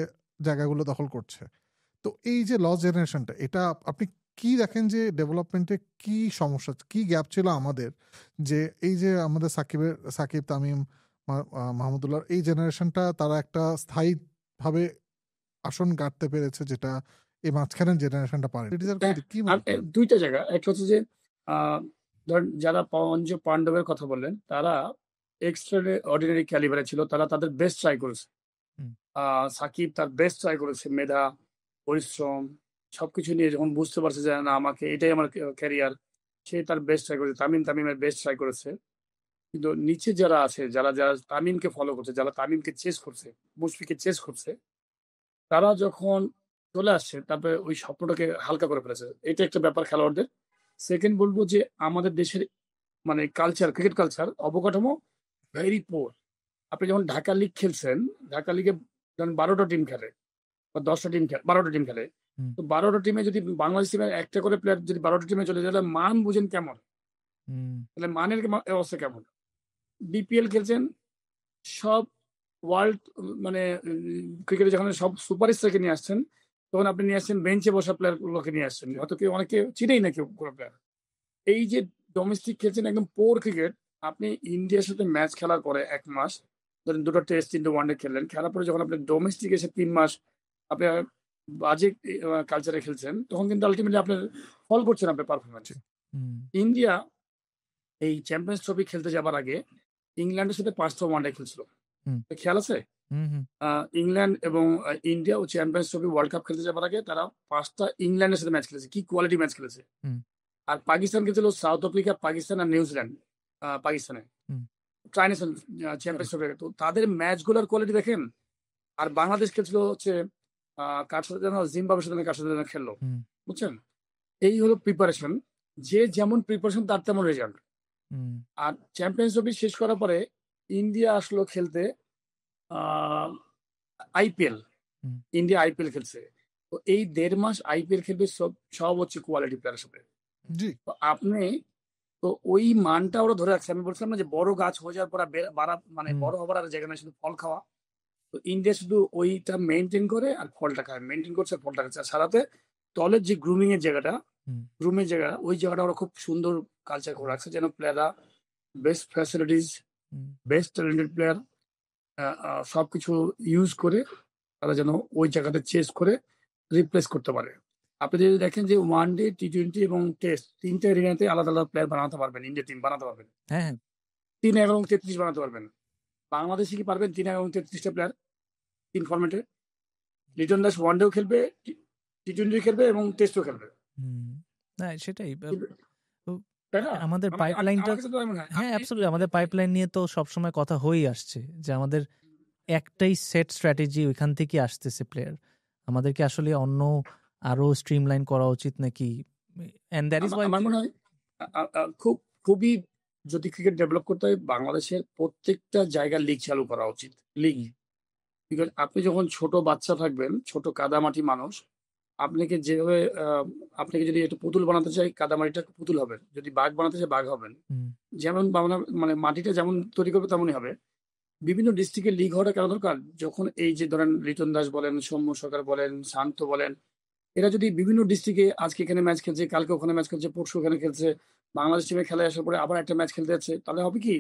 জায়গাগুলো দখল করছে। তো এই যে লস্ট জেনারেশনটা, এটা আপনি কি দেখেন যে ডেভেলপমেন্টে কি সমস্যা, কি গ্যাপ ছিল আমাদের, যে এই যে আমাদের সাকিব, তামিম, মাহমুদুল্লাহ এই জেনারেশনটা তারা একটা স্থায়ীভাবে আসন গাঁটতে পেরেছে, যেটা এই মাঝখানের জেনারেশনটা পারে। কি মনে করেন? দুইটা জায়গা, একটা হচ্ছে যে ধরেন যারা পঞ্চ পাণ্ডবের কথা বললেন, তারা এক্সট্রা অর্ডিনারি ক্যালিবারে ছিল, তারা তাদের বেস্ট ট্রাই করেছে। হুম সাকিব তার বেস্ট ট্রাই করেছে, মেধা, পরিশ্রম সবকিছু নিয়ে যখন বুঝতে পারছে যে না, আমাকে এটাই আমার ক্যারিয়ার, সে তার বেস্ট ট্রাই করেছে। তামিমের বেস্ট ট্রাই করেছে। কিন্তু নিচে যারা আছে, যারা যারা তামিমকে ফলো করছে, যারা তামিমকে চেস করছে, মুশফিককে চেস করছে, তারা যখন চলে আসছে, তারপরে ওই স্বপ্নটাকে হালকা করে ফেলেছে। এটা একটা ব্যাপার খেলোয়াড়দের। সেকেন্ড বলবো যে আমাদের দেশের মানে কালচার, ক্রিকেট কালচার অবকাঠামো ভেরি পোর। আপনি যখন ঢাকা লিগ খেলছেন, ঢাকা লিগে যখন 12টা টিম খেলে বা 10টা টিম খেলে, 12টা টিম খেলে, হুম তো 12টা টিমে যদি বাংলাদেশ টিমের একটা করে প্লেয়ার যদি 12টা টিমে চলে যায়, তাহলে মান বুঝেন কেমন? হুম তাহলে মানের অবস্থা কেমন? বিপিএল খেলছেন, সব ওয়ার্ল্ড মানে ক্রিকেটে যখন সব সুপারস্টারকে নিয়ে আসছেন, তখন আপনি নিয়ে আসছেন বেঞ্চে বসা প্লেয়ার গুলোকে নিয়ে আসছেন, হয়তো কেউ অনেকে চিনেই না কেউ কোনো প্লেয়ার। এই যে ডোমেস্টিক খেলছেন একদম পোর ক্রিকেট, আপনি ইন্ডিয়ার সাথে ম্যাচ খেলার পরে 1 মাস, ধরেন 2টা টেস্ট, 3টে ওয়ানডে খেললেন, খেলার পরে যখন আপনি ডোমেস্টিক এসে 3 মাস আপনি বাজে কালচারে খেলছেন, তখন কিন্তু আলটিমেটলি আপনার ফল করছেন আপনার পারফরমেন্স। হুম ইন্ডিয়া এই চ্যাম্পিয়ন্স ট্রফি খেলতে যাবার আগে ইংল্যান্ডের সাথে 5টা ওয়ানডে খেলছিল, হুম খেয়াল আছে? হুম ইংল্যান্ড এবং ইন্ডিয়া ও চ্যাম্পিয়ন্স ট্রফি ওয়ার্ল্ড কাপ খেলতে যাবার আগে তারা 5টা ইংল্যান্ডের সাথে ম্যাচ খেলেছে, কি কোয়ালিটি ম্যাচ খেলেছে। হুম আর পাকিস্তান খেলছিল সাউথ আফ্রিকা, পাকিস্তান আর নিউজিল্যান্ড, পাকিস্তানে হুম ট্রাইনেশন চ্যাম্পিয়ন্স ট্রফি। তো তাদের ম্যাচগুলোর কোয়ালিটি দেখেন। আর বাংলাদেশ খেলছিল হচ্ছে কার সাথে যেন, জিম্বাবুয়ের সাথে কার সাথে যেন খেললো, হুম বুঝছেন? এই হলো প্রিপারেশন, যে যেমন প্রিপারেশন তার তেমন রেজাল্ট। হুম আর চ্যাম্পিয়ন্স ট্রফি শেষ করার পরে ইন্ডিয়া আসলো খেলতে আইপিএল, হুম ইন্ডিয়া আইপিএল খেলছে। তো এই 1.5 মাস IPL খেলবে, সব হচ্ছে কোয়ালিটি প্লেয়ারের সাথে। জি তো আপনি তো ওই মানটা ওরা ধরে রাখছে। আমি বলছিলাম না যে বড় গাছ হয়ে যাওয়ার পর আর মানে হুম বড় হবার আর জায়গা নেই, শুধু ফল খাওয়া। তো ইন্ডিয়া শুধু ওইটা মেনটেন করে আর ফলটা খায়, মেনটেন করছে আর ফলটা খাচ্ছে। আর সারাতে দলের যে গ্রুমিং এর জায়গাটা, হুম ওই জায়গাটা ওরা খুব সুন্দর কালচার করে রাখছে, যেন প্লেয়াররা বেস্ট ফ্যাসিলিটিস, হুম বেস্ট ট্যালেন্টেড প্লেয়ার সবকিছু ইউজ করে তারা যেন ওই জায়গাটা চেস করে রিপ্লেস করতে পারে। আপনি যদি দেখেন যে ওয়ানডে, T20 এবং টেস্ট, 3টে এরিয়াতে আলাদা আলাদা প্লেয়ার বানাতে পারবেন, ইন্ডিয়া টিম বানাতে পারবেন। হ্যাঁ হ্যাঁ 3 এবং 33 বানাতে পারবেন। বাংলাদেশে কি পারবেন 3 এবং 33টা প্লেয়ার 3 ফরম্যাটে? লিটন দাস ওয়ানডেও খেলবে, T20 খেলবে এবং টেস্টও খেলবে, হুম না সেটাই তো তাই না? আমাদের আমার পাইপলাইনটা কাছে তো তাই মনে হয়। হ্যাঁ আপনি অ্যাবসলিউটলি আমাদের পাইপলাইন নিয়ে তো সবসময় কথা হয়েই আসছে যে আমাদের একটাই সেট স্ট্র্যাটেজি, ওইখান থেকে আসতেছে প্লেয়ার। আমাদেরকে আসলে অন্য আরো স্ট্রিমলাইন করা উচিত নাকি? এন্ড দ্যাট ইজ ওয়াই আমার মনে হয় খুবই যদি ক্রিকেট ডেভেলপ করতে হয়, বাংলাদেশের প্রত্যেকটা জায়গার লিগ চালু করা উচিত। লিগ, বিকজ আপনি যখন ছোট বাচ্চা থাকবেন, ছোট কাদামাটি মানুষ, আপনাকে যেভাবে আপনাকে যদি একটু পুতুল বানাতে চাই, কাদামাটিটা পুতুল হবে, যদি বাঘ বানাতে চাই বাঘ হবেন। যেমন মানে মাটিটা যেমন তৈরি করবে তেমনই হবে। বিভিন্ন ডিস্ট্রিক্টের লিগ হওয়াটা কেন দরকার? যখন এই যে ধরেন লিটন দাস বলেন, সৌম্য সরকার বলেন, শান্ত বলেন, এরা যদি বিভিন্ন ডিস্ট্রিক্টে আজকে এখানে ম্যাচ খেলছে, কালকে ওখানে ম্যাচ খেলছে, পরশু ওখানে খেলছে, বাংলাদেশ টিমে খেলায় আসার পরে আবার একটা ম্যাচ খেলতে যাচ্ছে, তাহলে হবে কি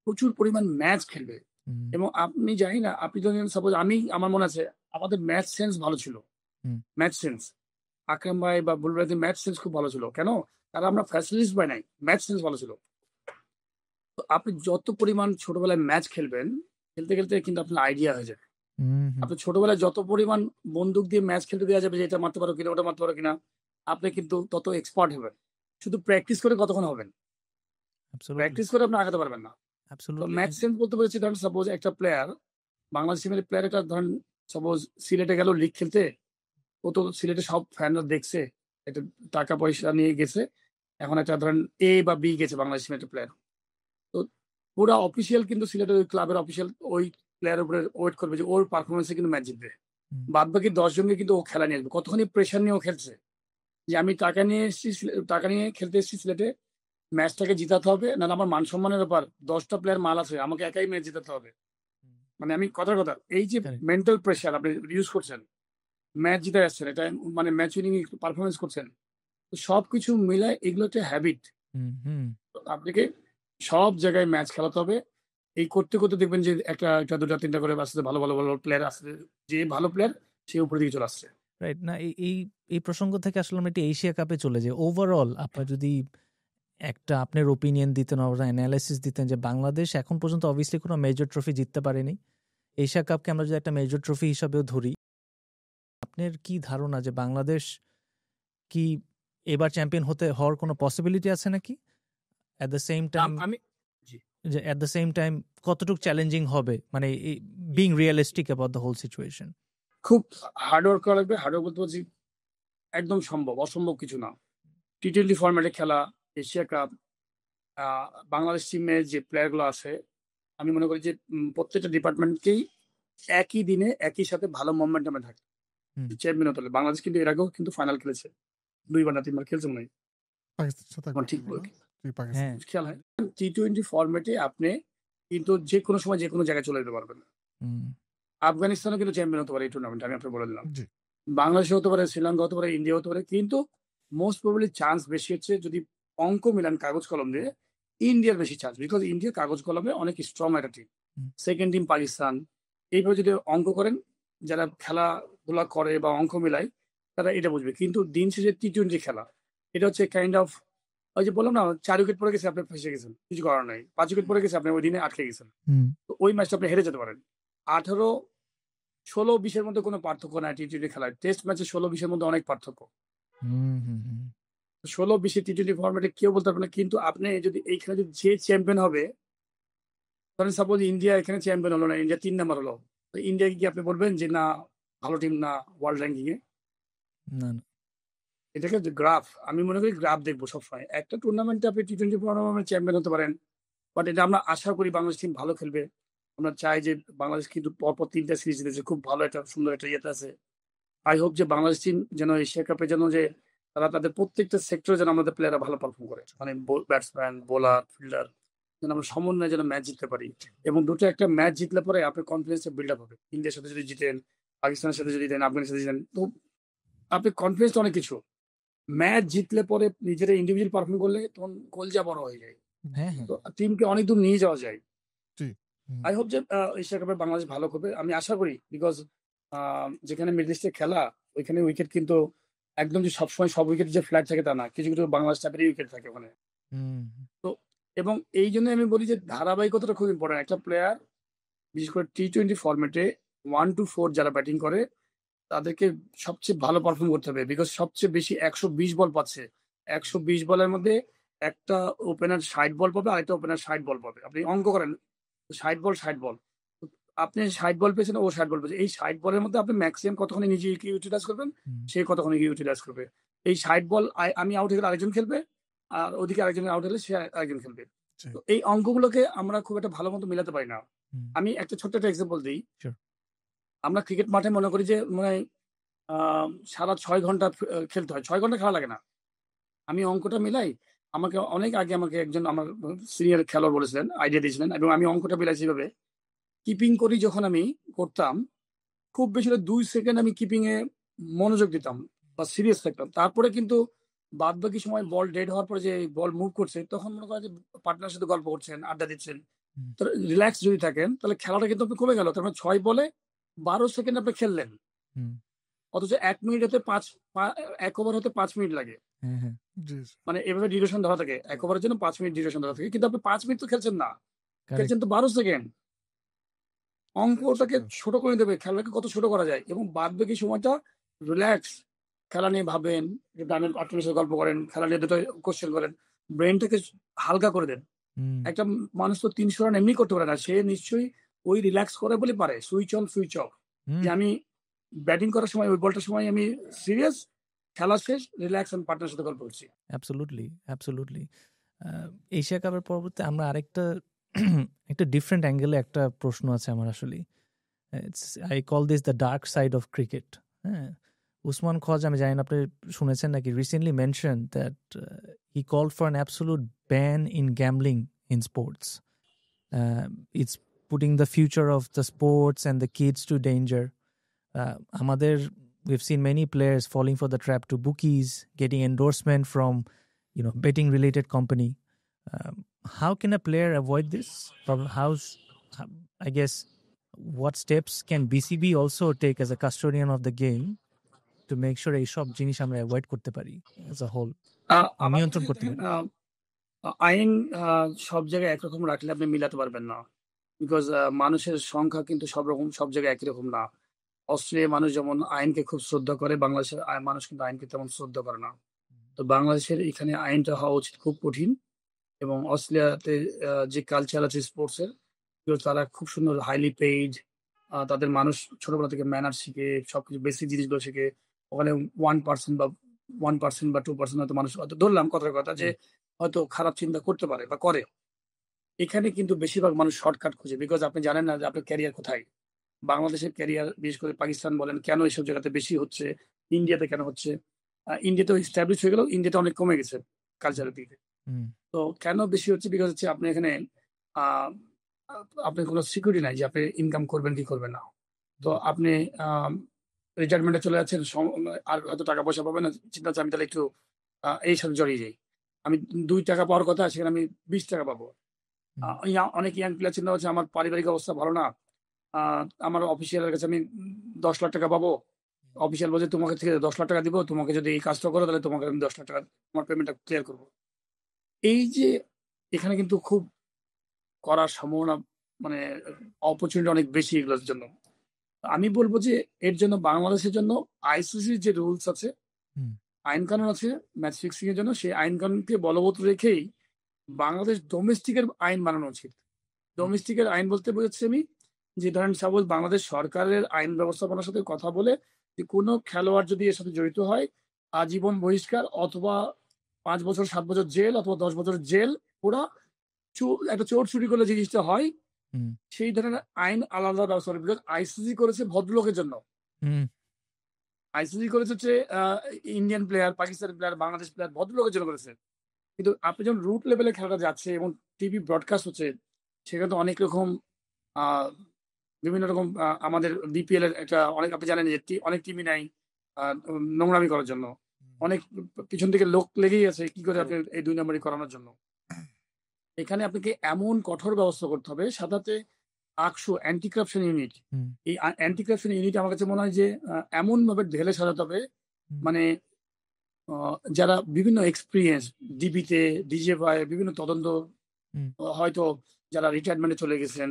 প্রচুর পরিমাণ ম্যাচ খেলবে। এবং আপনি জানি না, আপনি যদি সাপোজ আমার মনে আছে আমাদের ম্যাচ সেন্স ভালো ছিল। ম্যাচ সেন্স আকরাম ভাই বা বুলবাইদের ম্যাচ সেন্স খুব ভালো ছিল। কেন? তারা আমরা ফ্যাসিলিটিস পাই নাই, ম্যাচ সেন্স ভালো ছিল। তো আপনি যত পরিমাণ ছোটবেলায় ম্যাচ খেলবেন, খেলতে খেলতে কিন্তু আপনার আইডিয়া হয়ে যাবে। আপনি ছোটবেলায় যত পরিমাণ বন্দুক দিয়ে ম্যাচ খেলতে দেওয়া যাবে যে এটা মারতে পারো কিনা, ওটা মারতে পারো কিনা, আপনি কিন্তু তত এক্সপার্ট হবেন। শুধু প্র্যাকটিস করে কতক্ষণ হবেন? প্র্যাকটিস করে আপনি আগাতে পারবেন না। তো ম্যাচ সেন্স বলতে পেরেছি, ধরেন সাপোজ একটা প্লেয়ার, বাংলাদেশ টিমের প্লেয়ার, একটা ধরেন সাপোজ সিলেটে গেল লিগ খেলতে, ও তো সিলেটে সব ফ্যানরা দেখছে, একটা টাকা পয়সা নিয়ে গেছে, এখন একটা ধরেন A বা B গেছে বাংলাদেশ টিমের একটা প্লেয়ার। তো পুরা অফিসিয়াল কিন্তু সিলেটের ওই ক্লাবের অফিসিয়াল ওই প্লেয়ারের উপরে ওয়েট করবে যে ওর পারফরমেন্সে কিন্তু ম্যাচ জিতবে। বাদ বাকি 10 জনকে কিন্তু ও খেলা নিয়ে আসবে। কতখানি প্রেশার নিয়ে ও খেলছে যে আমি টাকা নিয়ে এসেছি, টাকা নিয়ে খেলতে এসেছি সিলেটে, ম্যাচটাকে জিতাতে হবে, নাহলে আমার মান সম্মানের ব্যাপার, 10টা প্লেয়ার মাল আছে, আমাকে একাই ম্যাচ জিতাতে হবে। মানে আমি কথার কথা, এই যে মেন্টাল প্রেশার আপনি ইউজ করছেন, ম্যাচ জিতে যাচ্ছেন, এটা মানে ম্যাচ উইনিং পারফরমেন্স করছেন, তো সবকিছু মিলায় এগুলো একটা হ্যাবিট। আপনাকে সব জায়গায় ম্যাচ খেলাতে হবে। এই করতে করতে দেখবেন যে একটা একটা দুটা তিনটা করে আসতে ভালো ভালো ভালো প্লেয়ার আসছে, যে ভালো প্লেয়ার সে উপরে দিকে চলে আসছে। রাইট না এই এই প্রসঙ্গ থেকে আসলে আমরা একটু এশিয়া কাপে চলে যাই। ওভারঅল আপনার যদি একটা আপনার ওপিনিয়ন দিতেন, অ্যানালাইসিস দিতেন যে বাংলাদেশ এখন পর্যন্ত অবভিয়াসলি কোনো মেজর ট্রফি জিততে পারেনি, এশিয়া কাপকে আমরা যদি একটা মেজর ট্রফি হিসাবেও ধরি, আপনার কি ধারণা যে বাংলাদেশ কি এবার চ্যাম্পিয়ন হওয়ার কোনো পসিবিলিটি আছে নাকি? অ্যাট দ্য সেম টাইম যে অ্যাট দ্য সেম টাইম কতটুকু চ্যালেঞ্জিং হবে, মানে being realistic about the whole situation? খুব হার্ডওয়ার্ক করা লাগবে। হার্ডওয়ার্ক বলতে বলছি একদম সম্ভব, অসম্ভব কিছু না। T20 ফরম্যাটে খেলা, এশিয়া কাপ, বাংলাদেশ টিমে যে প্লেয়ারগুলো আছে, আমি মনে করি যে প্রত্যেকটা ডিপার্টমেন্টকেই একই দিনে একই সাথে ভালো মোমেন্টামে থাকে, চ্যাম্পিয়ন হতে হলে। বাংলাদেশ কিন্তু এর আগেও কিন্তু ফাইনাল খেলেছে, 2বার না 3বার খেলছে মনে হয়, ঠিক খেয়াল হয়। T20 ফরম্যাটে আপনি কিন্তু যে কোনো সময় যে কোনো জায়গায় চলে যেতে পারবেন। আফগানিস্তানও কিন্তু চ্যাম্পিয়ন হতে পারে এই টুর্নামেন্ট, আমি আপনাকে বলে দিলাম। বাংলাদেশে হতে পারে, শ্রীলঙ্কা হতে পারে, ইন্ডিয়া হতে পারে, কিন্তু মোস্ট প্রবাবলি চান্স বেশি হচ্ছে যদি অঙ্ক মিলান কাগজ কলম দিয়ে, ইন্ডিয়ার বেশি চান্স, বিকজ ইন্ডিয়া কাগজ কলমে অনেক স্ট্রং একটা টিম। সেকেন্ড টিম পাকিস্তান, এইভাবে যদি অঙ্ক করেন, যারা খেলাধুলা করে বা অঙ্ক মিলায় তারা এটা বুঝবে। কিন্তু দিন শেষে T20 খেলা, এটা হচ্ছে কাইন্ড অফ ওই যে বললাম না, 4 উইকেট পড়ে গেছে, আপনি ফেসে গেছেন, কিছু করার নাই। 5 উইকেট পড়ে গেছে, আপনি ওই দিনে আটকে গেছেন, তো ওই ম্যাচটা আপনি হেরে যেতে পারেন। 18, 16, 20-এর মধ্যে কোনো পার্থক্য নাই T20 খেলায়। টেস্ট ম্যাচে 16, 20-এর মধ্যে অনেক পার্থক্য। 16, 20 T20 ফরম্যাটে কেউ বলতে পারবে না। কিন্তু আপনি যদি এইখানে যদি যে চ্যাম্পিয়ন হবে, ধরেন সাপোজ ইন্ডিয়া এখানে চ্যাম্পিয়ন হলো না, ইন্ডিয়া 3 নাম্বার হলো, তো ইন্ডিয়াকে কি আপনি বলবেন যে না ভালো টিম না ওয়ার্ল্ড র্যাঙ্কিং এ? না, এটাকে গ্রাফ, আমি মনে করি গ্রাফ দেখবো সবসময়। একটা টুর্নামেন্টে আপনি T20 টুর্নামেন্ট চ্যাম্পিয়ন হতে পারেন, বাট এটা আমরা আশা করি বাংলাদেশ টিম ভালো খেলবে। আমরা চাই যে বাংলাদেশ কিন্তু পরপর 3টা সিরিজ জিতেছে, খুব ভালো একটা সুন্দর একটা ইয়েতে আছে। আই হোপ যে বাংলাদেশ টিম যেন এশিয়া কাপে যেন যে তারা তাদের প্রত্যেকটা সেক্টরে যেন আমাদের প্লেয়াররা ভালো পারফর্ম করে, মানে ব্যাটসম্যান, বোলার, ফিল্ডার, যেন আমরা সমন্বয়ে যেন ম্যাচ জিততে পারি। এবং দুটো একটা ম্যাচ জিতলে পরে আপনার কনফিডেন্স বিল্ড আপ হবে। ইন্ডিয়ার সাথে যদি জিতেন, পাকিস্তানের সাথে যদি জিতেন, আফগানিস্তানের সাথে জিতেন, তো আপনি কনফিডেন্স অনেক কিছু। ম্যাচ জিতলে পরে নিজেরা ইন্ডিভিজুয়াল পারফর্ম করলে তখন কলজা বড় হয়ে যায়, হ্যাঁ হ্যাঁ তো টিমকে অনেক দূর নিয়ে যাওয়া যায়। জি হুম, আই হোপ যে এশিয়া কাপে বাংলাদেশ ভালো করবে, আমি আশা করি। বিকজ যেখানে মিডল ইস্টে খেলা, ওইখানে উইকেট কিন্তু একদম যে সবসময় সব উইকেট যে ফ্ল্যাট থাকে তা না, কিছু কিছু বাংলাদেশ টাইপেরই উইকেট থাকে ওখানে। হুম তো এবং এই জন্য আমি বলি যে ধারাবাহিকতাটা খুব ইম্পর্টেন্ট। একটা প্লেয়ার বিশেষ করে T20 ফরম্যাটে 1 to 4 যারা ব্যাটিং করে তাদেরকে সবচেয়ে ভালো পারফর্ম করতে হবে, বিকজ সবচেয়ে বেশি 120 বল পাচ্ছে। 120 বলের মধ্যে একটা ওপেনার 60 বল পাবে, আরেকটা ওপেনার 60 বল পাবে। আপনি অঙ্ক করেন, 60 বল 60 বল, আপনি 60 বল পেয়েছেন, ও 60 বল পেয়েছে। এই 60 বলের মধ্যে আপনি ম্যাক্সিমাম কতখানি নিজেকে ইউটিলাইজ করবেন, হুম সে কতখানি ইউটিলাইজ করবে। এই 60 বল আমি আউট হয়ে গেলে আরেকজন খেলবে, আর ওদিকে আরেকজন আউট হলে সে আরেকজন খেলবে। জি তো এই অঙ্কগুলোকে আমরা খুব একটা ভালো মতো মিলাতে পারি না। হুম আমি একটা ছোট্ট একটা এক্সাম্পল দিই। Sure. আমরা ক্রিকেট মাঠে মনে করি যে মানে সারা 6 ঘন্টা খেলতে হয়, 6 ঘন্টা খেলা লাগে না। আমি অঙ্কটা মিলাই, আমাকে অনেক আগে আমাকে একজন আমার সিনিয়র খেলোয়াড় বলেছিলেন, আইডিয়া দিয়েছিলেন, এবং আমি অঙ্কটা মিলাইছি এভাবে। কিপিং করি যখন আমি করতাম, খুব বেশি হলে 2 সেকেন্ড আমি কিপিং এ মনোযোগ দিতাম বা সিরিয়াস থাকতাম। তারপরে কিন্তু বাদ বাকি সময় বল ডেড হওয়ার পরে যে বল মুভ করছে, তখন মনে করেন যে পার্টনার সাথে গল্প করছেন, আড্ডা দিচ্ছেন, হুম তো রিল্যাক্স যদি থাকেন তাহলে খেলাটা কিন্তু আপনি কমে গেল। তার মানে 6 বলে 12 সেকেন্ড আপনি খেললেন, হুম অথচ 1 মিনিট হতে 1 ওভার হতে 5 মিনিট লাগে। হ্যাঁ হ্যাঁ জি মানে এভাবে ডিউরেশন ধরা থাকে, 1 ওভারের জন্য 5 মিনিট ডিউরেশন ধরা থাকে, কিন্তু আপনি 5 মিনিট তো খেলছেন না, কারেক্ট খেলছেন তো 12 সেকেন্ড। অঙ্কটাকে সেটাই। ছোট করে দেবে, খেলাকে কত ছোট করা যায়, এবং বাদ বাকি সময়টা রিল্যাক্স, খেলা নিয়ে ভাবেন, গানের পার্টনারের সাথে গল্প করেন, খেলা নিয়ে দুটো কোশ্চেন করেন, ব্রেনটাকে হালকা করে দেন। হুম একটা মানুষ তো 300 রান এমনি করতে পারে না, সে নিশ্চয়ই ওই রিল্যাক্স করে বলে পারে, সুইচ অন সুইচ অফ, হুম যে আমি ব্যাটিং করার সময় ওই বলটার সময় আমি সিরিয়াস, খেলা শেষ, রিল্যাক্স এন্ড পার্টনারের সাথে গল্প করছি। অ্যাবসলিউটলি এশিয়া কাপের পরবর্তী আমরা আরেকটা একটা ডিফারেন্ট অ্যাঙ্গেলে একটা প্রশ্ন আছে আমার আসলে। I call this the dark side of cricket. হ্যাঁ, উসমান খোয়াজা, আমি জানি না আপনি শুনেছেন নাকি, recently mention that he called for an absolute ban in gambling in sports. It's putting the future of the sports and the kids to danger. আমাদের we've seen many players falling for the trap to bookies, getting endorsement from betting related company. How can a player avoid this problem? I guess what steps can BCB also take as a custodian of the game to make sure এই সব জিনিস আমরা avoid করতে পারি as a whole, আমার নিয়ন্ত্রণ মতে করতে দেখেন, পারি? আইন সব জায়গায় একরকম রাখলে আপনি মিলাতে পারবেন না, বিকজ মানুষের সংখ্যা কিন্তু সব জায়গায় একই রকম না। অস্ট্রেলিয়ার মানুষ যেমন আইনকে খুব শ্রদ্ধা করে, বাংলাদেশের মানুষ কিন্তু আইনকে তেমন শ্রদ্ধা করে না। তো বাংলাদেশের এখানে আইনটা হওয়া উচিত খুব কঠিন। এবং অস্ট্রেলিয়াতে যে কালচার আছে স্পোর্টস এর, তারা খুব সুন্দর, হাইলি পেইড, তাদের মানুষ ছোটবেলা থেকে ম্যানার শিখে, সবকিছু বেসিক জিনিসগুলো শিখে। ওখানে 1% বা 1% বা 2% হয়তো মানুষ, হয়তো ধরলাম কথার কথা, যে হয়তো খারাপ চিন্তা করতে পারে বা করে। এখানে কিন্তু বেশিরভাগ মানুষ শর্টকাট খুঁজে, বিকজ আপনি জানেন না যে আপনার ক্যারিয়ার কোথায়। বাংলাদেশের ক্যারিয়ার, বিশেষ করে পাকিস্তান বলেন, কেন এইসব জায়গাতে বেশি হচ্ছে, ইন্ডিয়াতে কেন হচ্ছে। ইন্ডিয়াতেও এস্টাবলিশ হয়ে গেলেও ইন্ডিয়াতে অনেক কমে গেছে কালচারের দিকে। হুম তো কেন বেশি হচ্ছে, বিকজ হচ্ছে আপনি এখানে আহ, আপনার কোনো সিকিউরিটি নাই যে আপনি ইনকাম করবেন কি করবেন না। তো আপনি রিটায়ারমেন্টে চলে যাচ্ছেন, আর হয়তো টাকা পয়সা পাবেন না, চিন্তা হচ্ছে আমি তাহলে একটু এই সাথে জড়িয়ে যাই, আমি 2 টাকা পাওয়ার কথা সেখানে আমি 20 টাকা পাবো। হুম অনেক ইয়াং প্লেয়ার চিন্তা হচ্ছে আমার পারিবারিক অবস্থা ভালো না, আমার অফিসিয়ালের কাছে আমি 10 লাখ টাকা পাবো, অফিসিয়াল বলছে তোমাকে থেকে 10 লাখ টাকা দিব, তোমাকে যদি এই কাজটা করো তাহলে তোমাকে আমি 10 লাখ টাকা তোমার পেমেন্টটা ক্লিয়ার করবো। এই যে এখানে কিন্তু খুব করার সম্ভাবনা, মানে অপরচুনিটি অনেক বেশি এগুলোর জন্য। আমি বলবো যে এর জন্য বাংলাদেশের জন্য আইসিসির যে রুলস আছে, হুম আইন কানুন আছে ম্যাচ ফিক্সিং এর জন্য, সেই আইন কানুনকে বলবৎ রেখেই বাংলাদেশ ডোমেস্টিকের আইন বানানো উচিত। ডোমেস্টিকের আইন বলতে বোঝাচ্ছি আমি, যে ধরেন সাপোজ বাংলাদেশ সরকারের আইন ব্যবস্থাপনার সাথে কথা বলে যে কোনো খেলোয়াড় যদি এর সাথে জড়িত হয়, আজীবন বহিষ্কার, অথবা 5 বছর 7 বছর জেল, অথবা 10 বছর জেল। ওরা একটা চোর চুরি করলে যে জিনিসটা হয়, হুম সেই ধরনের আইন আলাদা ব্যবস্থা করে, বিকজ আইসিসি করেছে ভদ্রলোকের জন্য। হুম আইসিসি করেছে হচ্ছে Indian player, Pakistani player, Bangladesh player, ভদ্রলোকের জন্য করেছে। কিন্তু আপনি যখন রুট লেভেলে খেলাটা যাচ্ছে এবং টিভি ব্রডকাস্ট হচ্ছে, সেখানে তো অনেক রকম আহ, বিভিন্ন রকম আমাদের বিপিএল এর একটা অনেক, আপনি জানেন যে অনেক টিমই নাই নোংরামি করার জন্য, অনেক পিছন থেকে লোক লেগেই আছে কি করে আপনি এই 2 নম্বরই করানোর জন্য। এখানে আপনাকে এমন কঠোর ব্যবস্থা করতে হবে, সাথে আকশো অ্যান্টি কারাপশন ইউনিট। হুম, এই অ্যান্টি কারাপশন ইউনিট আমার কাছে মনে হয় যে এমন ভাবে ঢেলে সাজাতে হবে, হুম, মানে যারা বিভিন্ন এক্সপিরিয়েন্স ডিবিতে, ডিজিএফআই, বিভিন্ন তদন্ত, হুম, হয়তো যারা রিটায়ারমেন্টে চলে গেছেন,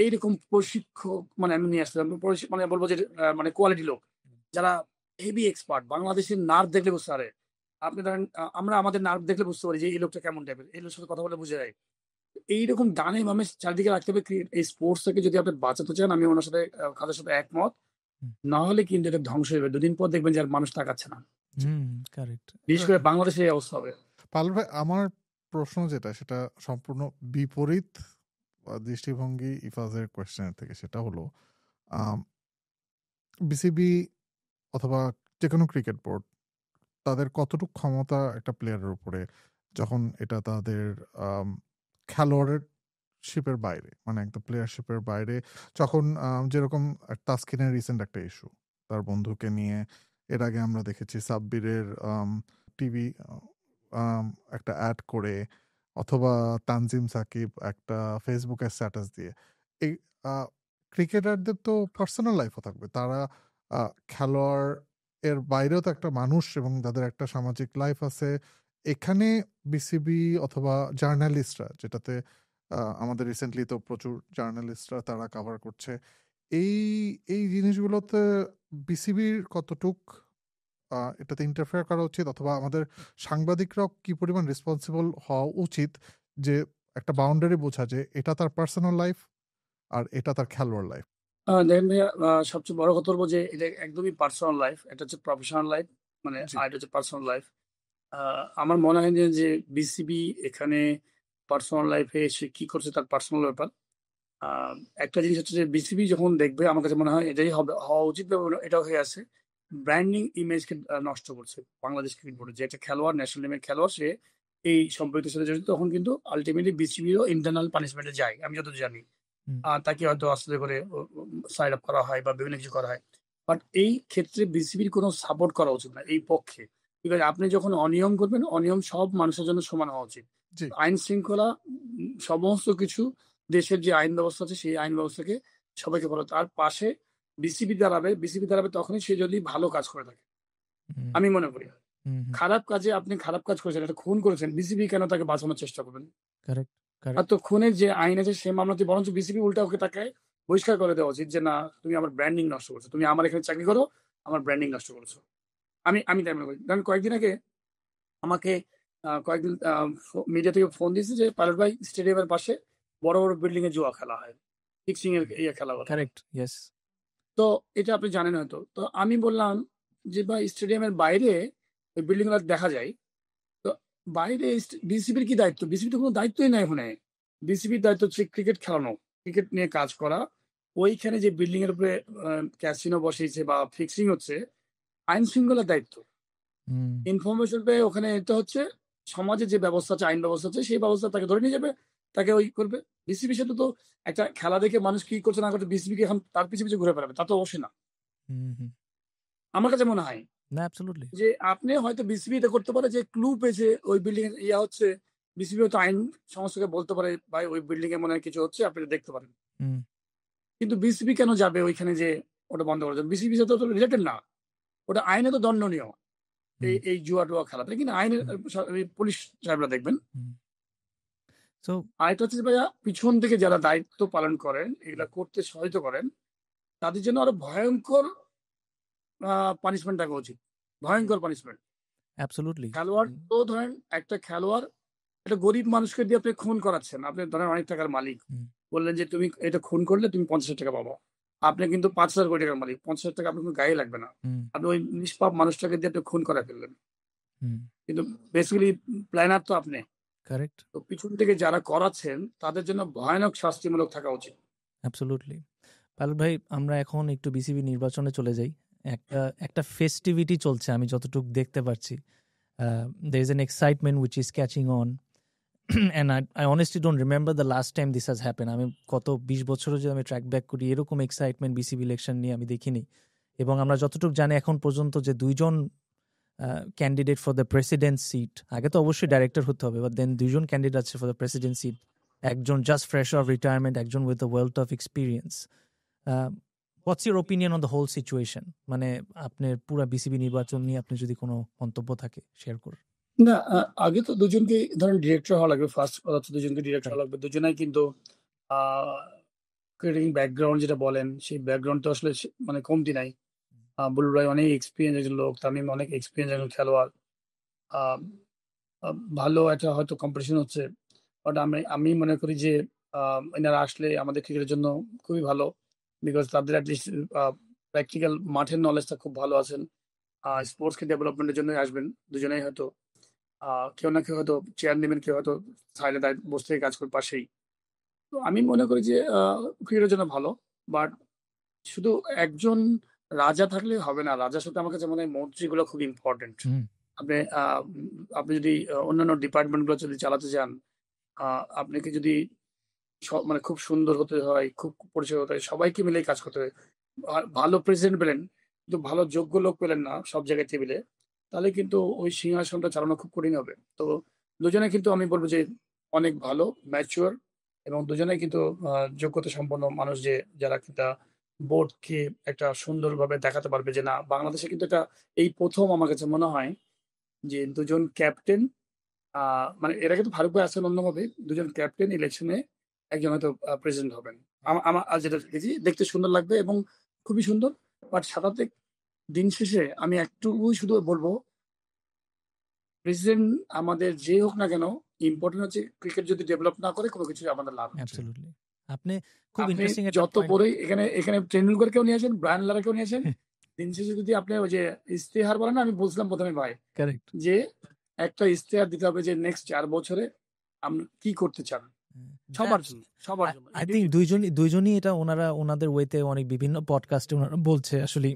এইরকম প্রশিক্ষক মানে আমি নিয়ে আসলাম, মানে বলবো যে মানে কোয়ালিটি লোক, যারা হেভি এক্সপার্ট। বাংলাদেশের নার্ভ দেখলে বুঝতে পারে। আপনি ধরেন আমরা আমাদের নার্ভ দেখলে বুঝতে পারি যে এই লোকটা কেমন টাইপের, এই লোকের সাথে কথা বলে বুঝে যায়। এইরকম ডানে বামে চারিদিকে রাখতে হবে। এই স্পোর্টস থেকে যদি আপনি বাঁচাতে চান, আমি ওনার সাথে খাদের সাথে একমত। হুম, না হলে কিন্তু এটা ধ্বংস হয়ে যাবে। 2 দিন পর দেখবেন যে আর মানুষ তাকাচ্ছে না। কারেক্ট। বিশেষ করে বাংলাদেশে এই অবস্থা হবে। পাল ভাই, আমার প্রশ্ন যেটা সেটা সম্পূর্ণ বিপরীত দৃষ্টিভঙ্গি ইফাজের কোয়েশ্চেনের থেকে। সেটা হলো বিসিবি অথবা যে কোনো ক্রিকেট বোর্ড তাদের কতটুকু ক্ষমতা একটা প্লেয়ারের উপরে, যখন এটা তাদের খেলোয়াড়ের শিপের বাইরে, মানে একটা প্লেয়ারশিপের বাইরে, যখন যেরকম তাসকিনের রিসেন্ট একটা ইস্যু তার বন্ধুকে নিয়ে। এর আগে আমরা দেখেছি সাব্বিরের টিভি একটা অ্যাড করে, অথবা তানজিম সাকিব একটা ফেসবুকে স্ট্যাটাস দিয়ে। এই ক্রিকেটারদের তো পার্সোনাল লাইফও থাকবে, তারা খেলোয়াড় এর বাইরেও তো একটা মানুষ এবং তাদের একটা সামাজিক লাইফ আছে। এখানে বিসিবি অথবা জার্নালিস্টরা, যেটাতে আমাদের রিসেন্টলি তো প্রচুর জার্নালিস্টরা তারা কভার করছে, এই এই জিনিসগুলোতে বিসিবির কতটুক এটাতে ইন্টারফেয়ার করা উচিত, অথবা আমাদের সাংবাদিকরাও কি পরিমাণ রেসপন্সিবল হওয়া উচিত যে একটা বাউন্ডারি বোঝা যে এটা তার পার্সোনাল লাইফ আর এটা তার খেলোয়াড় লাইফ। দেখেন ভাইয়া, সবচেয়ে বড় কথা বলবো যে এটা একদমই পার্সোনাল লাইফ। এটা হচ্ছে প্রফেশনাল লাইফ, মানে জি, আর এটা হচ্ছে পার্সোনাল লাইফ। আমার মনে হয় যে বিসিবি এখানে পার্সোনাল লাইফে সে কি করছে তার পার্সোনাল ব্যাপার। আহ, একটা জিনিস হচ্ছে যে বিসিবি যখন দেখবে, আমার কাছে মনে হয় এটাই হবে, হওয়া উচিত এবং এটা হয়ে আছে, ব্র্যান্ডিং ইমেজকে নষ্ট করছে বাংলাদেশ ক্রিকেট বোর্ডে। যে একটা খেলোয়াড়, ন্যাশনাল টিমের খেলোয়াড়, সে এই সম্পর্কের সাথে জড়িত, তখন কিন্তু আলটিমেটলি বিসিবিরও ইন্টারনাল পানিশমেন্টে যায়, আমি যতদূর জানি। হুম, তাকে হয়তো আস্তে করে সাইড আপ করা হয় বা বিভিন্ন কিছু করা হয়। বাট এই ক্ষেত্রে বিসিবির কোনো সাপোর্ট করা উচিত না এই পক্ষে। ঠিক আছে, আপনি যখন অনিয়ম করবেন, অনিয়ম সব মানুষের জন্য সমান হওয়া উচিত। জি, আইন শৃঙ্খলা, সমস্ত কিছু, দেশের যে আইন ব্যবস্থা আছে সেই আইন ব্যবস্থাকে সবাইকে ফলো, তার পাশে বিসিবি দাঁড়াবে তখনই সে যদি ভালো কাজ করে থাকে, হুম, আমি মনে করি। হুম, খারাপ কাজে, আপনি খারাপ কাজ করেছেন, একটা খুন করেছেন, বিসিবি কেন তাকে বাঁচানোর চেষ্টা করবেন? কারেক্ট, আর কারেক্ট। তো খুনের যে আইন আছে সে মামলাতে বরঞ্চ বিসিবি উল্টা ওকে তাকে বহিষ্কার করে দেওয়া উচিত, যে না, তুমি আমার ব্র্যান্ডিং নষ্ট করছো, তুমি আমার এখানে চাকরি করো, আমার ব্র্যান্ডিং নষ্ট করেছো। আমি তাই মনে করি। কারণ কয়েকদিন আগে আমাকে কয়েকদিন মিডিয়া থেকে ফোন দিয়েছে যে পাইলট ভাই, স্টেডিয়ামের পাশে বড় বড় বিল্ডিং এ জুয়া খেলা হয়, ফিক্সিং এর ইয়ে খেলা বলা হয়। Correct, yes. তো এটা আপনি জানেন হয়তো। তো আমি বললাম যে ভাই, স্টেডিয়ামের বাইরে ওই বিল্ডিং গুলো দেখা যায়। তো বাইরে বিসিবির কি দায়িত্ব? বিসিবি তো কোনো দায়িত্বই নাই ওখানে। বিসিবির দায়িত্ব হচ্ছে ক্রিকেট খেলানো, ক্রিকেট নিয়ে কাজ করা। ওইখানে যে বিল্ডিং এর উপরে ক্যাসিনো বসিয়েছে বা ফিক্সিং হচ্ছে, আইন শৃঙ্খলার দায়িত্ব। হুম, ইনফরমেশন পেয়ে ওখানে এটা হচ্ছে, সমাজে যে ব্যবস্থা আছে, আইন ব্যবস্থা আছে, সেই ব্যবস্থা তাকে ধরে নিয়ে যাবে, তাকে ওই করবে। বিসিবির সাথে তো একটা খেলা দেখে মানুষ কি করছে না করছে, বিসিবি কে এখন তার পিছু পিছু ঘুরে বেড়াবে? তা তো অবশ্যই না। হুম, হুম। আমার কাছে মনে হয় না, অ্যাবসলিউটলি। যে আপনি হয়তো বিসিবি এটা করতে পারে যে ক্লু পেয়েছে ওই বিল্ডিং ইয়া হচ্ছে, বিসিবি হয়তো আইন সংস্থাকে বলতে পারে ভাই ওই বিল্ডিং এ মনে হয় কিছু হচ্ছে, আপনি এটা দেখতে পারেন। হুম, কিন্তু বিসিবি কেন যাবে ওইখানে যে ওটা বন্ধ করে দেবে? বিসিবি সাথে তো রিলেটেড না, ওটা আইনে তো দণ্ডনীয়। হুম, এই জুয়া টুয়া খেলাতে কিন্তু আইনের হুম, পুলিশ সাহেবরা দেখবেন। হুম। সো আরেকটা হচ্ছে ভাইয়া, পিছন থেকে যারা দায়িত্ব পালন করেন, এগুলা করতে সহায়তা করেন, তাদের জন্য আরো ভয়ঙ্কর পানিশমেন্ট থাকা উচিত, ভয়ঙ্কর পানিশমেন্ট। অ্যাবসলিউটলি। খেলোয়াড় তো ধরেন, একটা খেলোয়াড় একটা গরিব মানুষকে দিয়ে আপনি খুন করাচ্ছেন, আপনি ধরেন অনেক টাকার মালিক, হুম, বললেন যে তুমি এটা খুন করলে তুমি 50,000 টাকা পাবো। আপনি কিন্তু 5,000 কোটি টাকার মালিক, 50,000 টাকা আপনার কোনো গায়ে লাগবে না। হুম, আপনি ওই নিষ্পাপ মানুষটাকে দিয়ে আপনি খুন করে ফেললেন, হুম। কিন্তু বেসিক্যালি প্ল্যানার তো আপনি। কারেক্ট, তো পিছন থেকে যারা করাচ্ছেন তাদের জন্য ভয়ানক শাস্তিমূলক থাকা উচিত। অ্যাবসলিউটলি। পাইলট ভাই, আমরা এখন একটু বিসিবি নির্বাচনে চলে যাই। একটা একটা ফেস্টিভিটি চলছে আমি যতটুকু দেখতে পারছি। There is an excitement which is catching on. And I honestly don't remember the last time this has happened. আমি গত 20 বছরও যদি আমি ট্র্যাক ব্যাক করি এরকম এক্সাইটমেন্ট বিসিবি ইলেকশন নিয়ে আমি দেখিনি। এবং আমরা যতটুকু জানি এখন পর্যন্ত যে 2 জন candidate for the president seat, আগে তো অবশ্যই ডাইরেক্টর হতে হবে, বাট দেন 2 জন ক্যান্ডিডেট আছে ফর দ্য প্রেসিডেন্ট সিট, একজন জাস্ট ফ্রেশ অফ রিটায়ারমেন্ট, একজন with a wealth of experience. What's your opinion on the whole situation? মানে আপনার পুরো বিসিবি নির্বাচন নিয়ে আপনি যদি কোনো মন্তব্য থাকে শেয়ার করুন। না, আগে তো দুজনকে ধরেন ডিরেক্টর হওয়া লাগবে, ফার্স্ট কথা হচ্ছে দুজনকে ডিরেক্টর হওয়া লাগবে। দুজনাই কিন্তু ক্রিকেটিং ব্যাকগ্রাউন্ড যেটা বলেন সেই ব্যাকগ্রাউন্ড তো আসলে মানে কমতি নাই। বুলবুল ভাই অনেক এক্সপিরিয়েন্স একজন লোক, তামিম অনেক এক্সপিরিয়েন্স একজন খেলোয়াড়। আহ, ভালো একটা হয়তো কম্পিটিশন হচ্ছে, বাট আমি মনে করি যে এনারা আসলে আমাদের ক্রিকেটের জন্য খুবই ভালো, বিকজ তাদের অ্যাটলিস্ট প্র্যাকটিক্যাল মাঠের নলেজটা খুব ভালো আছেন। স্পোর্টসকে ডেভেলপমেন্টের জন্য আসবেন দুজনেই, হয়তো কেউ না কেউ হয়তো চেয়ার নেবেন, কেউ হয়তো সাইডে বসে থেকে কাজ করে পাশেই। তো আমি মনে করি যে ক্রিকেটের জন্য ভালো, বাট শুধু একজন রাজা থাকলে হবে না। রাজার সাথে আমার কাছে মনে হয় মন্ত্রীগুলো খুব ইম্পর্টেন্ট। আপনি যদি অন্যান্য ডিপার্টমেন্ট গুলো যদি চালাতে চান, আপনাকে যদি মানে খুব সুন্দর হতে হয়, খুব পরিচয় হতে হয়, সবাইকে মিলে কাজ করতে হয়। ভালো প্রেসিডেন্ট পেলেন কিন্তু ভালো যোগ্য লোক পেলেন না সব জায়গায় টেবিলে, তাহলে কিন্তু ওই সিংহাসনটা চালানো খুব কঠিন হবে। তো দুজনে কিন্তু আমি বলবো যে অনেক ভালো, ম্যাচিওর, এবং দুজনেই কিন্তু যোগ্যতা সম্পন্ন মানুষ, যে যারা কিন্তু বোর্ডকে একটা সুন্দরভাবে দেখাতে পারবে যে না, বাংলাদেশে কিন্তু এটা এই প্রথম আমার কাছে মনে হয় যে দুজন ক্যাপ্টেন, মানে এরা কিন্তু ফারুক ভাই আছেন অন্যভাবে, দুজন ক্যাপ্টেন ইলেকশনে একজন হয়তো প্রেসিডেন্ট হবেন। আমার যেটা দেখেছি দেখতে সুন্দর লাগবে এবং খুবই সুন্দর। বাট সাথে দিন শেষে আমি একটুকুই শুধু বলবো, প্রেসিডেন্ট আমাদের যে হোক না কেন, ইম্পর্টেন্ট হচ্ছে ক্রিকেট যদি ডেভেলপ না করে কোনো কিছু আমাদের লাভ নেই। অ্যাবসলিউটলি। আপনি খুব আপনি ইন্টারেস্টিং একটা যত পয়েন্ট। বড়ই এখানে টেন্ডুলকারকেও নিয়ে আসেন, ব্রায়ান লারাকেও নিয়ে আসেন, দিন শেষে যদি আপনি ওই যে ইস্তেহার বলেন না, আমি বলছিলাম প্রথমে ভাই কারেক্ট। যে একটা ইস্তেহার দিতে হবে যে নেক্সট 4 বছরে আপনি কি করতে চান সবার জন্য, সবার জন্য। আই থিঙ্ক দুইজনই এটা ওনাদের ওয়েতে অনেক বিভিন্ন পডকাস্টে ওনারা বলছে আসলে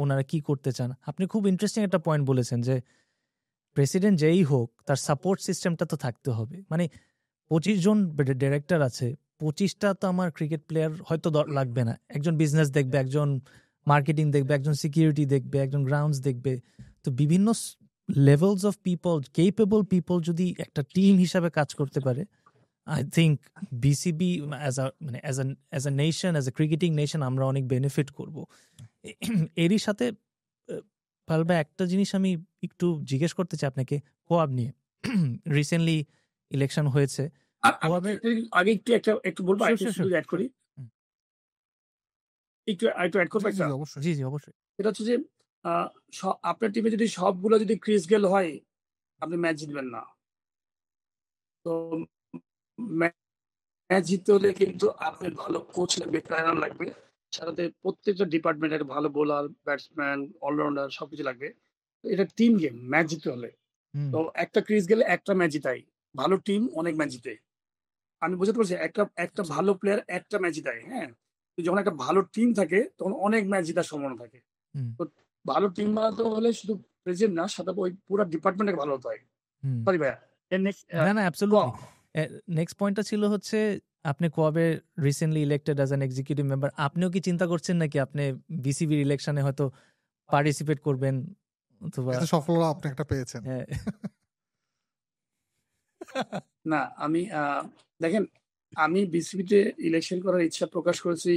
ওনারা কি করতে চান। আপনি খুব ইন্টারেস্টিং একটা পয়েন্ট বলেছেন যে প্রেসিডেন্ট যেই হোক তার সাপোর্ট সিস্টেমটা তো থাকতে হবে। মানে 25 জন ডিরেক্টর আছে, 25টা তো আমার ক্রিকেট প্লেয়ার হয়তো লাগবে না। একজন বিজনেস দেখবে, একজন মার্কেটিং দেখবে, একজন সিকিউরিটি দেখবে, একজন গ্রাউন্ডস দেখবে। তো বিভিন্ন levels of people, capable people যদি একটা টিম হিসাবে কাজ করতে পারে, I think BCB as a nation, as a cricketing nation, আমরা অনেক বেনিফিট করব। এরই সাথে পালবা একটা জিনিস আমি একটু জিজ্ঞেস করতে চাই আপনাকে, কোয়াব নিয়ে রিসেন্টলি ইলেকশন হয়েছে। আগে একটু বলবো, শুধু অ্যাড করি, একটু অ্যাড করবো। জি জি অবশ্যই। এটা হচ্ছে যে আপনার টিমে যদি সবগুলো যদি ক্রিস গেল হয়, আপনি ম্যাচ জিতবেন না। তো ম্যাচ জিততে হলে কিন্তু আপনার ভালো কোচ লাগবে, ট্রেনার লাগবে, সাথে প্রত্যেকটা ডিপার্টমেন্টের ভালো বোলার, ব্যাটসম্যান, অলরাউন্ডার সবকিছু লাগবে। এটা টিম গেম, ম্যাচ জিততে হলে। তো একটা ক্রিজ গেলে একটা ম্যাচ জিতাই, ভালো টিম অনেক ম্যাচ জিতে। আমি বুঝতে পারছি, একটা ভালো প্লেয়ার একটা ম্যাচ জিতায়। হ্যাঁ, যখন একটা ভালো টিম থাকে তখন অনেক ম্যাচ জেতার সম্ভাবনা থাকে। তো ভালো টিম বানাতে হলে শুধু প্রেসিডেন্ট না, সাথে ওই পুরো ডিপার্টমেন্টকে ভালো হতে হয়। সরি ভাইয়া, না অ্যাবসলিউটলি। নেক্সট পয়েন্টটা ছিল হচ্ছে আপনি কবে recently elected as an executive member, আপনিও কি চিন্তা করছেন নাকি আপনি বিসিবির ইলেকশনে হয়তো পার্টিসিপেট করবেন অথবা সফলতা আপনি একটা পেয়েছেন? না, আমি দেখেন, আমি বিসিবিতে ইলেকশন করার ইচ্ছা প্রকাশ করেছি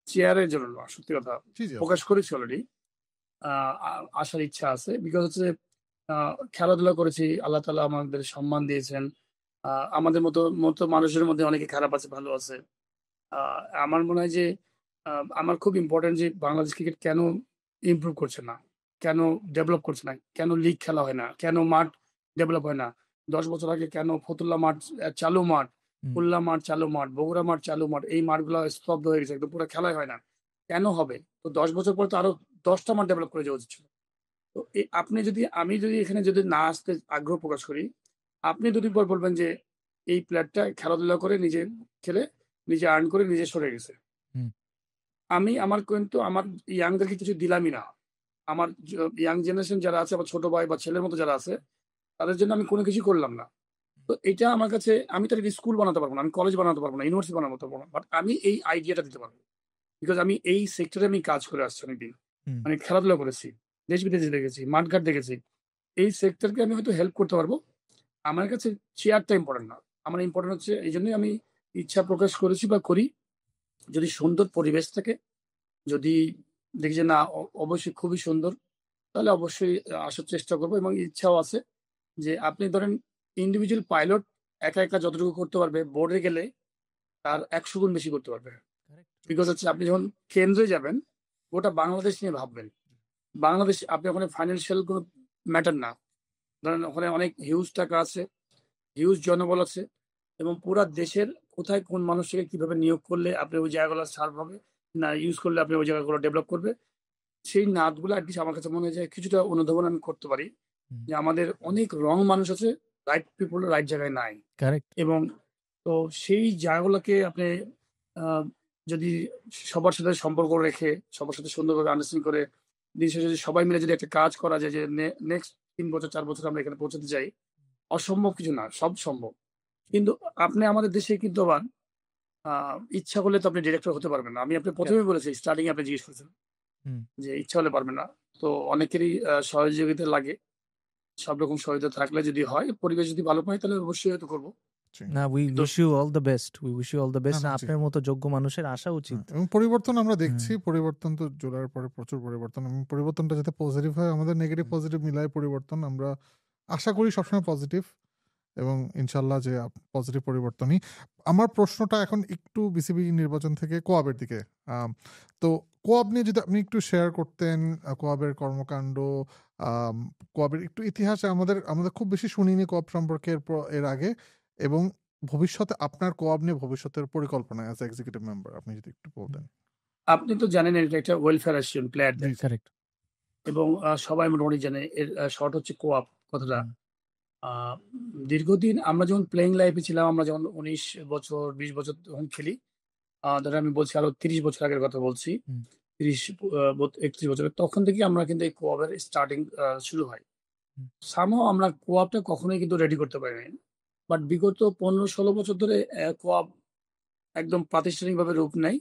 চেয়ারের জন্য না, সত্যি কথা প্রকাশ করেছি অলরেডি। আসার ইচ্ছা আছে, বিকজ হচ্ছে খেলাধুলা করেছি, আল্লাহ তাআলা আমাদের সম্মান দিয়েছেন। আমাদের মতো মানুষের মধ্যে অনেকে খারাপ আছে, ভালো আছে। আমার মনে হয় যে আমার খুব ইম্পর্টেন্ট যে বাংলাদেশ ক্রিকেট কেন ইমপ্রুভ করছে না, কেন ডেভেলপ করছে না, কেন লিগ খেলা হয় না, কেন মাঠ ডেভেলপ হয় না। 10 বছর আগে কেন ফতুল্লা মাঠ চালু মাঠ, খুলনা মাঠ চালু মাঠ, বগুড়া মাঠ চালু মাঠ, এই মাঠগুলো স্তব্ধ হয়ে গেছে, একদম পুরো খেলাই হয় না, কেন হবে? তো 10 বছর পর তো আরো 10টা মাঠ ডেভেলপ করে যাওয়া উচিত ছিল। তো আমি যদি এখানে যদি না আসতে আগ্রহ প্রকাশ করি, আপনি দুদিন পর বলবেন যে এই প্লেয়ারটা খেলাধুলা করে নিজে খেলে নিজে আর্ন করে নিজে সরে গেছে। আমি কিন্তু আমার ইয়াংদেরকে কিছু দিলামই না, আমার ইয়াং জেনারেশন যারা আছে, আমার ছোট ভাই বা ছেলের মতো যারা আছে, তাদের জন্য আমি কোনো কিছু করলাম না। তো এটা আমার কাছে, আমি তার স্কুল বানাতে পারবো না, আমি কলেজ বানাতে পারবো না, ইউনিভার্সিটি বানাতে পারবো না, বাট আমি এই আইডিয়াটা দিতে পারবো। বিকজ আমি এই সেক্টরে আমি কাজ করে আসছি অনেকদিন, হুম, মানে খেলাধুলা করেছি, দেশ বিদেশে দেখেছি, মাঠঘাট দেখেছি। এই সেক্টরকে আমি হয়তো হেল্প করতে পারবো। আমার কাছে চেয়ারটা ইম্পর্টেন্ট না, আমার ইম্পর্টেন্ট হচ্ছে, এই জন্যই আমি ইচ্ছা প্রকাশ করেছি বা করি, যদি সুন্দর পরিবেশ থাকে, যদি দেখি যে না অবশ্যই খুবই সুন্দর, তাহলে অবশ্যই আসার চেষ্টা করবো। এবং ইচ্ছাও আছে যে আপনি ধরেন ইন্ডিভিজুয়াল পাইলট একা একা যতটুকু করতে পারবে, বোর্ডে গেলে তার 100 গুণ বেশি করতে পারবে। correct. বিকজ হচ্ছে আপনি যখন কেন্দ্রে যাবেন, গোটা বাংলাদেশ নিয়ে ভাববেন। বাংলাদেশ, আপনি ওখানে ফাইন্যান্সিয়াল কোনো ম্যাটার না, ধরেন ওখানে অনেক হিউজ টাকা আছে, হিউজ জনবল আছে, এবং পুরা দেশের কোথায় কোন মানুষকে কিভাবে নিয়োগ করলে আপনি ওই জায়গাগুলো সার্ভ হবে, না ইউজ করলে আপনি ওই জায়গাগুলো ডেভেলপ করবে, সেই নাদগুলো অ্যাটলিস্ট আমার কাছে মনে হয় যে কিছুটা অনুধাবন আমি করতে পারি। হুম, যে আমাদের অনেক রং মানুষ আছে, রাইট পিপল রাইট জায়গায় নাই। correct. এবং তো সেই জায়গাগুলোকে আপনি আহ, যদি সবার সাথে সম্পর্ক রেখে, সবার সাথে সুন্দরভাবে আন্ডারস্ট্যান্ডিং করে, দিন শেষে যদি সবাই মিলে যদি একটা কাজ করা যায়, যে নেক্সট 3 বছর 4 বছর আমরা এখানে পৌঁছাতে চাই, অসম্ভব কিছু না, সব সম্ভব। কিন্তু আপনি আমাদের দেশে কিন্তু আবার ইচ্ছা করলে তো আপনি ডিরেক্টর হতে পারবেন না। আমি আপনি প্রথমেই বলেছি, স্টার্টিং আপনি জিজ্ঞেস করেছেন হুম। যে ইচ্ছা হলে পারবেন না। তো অনেকেরই সহযোগিতা লাগে, সব রকম সহযোগিতা থাকলে যদি হয়, পরিবেশ যদি ভালো পাই, তাহলে অবশ্যই হয়তো করবো। জি। না, we তো wish you all the best. We wish you all the best. না, না, জি। আপনার মতো যোগ্য মানুষের আসা উচিত। এবং পরিবর্তন আমরা হুম, দেখছি, পরিবর্তন তো জোড়ার পরে প্রচুর পরিবর্তন, এবং পরিবর্তনটা যাতে পজিটিভ হয়, আমাদের নেগেটিভ পজিটিভ মিলায় পরিবর্তন আমরা আশা করি সবসময় পজিটিভ, এবং ইনশাল্লাহ যে পজিটিভ পরিবর্তনই। আমার প্রশ্নটা এখন একটু বিসিবি নির্বাচন থেকে কোয়াবের দিকে। তো কোয়াব নিয়ে যদি আপনি একটু শেয়ার করতেন, কোয়াবের কর্মকাণ্ড, কোয়াবের একটু ইতিহাস, আমাদের আমাদের খুব বেশি শুনিনি কোয়াব সম্পর্কে এর আগে, এবং ভবিষ্যতে আপনার কোয়াব নিয়ে ভবিষ্যতের পরিকল্পনা অ্যাজ এক্সিকিউটিভ মেম্বার আপনি যদি একটু বলতেন। আপনি তো জানেন এটা একটা ওয়েলফেয়ার অ্যাসোসিয়েশন জি, প্লেয়ারদের, correct. এবং সবাই মোটামুটি জানে এর শর্ট হচ্ছে কোআপ কথাটা। হুম, আহ, দীর্ঘদিন আমরা যখন প্লেইং লাইফে ছিলাম, আমরা যখন 19 বছর 20 বছর তখন খেলি, ধরে আমি বলছি আরো 30 বছর আগের কথা বলছি, হুম, 31 বছর, তখন থেকে আমরা কিন্তু এই কোআপের স্টার্টিং শুরু হয়। হুম, সামহাও আমরা কোআপটা কখনোই কিন্তু রেডি করতে পারিনি, বাট বিগত 15-16 বছর ধরে কোআপ একদম প্রাতিষ্ঠানিকভাবে রূপ নেয়।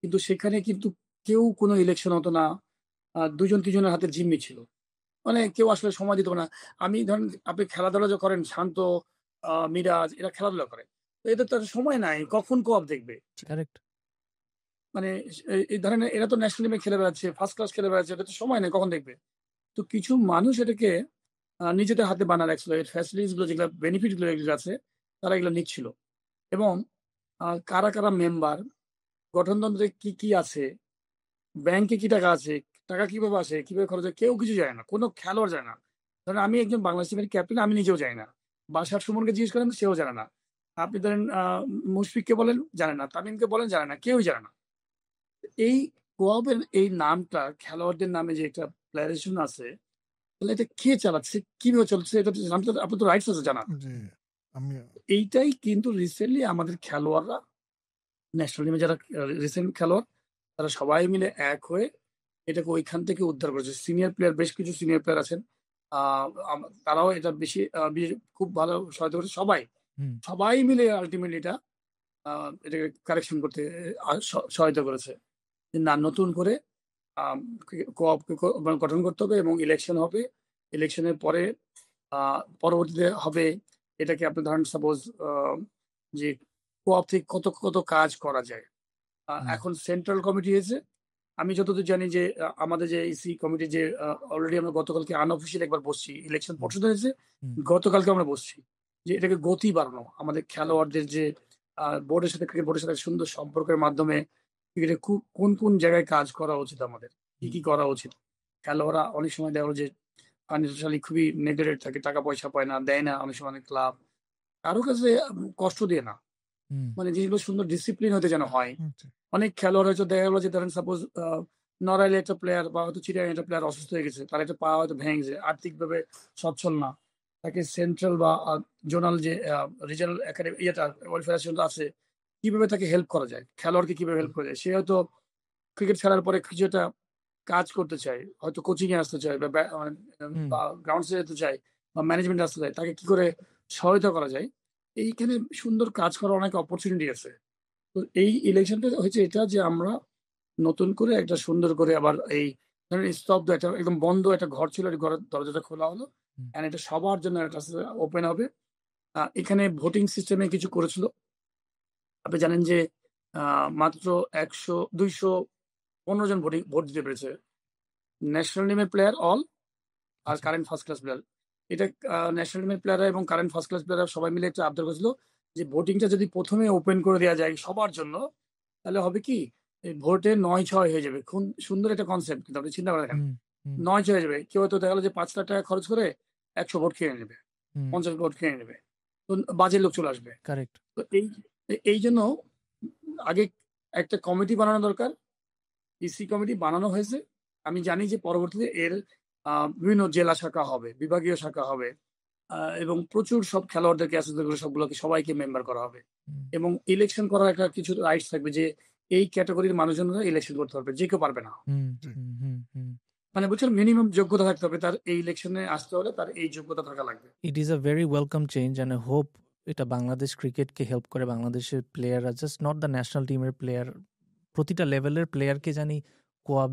কিন্তু সেখানে কিন্তু কেউ কোনো ইলেকশন হতো না, 2-3 জনের হাতে জিম্মি ছিল, মানে কেউ আসলে সময় দিত না। আমি ধরেন, আপনি খেলাধুলা যে করেন, শান্ত, মিরাজ এরা খেলাধুলা করে, তো এদের তো আর সময় নাই, কখন কোঅপ দেখবে? correct. মানে এই ধরেন এরা তো ন্যাশনাল টিমে খেলে বেড়াচ্ছে, ফার্স্ট ক্লাস খেলে বেড়াচ্ছে, এটা তো সময় নেই, কখন দেখবে? তো কিছু মানুষ এটাকে নিজেদের হাতে বানা রাখছিল, এর ফ্যাসিলিটিস গুলো যেগুলো, বেনিফিট গুলো যেগুলো আছে, তারা এগুলো নিচ্ছিল। এবং কারা কারা মেম্বার, গঠনতন্ত্রে কি কি আছে, ব্যাংকে কি টাকা আছে, টাকা কিভাবে আসে, কিভাবে খরচ হয়, কেউ কিছু জানে না, কোনো খেলোয়াড় যায় না। ধরেন আমি একজন বাংলাদেশ টিমের ক্যাপ্টেন, আমি নিজেও যাই না। বাসার সুমনকে জিজ্ঞেস করেন, সেও জানে না। আপনি ধরেন মুশফিককে বলেন, জানে না। তামিমকে বলেন, জানে না, কেউই জানে না। এই কোয়াবের এই নামটা, খেলোয়াড়দের নামে যে একটা প্লেয়ারেশন আছে, তাহলে এটা কে চালাচ্ছে, কিভাবে চলছে, এটা তো জানতে আপনার তো রাইটস আছে জানা। জি, আমি এইটাই কিন্তু রিসেন্টলি আমাদের খেলোয়াড়রা, ন্যাশনাল টিমে যারা রিসেন্ট খেলোয়াড়, তারা সবাই মিলে এক হয়ে এটাকে ওইখান থেকে উদ্ধার করেছে। সিনিয়র প্লেয়ার, বেশ কিছু সিনিয়র প্লেয়ার আছেন, তারাও এটা বেশি খুব ভালো সহায়তা করেছে। সবাই হুম, সবাই মিলে আলটিমেটলি এটাকে কারেকশন করতে সহায়তা করেছে, যে না, নতুন করে কোঅপকে গঠন করতে হবে, এবং ইলেকশন হবে। ইলেকশনের পরে পরবর্তীতে হবে, এটাকে আপনি ধরেন সাপোজ যে কোঅপ থেকে কত কত কাজ করা যায়। হুম, এখন সেন্ট্রাল কমিটি হয়েছে, আমি যতদূর জানি যে আমাদের যে ইসি কমিটি, যে অলরেডি আমরা গতকালকে আনঅফিসিয়াল একবার বসছি, ইলেকশন হুম, পর্ষদ হয়েছে, হুম, গতকালকে আমরা বসছি, যে এটাকে গতি বাড়ানো, আমাদের খেলোয়াড়দের যে বোর্ডের সাথে, ক্রিকেট বোর্ডের সাথে সুন্দর সম্পর্কের মাধ্যমে ক্রিকেটে খুব কোন কোন জায়গায় কাজ করা উচিত, আমাদের কি হুম, কি করা উচিত। খেলোয়াড়রা অনেক সময় দেখা গেলো যে ফাইন্যান্সিয়ালি খুবই নেগলেক্টেড থাকে, টাকা পয়সা পায় না, দেয় না, অনেক সময় ক্লাব কারো কাছে কষ্ট দিয়ে না, হুম, মানে জিনিসগুলো সুন্দর ডিসিপ্লিন হতে যেন হয়। জি, অনেক খেলোয়াড় হয়তো দেখা গেলো যে ধরেন সাপোজ নড়াইলে একটা প্লেয়ার, বা হয়তো চিটাগাং একটা প্লেয়ার অসুস্থ হয়ে গেছে, তার একটা পা হয়তো ভেঙে গেছে, আর্থিকভাবে সচ্ছল না, তাকে সেন্ট্রাল বা জোনাল যে রিজিয়নাল একাডেমি ইয়েটা ওয়েলফেয়ার অ্যাসোসিয়েশন আছে, কিভাবে তাকে হেল্প করা যায়, খেলোয়াড়কে কিভাবে হেল্প করা যায়, সে হয়তো ক্রিকেট খেলার পরে কিছু একটা কাজ করতে চায়, হয়তো কোচিং এ আসতে চায় হুম বা গ্রাউন্ডসে যেতে চায় বা ম্যানেজমেন্টে আসতে চায়, তাকে কি করে সহায়তা করা যায়, এইখানে সুন্দর কাজ করার অনেক অপরচুনিটি আছে। তো এই ইলেকশনটা হয়েছে এটা যে আমরা নতুন করে একটা সুন্দর করে আবার এই ধরেন স্তব্ধ একটা একদম বন্ধ একটা ঘর ছিল, এই ঘরের দরজাটা খোলা হলো, হুম এন্ড এটা সবার জন্য একটা ওপেন হবে। এখানে ভোটিং সিস্টেমে কিছু করেছিল। আপনি জানেন যে মাত্র 215 জন ভোট দিতে পেরেছে, ন্যাশনাল টিমের প্লেয়ার অল আর আচ্ছা কারেন্ট ফার্স্ট ক্লাস প্লেয়ার। এটা ন্যাশনাল টিমের প্লেয়াররা এবং কারেন্ট ফার্স্ট ক্লাস প্লেয়াররা সবাই মিলে একটা আবদার করেছিল যে ভোটিংটা যদি প্রথমে ওপেন করে দেওয়া যায় সবার জন্য, তাহলে হবে কি এই ভোটে 9-6 হয়ে যাবে। খুব সুন্দর একটা কনসেপ্ট, কিন্তু আপনি চিন্তা করে দেখেন, হুম হুম 9-6 হয়ে যাবে। কেউ হয়তো দেখা গেলো যে 5 লাখ টাকা খরচ করে 100 ভোট খেয়ে নেবে, হুম 50 ভোট খেয়ে নেবে, তো বাজে লোক চলে আসবে। কারেক্ট তো এই জন্য আগে একটা কমিটি বানানো দরকার। ইসি কমিটি বানানো হয়েছে। আমি জানি যে পরবর্তীতে এর বিভিন্ন জেলা শাখা হবে, বিভাগীয় শাখা হবে, এবং প্রচুর সব খেলোয়াড়দেরকে অ্যাসোসিয়েট করে সবগুলোকে সবাইকে মেম্বার করা হবে, হুম এবং ইলেকশন করার একটা কিছু রাইটস থাকবে যে এই ক্যাটাগরির মানুষজনরা ইলেকশন করতে পারবে, যে কেউ পারবে না। হুম জি হুম হুম হুম মানে বুঝছেন, মিনিমাম যোগ্যতা থাকতে হবে তার, এই ইলেকশনে আসতে হলে তার এই যোগ্যতা থাকা লাগবে। It is a very welcome change and I hope এটা বাংলাদেশ ক্রিকেটকে হেল্প করে, বাংলাদেশের প্লেয়াররা জাস্ট নট দ্য ন্যাশনাল টিমের প্লেয়ার, প্রতিটা লেভেলের প্লেয়ারকে জানি কোয়াব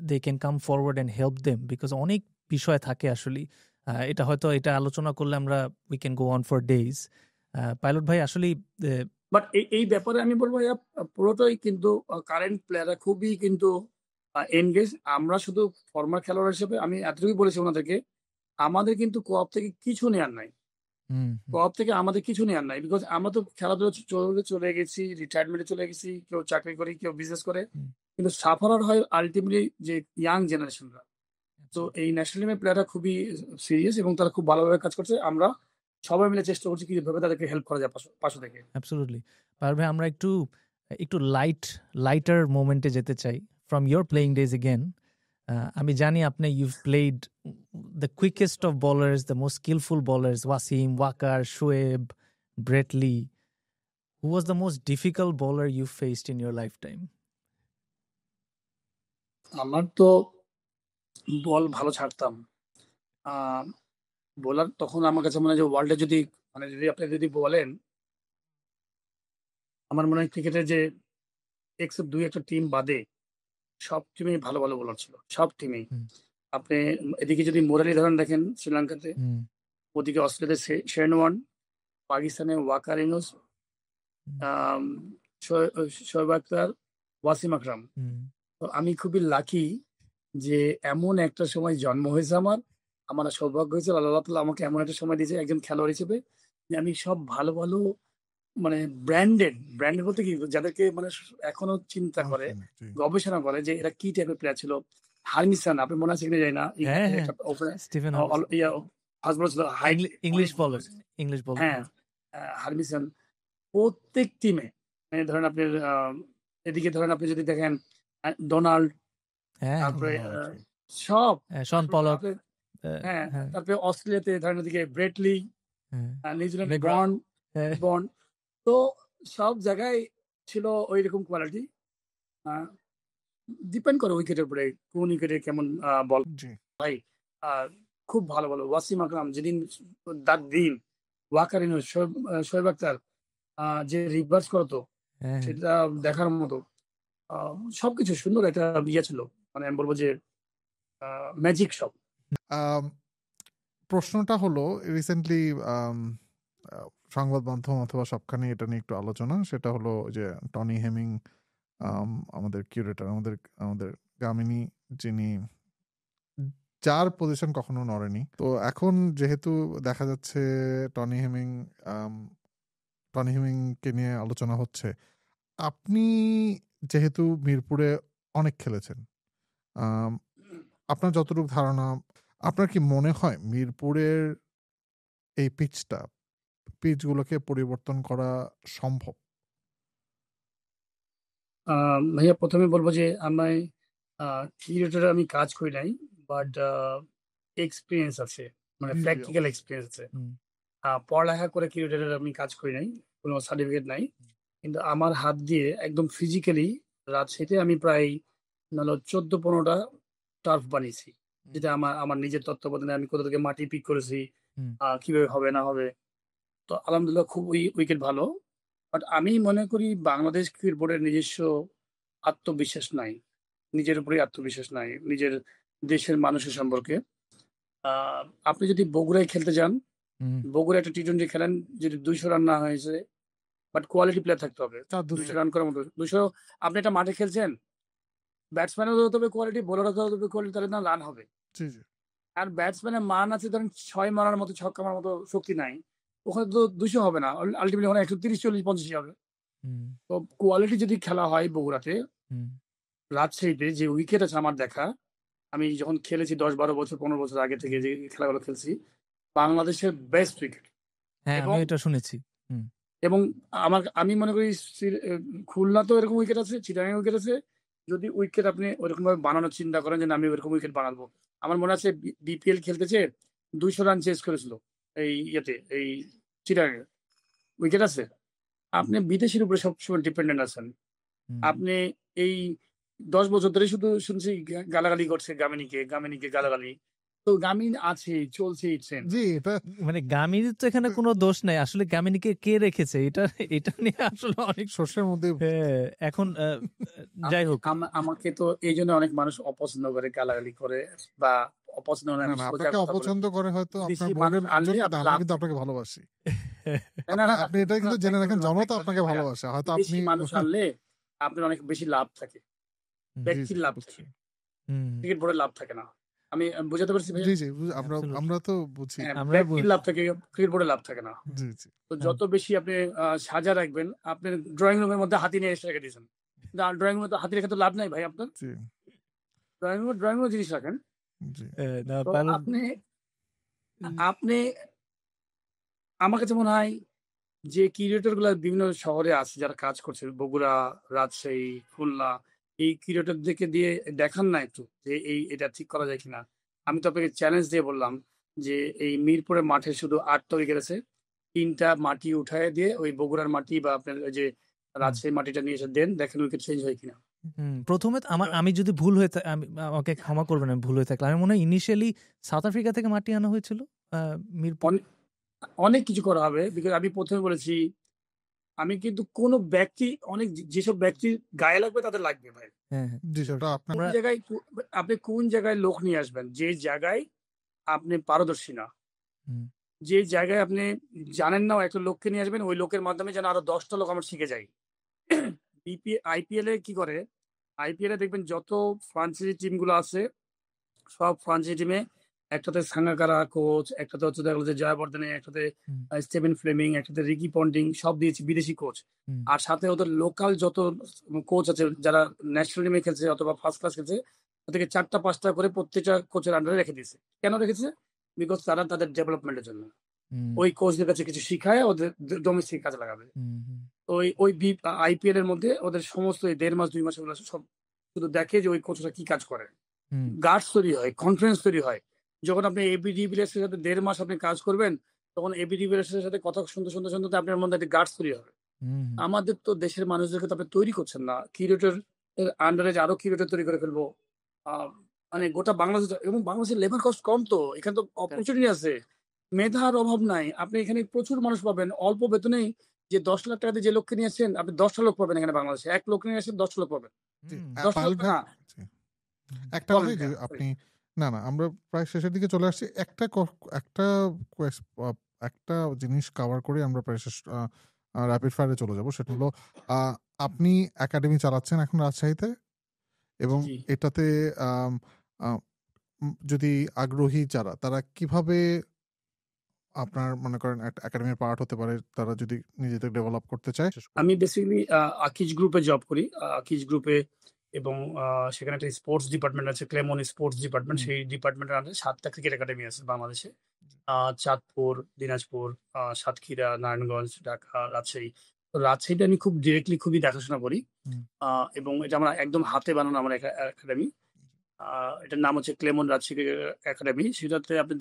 they can come forward and help them, because অনেক বিষয় থাকে আসলে। এটা হয়তো এটা আলোচনা করলে আমরা we can go on for days. Pilot ভাই আসলে বাট এই ব্যাপারে আমি বলবো পুরোটাই কিন্তু কারেন্ট প্লেয়াররা খুবই কিন্তু এনগেজ। আমরা শুধু ফর্মার খেলোয়াড় হিসেবে আমি এতটুকুই বলেছি ওনাদেরকে, আমাদের কিন্তু কোঅপ থেকে কিছু নেওয়ার নাই। কোঅপ থেকে আমাদের কিছু নেওয়ার নাই, বিকজ আমরা তো খেলাধুলা চলে গেছি, রিটায়ারমেন্টে চলে গেছি, কেউ চাকরি করে, কেউ বিজনেস করে, কিন্তু সাফারার হয় আলটিমেটলি যে ইয়াং জেনারেশনরা। তো এই ন্যাশনাল টিমের প্লেয়াররা খুবই সিরিয়াস এবং তারা খুব ভালোভাবে কাজ করছে। আমরা সবাই মিলে চেষ্টা করছি কিভাবে তাদেরকে হেল্প করা যায় পাশে থেকে। অ্যাবসলিউটলি। পাইলট ভাই আমরা একটু একটু লাইটার মোমেন্টে যেতে চাই from your playing days again. আমি জানি আপনি you've played the quickest of bowlers, the most skillful bowlers, Wasim, Waqar, Shoaib, Brett Lee. Who was the most difficult bowler you faced in your lifetime? আমার তো বল ভালো ছাড়তাম। বোলার তখন আমার কাছে মনে হয় যে ওয়ার্ল্ডে যদি মানে আপনি যদি বলেন, আমার মনে হয় ক্রিকেটের যে এক্সেপ্ট 2-1 টিম বাদে সব টিমেই ভালো ভালো বোলার ছিল, সব টিমেই। আপনি এদিকে যদি মোরালি ধরেন দেখেন শ্রীলঙ্কাতে, ওদিকে অস্ট্রেলিয়াতে শেন ওয়ার্ন, পাকিস্তানে ওয়াকার ইউনুস, শোয়েব আখতার, ওয়াসিম আকরাম। তো আমি খুবই লাকি যে এমন একটা সময় জন্ম হয়েছে আমার। আমার সৌভাগ্য হয়েছে, আল্লাহ তাআলা আমাকে এমন একটা সময় দিয়েছে একজন খেলোয়াড় হিসেবে যে আমি সব ভালো ভালো মানে ব্র্যান্ডেড বলতে কি, যাদেরকে মানে এখনো চিন্তা করে, গবেষণা করে যে এরা কি টাইপের প্লেয়ার ছিল। হার্মিসান, আপনি মনে আছে কিনা জানি না, স্টিফেন হাসব্রো ছিল, ইংলিশ বলার, ইংলিশ বলার। হ্যাঁ, হার্মিসান প্রত্যেক টিমে, মানে ধরেন আপনি এদিকে ধরেন আপনি যদি দেখেন ডোনাল্ড, তারপরে সব শন পলক, হ্যাঁ, তারপরে অস্ট্রেলিয়াতে ধরেন ওদিকে ব্রেটলি, নিউজিল্যান্ড বন্ড, তো সব জায়গায় ছিল ওই রকম কোয়ালিটি। ডিপেন্ড করে উইকেটের উপরে, কোন উইকেটে কেমন বল। ভাই খুব ভালো ভালো ওয়াসিম আকরাম যেদিন তার দিন, ওয়াকার ইউনুস, শোয়েব আখতার যে রিভার্স করতো, সেটা দেখার মতো। সবকিছু সুন্দর একটা ইয়ে ছিল, মানে আমি বলবো যে ম্যাজিক সব। প্রশ্নটা হলো রিসেন্টলি সংবাদ মাধ্যম অথবা সবখানে এটা নিয়ে একটু আলোচনা, সেটা হলো যে টনি হেমিং, আমাদের কিউরেটর, আমাদের গামিনী, যিনি যার পজিশন কখনো নড়েনি, তো এখন যেহেতু দেখা যাচ্ছে টনি হেমিংকে নিয়ে আলোচনা হচ্ছে, আপনি যেহেতু মিরপুরে অনেক খেলেছেন, আপনার যতটুকু ধারণা, আপনার কি মনে হয় মিরপুরের এই পিচগুলোকে পরিবর্তন করা সম্ভব? ভাইয়া প্রথমে বলবো যে থিয়েটারে আমি কাজ করি নাই, বাট এক্সপিরিয়েন্স আছে, মানে প্র্যাকটিক্যাল এক্সপিরিয়েন্স আছে। পড়ালেখা করে থিয়েটারে আমি কাজ করি নাই, কোনো সার্টিফিকেট নাই, কিন্তু আমার হাত দিয়ে একদম ফিজিক্যালি রাজশাহীতে আমি প্রায় নাহলে 14-15টা টার্ফ বানিয়েছি। যেটা আমার নিজের তত্ত্বাবধানে আমি কোথা থেকে মাটি পিক করেছি, হুম কিভাবে হবে না হবে। তো আলহামদুলিল্লাহ খুব উইকেট ভালো। বাট আমি মনে করি বাংলাদেশ ক্রিকেট বোর্ডের নিজস্ব আত্মবিশ্বাস নাই। নিজের উপরেই আত্মবিশ্বাস নাই। নিজের দেশের মানুষের সম্পর্কে। আ আপনি যদি বগুড়ায় খেলতে যান, হুম বগুড়ায় একটা টি-টোয়েন্টি খেলেন, যদি 200 রান না হয়েছে, বাট কোয়ালিটি প্লেয়ার থাকতে হবে। চার 200 দুশো রান করার মতো 200 আপনি একটা মাঠে খেলছেন, ব্যাটসম্যানেরও হতে হবে কোয়ালিটি, বোলারও হতে হবে কোয়ালিটি, তাহলে না রান হবে। জি জি আর ব্যাটসম্যানের মান আছে ধরেন 6 মারার মতো, ছক্কা মারার মতো শক্তি নাই। ওখানে তো 200 হবে না। আল্টিমেটলি ওখানে 130, 40, 85 হবে। হুম তো কোয়ালিটি যদি খেলা হয় বগুড়াতে, হুম রাজশাহীতে যে উইকেট আছে আমার দেখা, আমি যখন খেলেছি 10-12 বছর, 15 বছর আগে থেকে যে খেলাগুলো খেলছি, বাংলাদেশের বেস্ট উইকেট। হ্যাঁ এবং আমিও এটা শুনেছি হুম এবং আমি মনে করি খুলনাতেও এরকম উইকেট আছে, চিটাগাং উইকেট আছে। যদি উইকেট আপনি ওইরকম ভাবে বানানোর চিন্তা করেন যে না, আমি ওইরকম উইকেট বানাবো। আমার মনে আছে বিপিএল খেলতেছে 200 রান চেস করেছিল এই চিটাগাং উইকেট আছে। আপনি বিদেশের উপরে সবসময় ডিপেন্ডেন্ট আছেন। হুম আপনি এই 10 বছর ধরে শুধু শুনছি গালাগালি করছে গামিনীকে গালাগালি। তো গামিন আছে, চলছে এই ট্রেন্ড। জি এটা মানে গামিনীর তো এখানে কোনো দোষ নাই আসলে গামিনীকে কে রেখেছে এটা এটা নিয়ে আসলে অনেক শস্যের মধ্যে হ্যাঁ, এখন যাই হোক আমাকে তো এই জন্য অনেক মানুষ অপছন্দ করে, গালাগালি করে, বা অপছন্দ মানে না আমি না সোজা আপনাকে কথা বলে। অপছন্দ করে হয়তো আপনার বিদেশি মানুষ বোর্ডের আনলে জন্য না, আপনার আমরা লাভ কিন্তু থাকে। আপনাকে ভালোবাসি। না না আপনি এটা কিন্তু জেনে রাখেন, জনতা আপনাকে ভালোবাসে, হয়তো আপনি বিদেশি মানুষ আনলে আপনার অনেক বেশি লাভ থাকে, জি জি ব্যক্তির লাভ বুঝছি। থাকে, হুম ক্রিকেট বোর্ডের লাভ থাকে না। আমি বুঝাতে পারছি ভাইয়া? জি জি আমরা absolutely। আমরা তো বুঝি। হ্যাঁ, আমরা ব্যক্তির লাভ থাকে, ক্রিকেট বোর্ডের লাভ থাকে না। জি জি তো যত বেশি আপনি সাজা রাখবেন, আপনি ড্রয়িং রুমের মধ্যে হাতি নিয়ে এসে রেখে দিয়েছেন। ড্রয়িং রুমে তো হাতি রেখে তো লাভ নাই ভাই আপনার। জি ড্রয়িং রুমে জিনিস রাখেন। জি না তো পারুল আপনি আমার কাছে মনে হয় যে ক্রিয়েটর গুলা বিভিন্ন শহরে আছে যারা কাজ করছে, বগুড়া, রাজশাহী, খুলনা, এই ক্রিয়েটরদেরকে দিয়ে দেখান না একটু যে এটা ঠিক করা যায় কিনা। আমি তো আপনাকে চ্যালেঞ্জ দিয়ে বললাম যে এই মিরপুরের মাঠে শুধু 8টা উইকেট আছে, 3টা মাটি উঠায় দিয়ে ওই বগুড়ার মাটি বা আপনার ওই যে রাজশাহী মাটিটা নিয়ে এসে দেন, দেখেন উইকেট চেঞ্জ হয় কিনা। প্রথমে আমি যদি ভুল হয়ে আমাকে ক্ষমা করবেন আমি ভুল হয়ে থাকলে আমি মনে হয় ইনিশিয়ালি সাউথ আফ্রিকা থেকে মাটি আনা হয়েছিল মিরপুর অনেক কিছু করা হবে, বিকজ আমি প্রথমে বলেছি আমি কিন্তু কোনো ব্যক্তি যেসব ব্যক্তির গায়ে লাগবে তাদের লাগবে ভাই। হ্যাঁ হ্যাঁ জি সেটা আপনার কোন জায়গায় আপনি কোন জায়গায় লোক নিয়ে আসবেন যে জায়গায় আপনি পারদর্শী না, হুম, যে জায়গায় আপনি জানেন না, একটা লোককে নিয়ে আসবেন, ওই লোকের মাধ্যমে যেন আরো 10টা লোক আমরা শিখে যাই। আইপিএল এ কি করে, আইপিএল এ দেখবেন যত ফ্রাঞ্চাইজি টিম গুলো আছে, সব ফ্রাঞ্চাইজি টিমে একটাতে সাঙ্গাকারা কোচ, একটাতে হচ্ছে দেখা গেলো যে জয়াবর্ধনে, একটাতে হুম, স্টিভেন ফ্লেমিং, একটাতে রিকি পন্টিং, সব দিয়েছি বিদেশি কোচ। হুম, আর সাথে ওদের লোকাল যত কোচ আছে যারা ন্যাশনাল টিমে খেলছে অথবা ফার্স্ট ক্লাস খেলছে, ওদেরকে 4টা 5টা করে প্রত্যেকটা কোচের আন্ডারে রেখে দিয়েছে। কেন রেখেছে? বিকজ তারা তাদের ডেভেলপমেন্টের জন্য হুম, ওই কোচদের কাছে কিছু শিখায় ওদের ডোমেস্টিক কাজে লাগাবে। হুম, হুম, ওই আইপিএল এর মধ্যে ওদের সমস্ত এই 1.5 মাস 2 মাস ওগুলো সব শুধু দেখে যে ওই কোচরা কি কাজ করে। হুম, গার্ডস তৈরি হয়, কনফিডেন্স তৈরি হয়। যখন আপনি এবি ডিভিলিয়ার্স এর সাথে 1.5 মাস আপনি কাজ করবেন, তখন এবি ডিভিলিয়ার্স এর সাথে কথা শুনতে আপনার মধ্যে একটা গার্ডস তৈরি হবে। হুম, আমাদের তো দেশের মানুষদেরকে তো আপনি তৈরি করছেন না। কিউরেটর এর আন্ডারে যে আরো কিউরেটর তৈরি করে ফেলবো। মানে গোটা বাংলাদেশ, এবং বাংলাদেশের লেবার কস্ট কম, তো এখানে তো অপরচুনিটি আছে। মেধার অভাব নাই। আপনি এখানে প্রচুর মানুষ পাবেন অল্প বেতনেই। যে 10 লাখ টাকা দিয়ে যে লোককে নিয়ে আসছেন, আপনি 10টা লোক পাবেন এখানে বাংলাদেশে। এক লোক নিয়ে আসেন 10টা লোক পাবেন। জি হুম, 10টা পাল লোক ভাই না। জি। একটা বলেন কথাই যে ভাইয়া, আপনি না না আমরা প্রায় শেষের দিকে চলে আসছি, একটা একটা জিনিস কভার করে আমরা প্রায় শেষ র্যাপিড ফায়ারে চলে যাব। সেটা হলো আপনি একাডেমি চালাচ্ছেন এখন রাজশাহীতে, এবং জি। এটাতে আম, আ, যদি আগ্রহী যারা তারা কিভাবে আপনার মনে করেন একটা একাডেমির পার্ট হতে পারে, তারা যদি নিজেদের ডেভেলপ করতে চায়। আমি বেসিক্যালি আকিজ গ্রুপে জব করি। আকিজ গ্রুপে, এবং সেখানে একটা স্পোর্টস ডিপার্টমেন্ট আছে, ক্লেমন স্পোর্টস ডিপার্টমেন্ট। সেই ডিপার্টমেন্টের আন্ডারে 7টা ক্রিকেট একাডেমি আছে বাংলাদেশে। চাঁদপুর, দিনাজপুর, সাতক্ষীরা, নারায়ণগঞ্জ, ঢাকা, রাজশাহী। তো রাজশাহীটা আমি খুব ডিরেক্টলি খুবই দেখাশোনা করি। হুম, এবং এটা আমরা একদম হাতে বানানো আমার একাডেমি। এটার নাম হচ্ছে ক্লেমন রাজশাহী একাডেমি। সেটাতে আপনি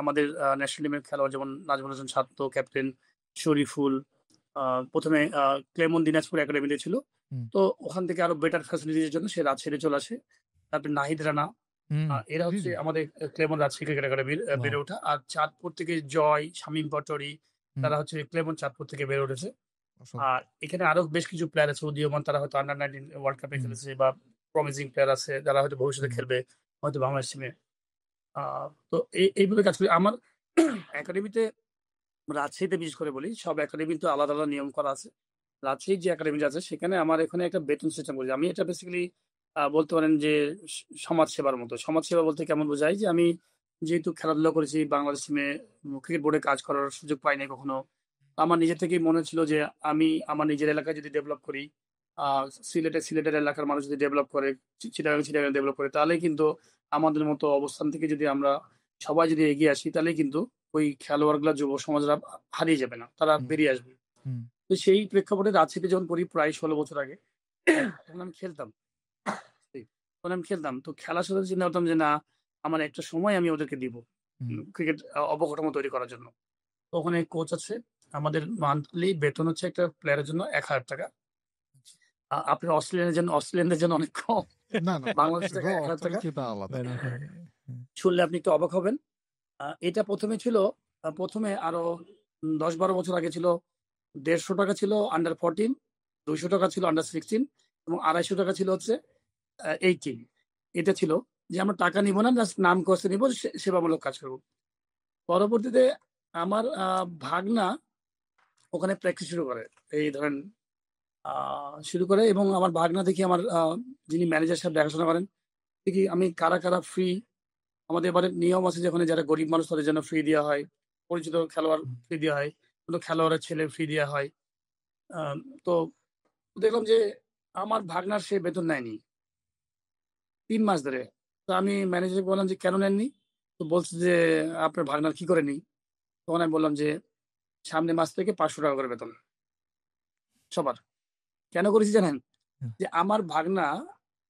আমাদের ন্যাশনাল টিমের খেলোয়াড় যেমন নাজমুল হাসান ছাত্র, ক্যাপ্টেন শরীফুল, প্রথমে ক্লেমন দিনাজপুর একাডেমিতে ছিল। হুম। তো ওখান থেকে আরো বেটার ফ্যাসিলিটির জন্য সে রাজশাহী চলে আসে। তারপর নাহিদ রানা, হুম। এরা জি, হচ্ছে জি। আমাদের ক্লেমন রাজশাহী ক্রিকেট একাডেমির বেড়ে ওয়াও! ওঠা। আর চাঁদপুর থেকে জয়, শামীম পাটোয়ারি, হুম, তারা হচ্ছে ক্লেমন চাঁদপুর থেকে বেড়ে উঠেছে। অসাধারণ। আর এখানে আরো বেশ কিছু প্লেয়ার আছে উদীয়মান, তারা হয়তো আন্ডার-19 ওয়ার্ল্ড কাপে হুম, খেলেছে বা প্রমিসিং প্লেয়ার আছে যারা হয়তো ভবিষ্যতে হুম, খেলবে হয়তো বাংলাদেশ টিমে। আ তো এইভাবে কাজ করি। আমার একাডেমিতে রাজশাহীতে বিশেষ করে বলি, সব একাডেমির তো আলাদা, আলাদা নিয়ম করা আছে। রাজশাহীর যে একাডেমিটা আছে সেখানে আমার এখানে একটা বেতন সিস্টেম করেছি। আমি এটা বেসিক্যালি বলতে পারেন যে সমাজসেবার মতো। সমাজসেবা বলতে কেমন বোঝায়? যে আমি যেহেতু খেলাধুলা করেছি বাংলাদেশ টিমে, ক্রিকেট বোর্ডে কাজ করার সুযোগ পাই নাই কখনো। আমার নিজে থেকেই মনে ছিল যে আমি আমার নিজের এলাকায় যদি ডেভেলপ করি, আ সিলেটের এলাকার মানুষ যদি ডেভেলপ করে, চিটাগাং ডেভেলপ করে, তাহলেই কিন্তু আমাদের মতো অবস্থান থেকে যদি আমরা সবাই যদি এগিয়ে আসি, তাহলেই কিন্তু ওই খেলোয়াড়গুলা যুব সমাজরা হারিয়ে যাবে না। তারা হুম, বেরিয়ে আসবে। হুম, তো সেই প্রেক্ষাপটে রাজশাহীতে যখন পড়ি প্রায় ১৬ বছর আগে, তখন আমি খেলতাম। তখন আমি খেলতাম। তো খেলার সাথে চিন্তা করতাম যে না, আমার একটা সময় আমি ওদেরকে দিব। হুম, ক্রিকেট অবকাঠামো তৈরি করার জন্য। তো ওখানে কোচ আছে। আমাদের মান্থলি বেতন হচ্ছে একটা প্লেয়ারের জন্য ৳১,০০০। আপনার অস্ট্রেলিয়ানদের জন্য অনেক কম। না, না। বাংলাদেশ টাকায় এগুলোর ৳১,০০০ অর্থনীতিটা আলাদা। বের হয়ে হুম, শুনলে আপনি একটু অবাক হবেন। এটা ১ম এ ছিল, ১ম এ আরো ১০-১২ বছর আগে ছিল ৳১৫০ ছিল আন্ডার 14, ৳২০০ ছিল আন্ডার 16 এবং ৳২৫০ ছিল হচ্ছে 18। এটা ছিল যে আমরা টাকা নিব না, জাস্ট নাম কষে নিব, সেবামূলক কাজ করব। পরবর্তীতে আমার ভাগনা ওখানে প্র্যাকটিস শুরু করে। এই ধরেন আ শুরু করে এবং আমার ভাগনা দেখি আমার যিনি ম্যানেজার সাহেব দেখাশোনা করেন, দেখি আমি কারা, কারা ফ্রি, আমাদের এবারে নিয়ম আছে যে ওখানে যারা গরিব মানুষ তাদের জন্য ফ্রি দেয়া হয়। পরিচিত খেলোয়াড় হুম, ফ্রি দেয়া হয়। কোন খেলোয়াড়ের ছেলে ফ্রি দেয়া হয়। আ তো দেখলাম যে আমার ভাগনার সে বেতন নেয়নি ৩ মাস ধরে। তো আমি ম্যানেজারকে বললাম যে, "কেন নেননি?" তো বলছে যে, "আপনার ভাগনার কি করে নেই?" তখন আমি বললাম যে, "সামনের মাস থেকে ৳৫০০ করে বেতন সবার।" কেন করেছি জানেন? হুম, যে আমার ভাগনা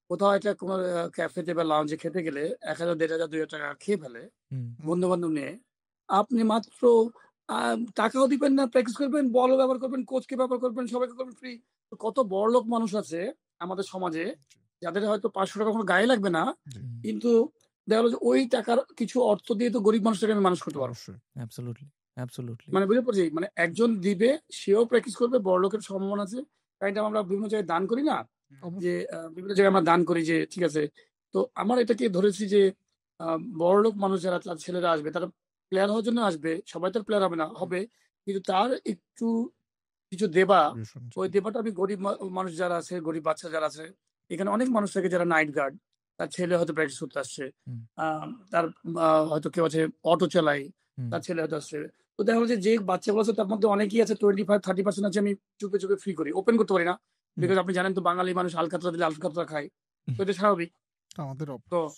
কোথাও একটা কোনো ক্যাফেতে বা লাউঞ্জে খেতে গেলে ৳১,০০০, ৳১,৫০০, ৳২,০০০ খেয়ে ফেলে হুম, হুম, বন্ধু-বান্ধব নিয়ে। আপনি মাত্র আ টাকাও দিবেন না, প্র্যাকটিস করবেন, বলও ব্যবহার করবেন, কোচকে ব্যবহার করবেন, সবাইকে করবেন ফ্রি। তো কত বড়লোক মানুষ আছে আমাদের সমাজে জি, যাদের হয়তো ৳৫০০ কোনো গায়ে লাগবে না। জি। হুম, কিন্তু দেখা গেল যে ওই টাকার কিছু অর্থ দিয়ে তো গরিব মানুষটাকে আমি মানুষ করতে পারবো। অবশ্যই। Absolutely, absolutely. মানে বুঝতে পারছি? মানে একজন দিবে, সেও প্র্যাকটিস করবে, বড়লোকের সম্ভাবনা আছে। কারণ আমরা বিভিন্ন জায়গায় দান করি না? যে বিভিন্ন জায়গায় আমরা দান করি যে ঠিক আছে। তো আমার এটাকে ধরেছি যে আ বড়লোক মানুষ যারা তার ছেলেরা আসবে, তারা প্লেয়ার হওয়ার জন্য আসবে। সবাই তো আর প্লেয়ার হবে না, হবে। কিন্তু তার একটু কিছু দেবা, ভীষণ জি। ওই দেবাটা আমি গরিব মানুষ যারা আছে, গরিব বাচ্চা যারা আছে, এখানে অনেক মানুষ থাকে যারা নাইট গার্ড। তার ছেলে হয়তো প্র্যাকটিস করতে আসছে। হুম, আ তার হয়তো কেউ আছে অটো চালায়, হুম, তার ছেলে হয়তো আসছে। তো দেখা যাচ্ছে যে বাচ্চাগুলো আছে তার মধ্যে অনেকেই আছে 25-30% আছে আমি চুপে, চুপে ফ্রি করি। ওপেন করতে পারি না। হুম, বিকজ আপনি জানেন তো বাঙালি মানুষ আলকাতরা দিলে আলকাতরা খায়। হুম, তো এটা স্বাভাবিক। আমাদের তো অভ্যাস।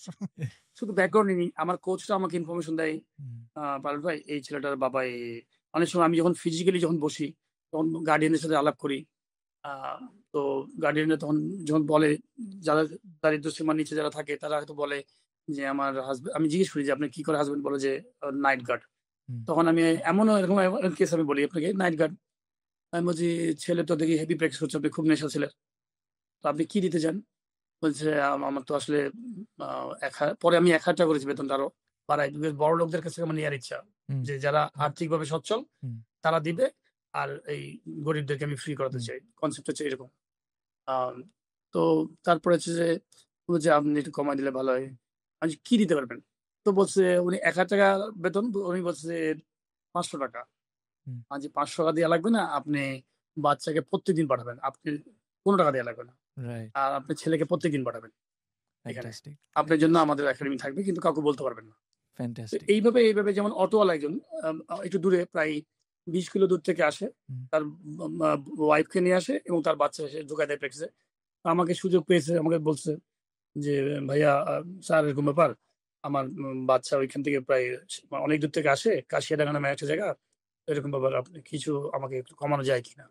শুধু ব্যাকগ্রাউন্ড নিই। আমার কোচরা আমাকে ইনফরমেশন দেয়, হুম, "পারুল ভাই এই ছেলেটার বাবা অনেক সময় আমি যখন ফিজিক্যালি যখন বসি, তখন গার্ডিয়ানের সাথে আলাপ করি। আ তো গার্ডিয়ানরা তখন যখন বলে, যারা দারিদ্র্য সীমার নিচে যারা থাকে তারা হয়তো বলে যে, "আমার আমি জিজ্ঞেস করি যে, "আপনার কি করে হাসব্যান্ড?" বলে যে, নাইট গার্ড।" হুম, তখন আমি এরকম কেস আমি বলি আপনাকে, "নাইট গার্ড।" আমি বলছি, "ছেলে তো দেখি হেভি প্র্যাকটিস করছে, আপনি খুব নেশা ছেলের। তো আপনি কি দিতে চান?" বলছে, আমার তো আসলে আ পরে আমি ৳১,০০০ করেছি বেতনটা আরো বাড়াই। বিকজ বড় লোকদের কাছ থেকে আমার নেয়ার ইচ্ছা। হুম, যে যারা আর্থিকভাবে সচ্ছল হুম, তারা দিবে। আর এই গরিবদেরকে আমি ফ্রি করাতে হুম, চাই। কনসেপ্ট হচ্ছে এরকম। আম তো তারপরে হচ্ছে যে, বলল যে, "আপনি একটু কমায় দিলে ভালো হয়।" আমি বলছি, "কি দিতে পারবেন?" তো বলছে উনি ৳১,০০০ বেতন, উনি বলছে যে ৳৫০০। হুম, আমি বলছি, ৳৫০০ দেয়া লাগবে না। আপনি বাচ্চাকে প্রত্যেকদিন পাঠাবেন। আপনি ৳১৫ দেয়া লাগবে না। রাইট। আর আপনি ছেলেকে প্রত্যেকদিন পাঠাবেন এখানে। ফ্যান্টাস্টিক, আপনার জন্য ফ্যান্টাস্টিক, আমাদের একাডেমি থাকবে কিন্তু কাউকে বলতে পারবেন না। তো ফ্যান্টাস্টিক। এইভাবে যেমন অটোওয়ালা একজন একটু দূরে প্রায় ২০ কিলো দূর থেকে আসে। হুম, তার ওয়াইফকে নিয়ে আসে এবং তার বাচ্চা এসে ঢুকায় দেয় প্র্যাকটিসে। আমাকে সুযোগ পেয়েছে, আমাকে বলছে যে, "ভাইয়া স্যার এরকম ব্যাপার। আমার বাচ্চা ওইখান থেকে প্রায় অনেক দূর থেকে আসে। কাশিয়াডাঙ্গা নামে একটা জায়গা। এরকম ব্যাপার আপনি কিছু আমাকে একটু কমানো যায় কিনা?"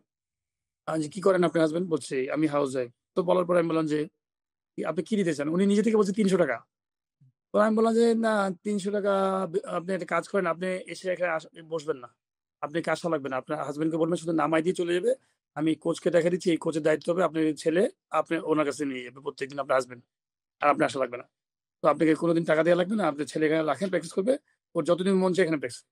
আমি যে, "কি করেন আপনার হাসব্যান্ড?" বলছে, "আমি হাউস ওয়াইফ।" তো বলার পরে আমি বললাম যে, আপনি কি দিতে চান?" উনি নিজে থেকে বলছে ৳৩০০। তো আমি বললাম যে, "না ৳৩০০ আপনি একটা কাজ করেন, আপনি এসে এখানে বসবেন না। আপনি আসা লাগবে না। আপনার হাসব্যান্ডকে বলবেন শুধু নামায় দিয়ে চলে যাবে। আমি কোচকে দেখা দিচ্ছি এই কোচের দায়িত্ব হবে আপনার ছেলে আপনি ওনার কাছে নিয়ে যাবে প্রত্যেকদিন আপনি আসবেন আর আপনি আসা লাগবে না। তো আপনাকে কোনোদিন টাকা দেওয়া লাগবে না, আপনার ছেলে এখানে রাখেন প্র্যাকটিস করবে, ওর যতদিন মন চায় এখানে প্র্যাকটিস।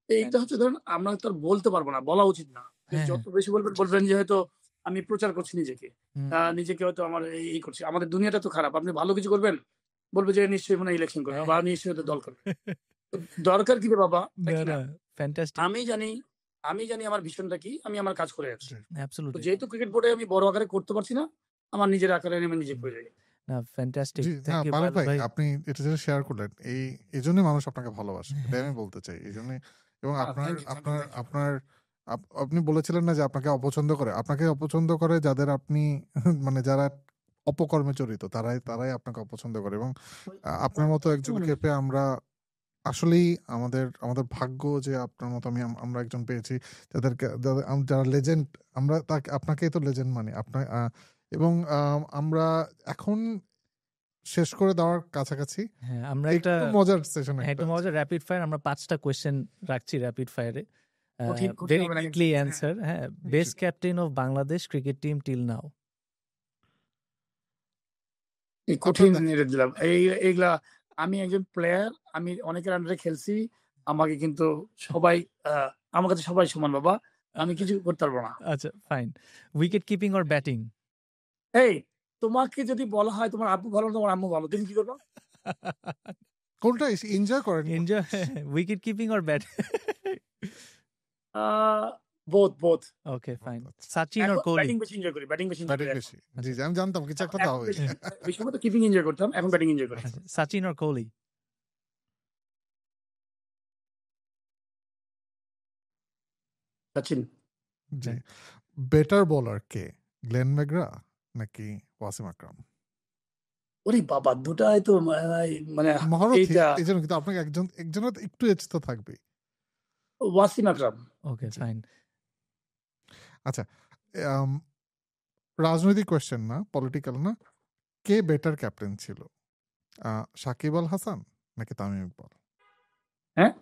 এইটা হচ্ছে ধরেন আমরা তো আর বলতে পারবো না, বলা উচিত না। হ্যাঁ, যত বেশি বলবেন যে হয়তো আমি প্রচার করছি নিজেকে, হুম, নিজেকে হয়তো আমার এই করছি। আমাদের দুনিয়াটা তো খারাপ, আপনি ভালো কিছু করবেন বলবে যে নিশ্চয়ই মনে হয় ইলেকশন করবে হ্যাঁ, বা নিশ্চয়ই হয়তো দল করবে। তো দরকার কি রে বাবা, তাই না কি না? না ফ্যান্টাস্টিক, আমি জানি আমার ভীষণটা কি, আমি আমার কাজ করে যাচ্ছি। জি। তো অ্যাবসলিউটলি, যেহেতু ক্রিকেট বোর্ডে আমি বড় আকারে করতে পারছি না, আমার নিজের আকারে আমি নিজে করে যাই। না ফ্যান্টাস্টিক, জি, থ্যাংক ইউ পারুল পাইলট ভাই, ভাই। আপনি এটা যেটা শেয়ার করলেন, এই জন্যই মানুষ আপনাকে ভালোবাসে, এটাই আমি বলতে চাই। এই জন্যই, এবং আপনার Thank you, thank you, আপনার thank you. আপনার আপনি বলেছিলেন না যে আপনাকে অপছন্দ করে, আপনাকে অপছন্দ করে যাদের আপনি মানে যারা অপকর্মে জড়িত, তারাই আপনাকে অপছন্দ করে। এবং আপনার মতো একজনকে পেয়ে আমরা আসলেই আমাদের আমাদের ভাগ্য যে আপনার মতো আমরা একজন পেয়েছি, যারা লেজেন্ড। আমরা আপনাকেই তো লেজেন্ড মানি আপনার। এবং আমরা এখন শেষ করে দেওয়ার কাছাকাছি। হ্যাঁ, আমরা একটু মজার সেশন, একটু মজার র্যাপিড ফায়ার, আমরা 5টা কোয়েশ্চেন রাখছি র্যাপিড ফায়ারে, কঠিন ভেরি হবে না কুইকলি কিন্তু। অ্যান্সার। হ্যাঁ, best captain of Bangladesh cricket team till now. এই কঠিন এটা দিলাম। এইগুলা আমি একজন প্লেয়ার, আমি অনেকের আন্ডারে খেলছি। আমাকে কিন্তু সবাই আমার কাছে সবাই সমান বাবা। আমি কিছু করতে পারবো না। আচ্ছা fine, wicket keeping or batting? এই তোমাকে যদি বলা হয় তোমার আব্বু ভালো না তোমার আম্মু ভালো, তুমি কি করবে? কোনটা এনজয় করেন? Enjoy wicket keeping or bat? Both. Okay fine, Sachin or Kohli? Batting বেশি এনজয় করি, ব্যাটিং বেশি এনজয় ব্যাটিং করি। বেশি। জি, আমি জানতাম কিছু একটা তো হবে। ওই সময় তো কিপিং এনজয় করতাম, এখন ব্যাটিং এনজয় করি। Sachin or Kohli? Sachin. G. Better bowler K, Glenn McGrath নাকি ওয়াসিম আকরাম? ওরে বাবা, দুটাই তো মানে মহরত, এইটা এই জন্য কিন্তু আপনাকে একজনের একটু এজ তো থাকবেই। ওয়াসিম আকরাম। Okay fine. আচ্ছা, রাজনৈতিক কোয়েশ্চেন না, পলিটিক্যাল না, কে বেটার ক্যাপ্টেন ছিল, সাকিব আল হাসান নাকি তামিম ইকবাল? হ্যাঁ,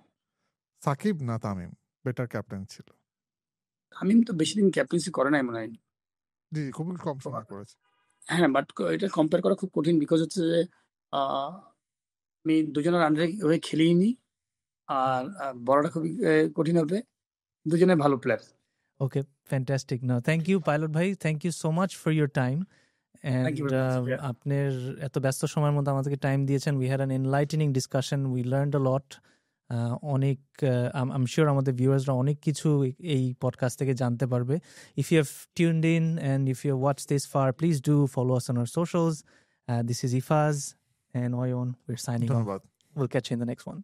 সাকিব না তামিম বেটার ক্যাপ্টেন ছিল? তামিম তো বেশি দিন ক্যাপ্টেন্সি করে নাই মনে হয়। জি, খুবই কম সময় করেছে। হ্যাঁ, বাট এটা কম্পেয়ার করা খুব কঠিন, বিকজ হচ্ছে যে আহ, আমি দুজনের আন্ডারে হয়ে খেলিনি। আর বড়টা খুবই কঠিন হবে। দুজনে ভালো player. Okay, fantastic. No, thank you, Pilot Bhai. Thank you so much for your time. Thank you And very much, yeah. আপনার এত ব্যস্ত সময়ের মধ্যে আমাদেরকে টাইম দিয়েছেন। We had an enlightening discussion. We learned a lot. অনেক I'm sure আমাদের ভিউয়ার্সরা অনেক কিছু এই পডকাস্ট থেকে জানতে পারবে। If you have tuned in and if you have watched this far, please do follow us on our socials. This is Ifaz and Oyon. We're signing off. ধন্যবাদ। We'll catch you in the next one.